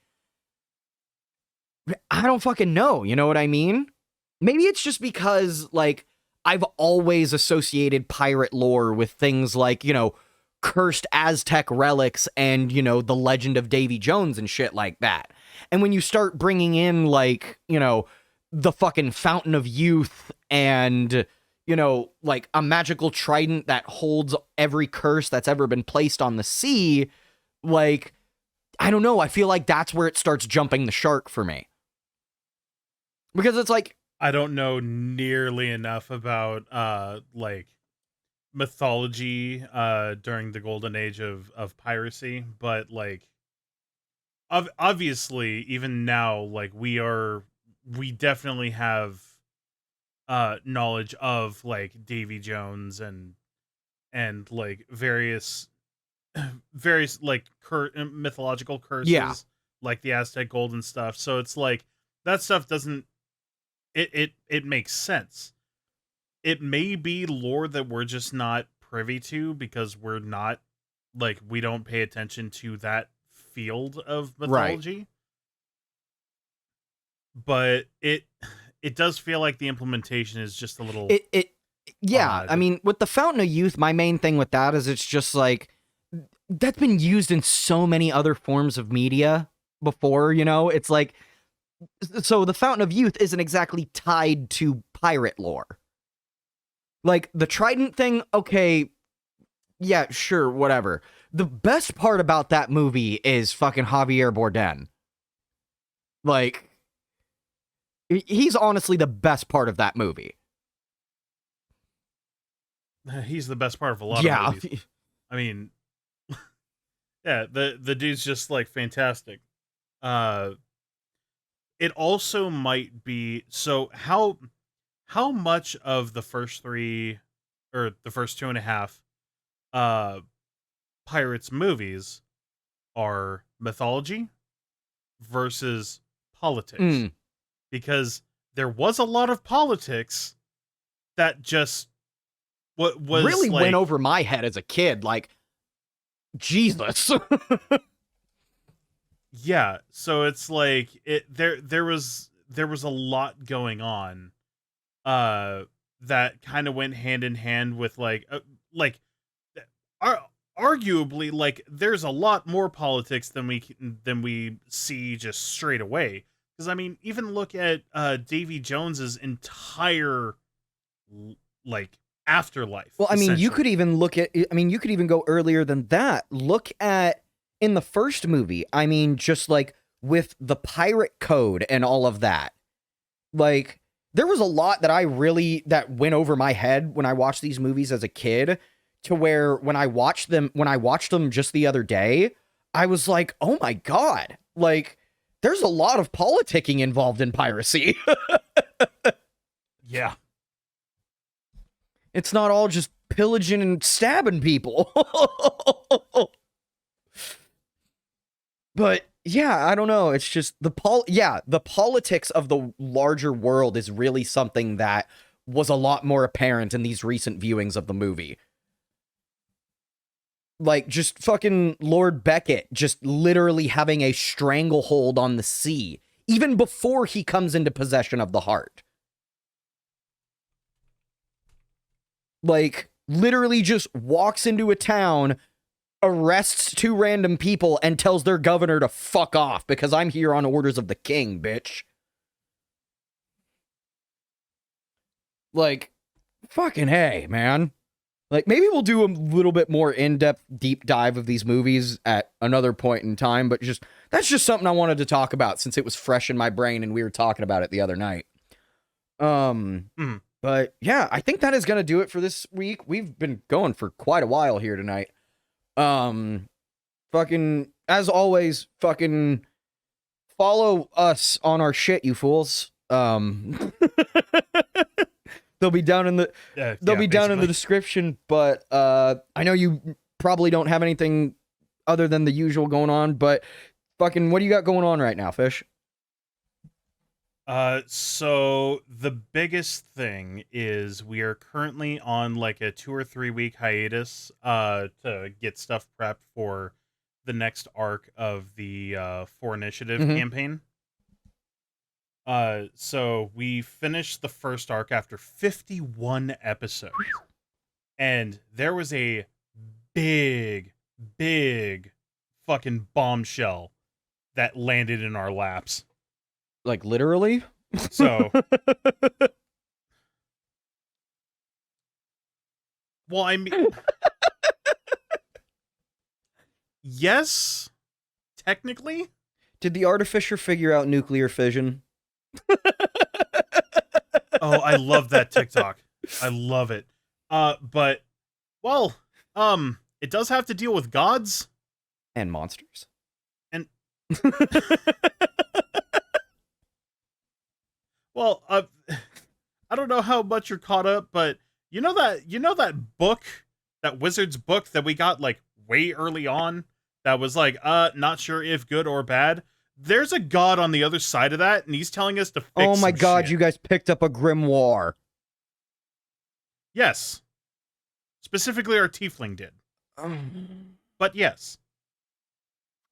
I don't fucking know. You know what I mean? Maybe it's just because, like, I've always associated pirate lore with things like, you know, cursed Aztec relics and, you know, the legend of Davy Jones and shit like that. And when you start bringing in, like, you know, the fucking Fountain of Youth and, you know, like a magical trident that holds every curse that's ever been placed on the sea, like, I don't know. I feel like that's where it starts jumping the shark for me. Because it's like, I don't know nearly enough about like mythology during the golden age of piracy, but like obviously even now, like we definitely have knowledge of like Davy Jones and like various like mythological curses, yeah, like the Aztec gold and stuff. So it's like that stuff doesn't it makes sense. It may be lore that we're just not privy to because we're not, like, we don't pay attention to that field of mythology. Right. But it does feel like the implementation is just a little yeah, odd. I mean, with the Fountain of Youth, my main thing with that is it's just like, that's been used in so many other forms of media before, you know? It's like, so the Fountain of Youth isn't exactly tied to pirate lore. Like, the trident thing, okay, yeah, sure, whatever. The best part about that movie is fucking Javier Bardem. Like, he's honestly the best part of that movie. He's the best part of a lot of movies. I mean, yeah, the dude's just, like, fantastic. It also might be, so how much of the first three, or the first 2.5 Pirates movies are mythology versus politics? Because there was a lot of politics that just was really like, went over my head as a kid. Like, Jesus. Yeah, so it's like there was a lot going on that kind of went hand in hand with arguably, like, there's a lot more politics than we see just straight away. Because I mean, even look at Davy Jones's entire like afterlife. Well, I mean, you could even look at, I mean, you could even go earlier than that. Look at, in the first movie, I mean, just like with the pirate code and all of that, like, there was a lot that that went over my head when I watched these movies as a kid, to where when I watched them just the other day, I was like, oh my God, like, there's a lot of politicking involved in piracy. Yeah. It's not all just pillaging and stabbing people. But yeah, I don't know. It's just the politics of the larger world is really something that was a lot more apparent in these recent viewings of the movie. Like, just fucking Lord Beckett just literally having a stranglehold on the sea, even before he comes into possession of the heart. Like, literally just walks into a town, arrests 2 random people, and tells their governor to fuck off because I'm here on orders of the king, bitch. Like, fucking hey, man. Like, maybe we'll do a little bit more in-depth deep dive of these movies at another point in time, but that's just something I wanted to talk about since it was fresh in my brain and we were talking about it the other night. But yeah, I think that is gonna do it for this week. We've been going for quite a while here tonight. Fucking as always, fucking follow us on our shit, you fools. They'll be down in the down in the description, but I know you probably don't have anything other than the usual going on, but fucking what do you got going on right now, Fish? So the biggest thing is we are currently on like a 2 or 3 week hiatus to get stuff prepped for the next arc of the For Initiative campaign. So we finished the first arc after 51 episodes. And there was a big fucking bombshell that landed in our laps. Like literally? So well, I mean yes, technically. Did the artificer figure out nuclear fission? Oh, I love that TikTok. I love it. But well, it does have to deal with gods and monsters. And well, I don't know how much you're caught up, but you know that book, that wizard's book that we got like way early on that was like not sure if good or bad. There's a god on the other side of that, and he's telling us to fix Oh my some god, shit. you guys picked up a grimoire. Yes. Specifically our tiefling did. But yes.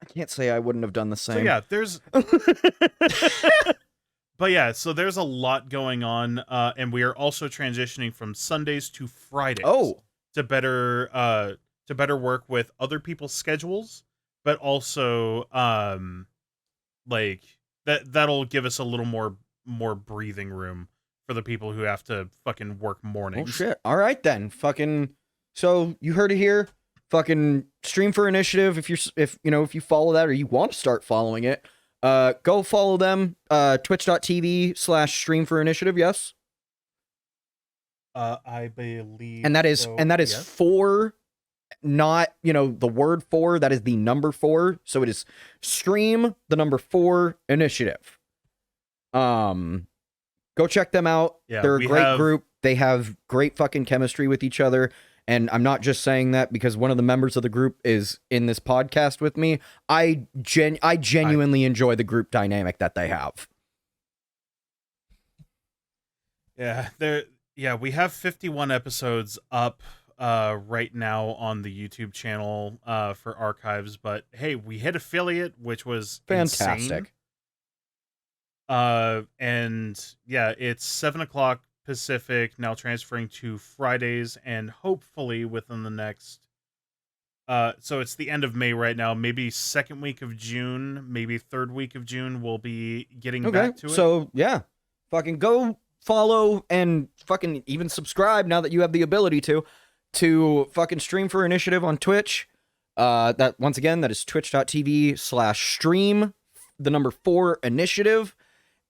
I can't say I wouldn't have done the same. So yeah, there's But yeah, so there's a lot going on, and we are also transitioning from Sundays to Fridays. Oh, to better work with other people's schedules, but also like that'll give us a little more breathing room for the people who have to fucking work mornings. oh shit. All right then. Fucking so you heard it here. Fucking Stream for Initiative if you follow that or you want to start following it. Go follow them. Twitch.tv/Stream for Initiative, yes? I believe And that is so, yes. 4, not, the word 4, that is the number 4. So it is Stream the number 4 Initiative. Go check them out. Yeah, they're a great group. They have great fucking chemistry with each other. And I'm not just saying that because one of the members of the group is in this podcast with me. I genuinely enjoy the group dynamic that they have. Yeah, we have 51 episodes up right now on the YouTube channel for archives, but hey, we hit affiliate, which was fantastic. Insane. And yeah, it's 7:00 Pacific, now transferring to Fridays, and hopefully within the next so it's the end of May right now, maybe second week of June, maybe third week of June, we'll be getting back to it. So yeah, fucking go follow and fucking even subscribe now that you have the ability to fucking Stream for Initiative on Twitch. That once again, that is twitch.tv/stream the number 4 Initiative.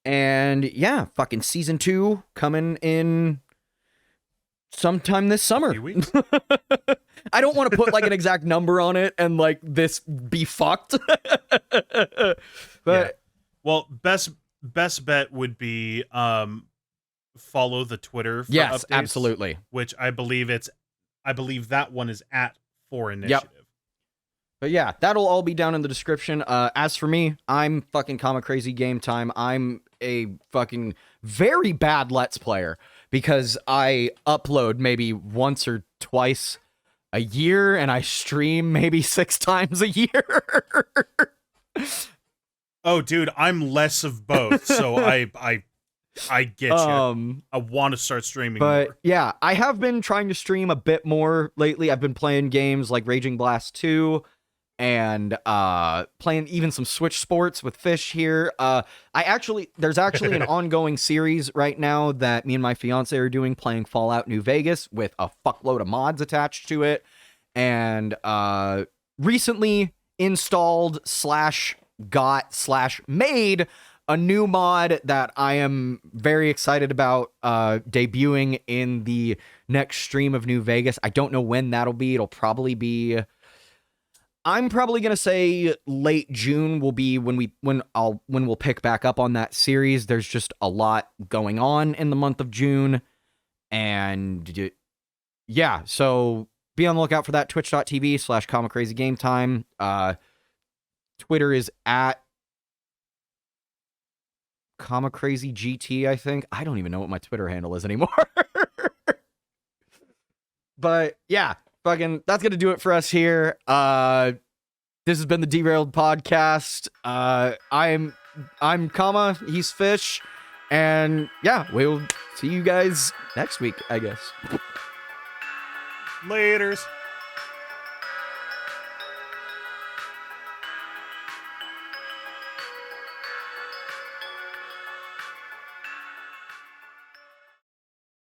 And yeah, fucking season 2 coming in sometime this summer. A few weeks. I don't want to put like an exact number on it and like this be fucked. But yeah. Well, best bet would be follow the Twitter for yes, updates, absolutely. Which I believe that one is at For Initiative. Yep. But yeah, that'll all be down in the description. As for me, I'm fucking Comma Crazy Game Time. I'm a fucking very bad Let's Player because I upload maybe once or twice a year and I stream maybe 6 times a year. Oh, dude, I'm less of both, so I get you. I want to start streaming but more. Yeah, I have been trying to stream a bit more lately. I've been playing games like Raging Blast 2 and playing even some Switch Sports with Fish here. There's actually an ongoing series right now that me and my fiance are doing, playing Fallout New Vegas with a fuckload of mods attached to it. And recently installed /made a new mod that I am very excited about debuting in the next stream of New Vegas. I don't know when that'll be. It'll probably be, I'm probably gonna say late June will be when we'll pick back up on that series. There's just a lot going on in the month of June, and yeah, so be on the lookout for that. Twitch.tv/ComicCrazyGameTime. Twitter is at ComicCrazyGT, I think. I don't even know what my Twitter handle is anymore. But yeah, fucking, that's gonna do it for us here. This has been the Derailed Podcast. I'm Comma, he's Fish, and yeah, we'll see you guys next week, I guess. Laters.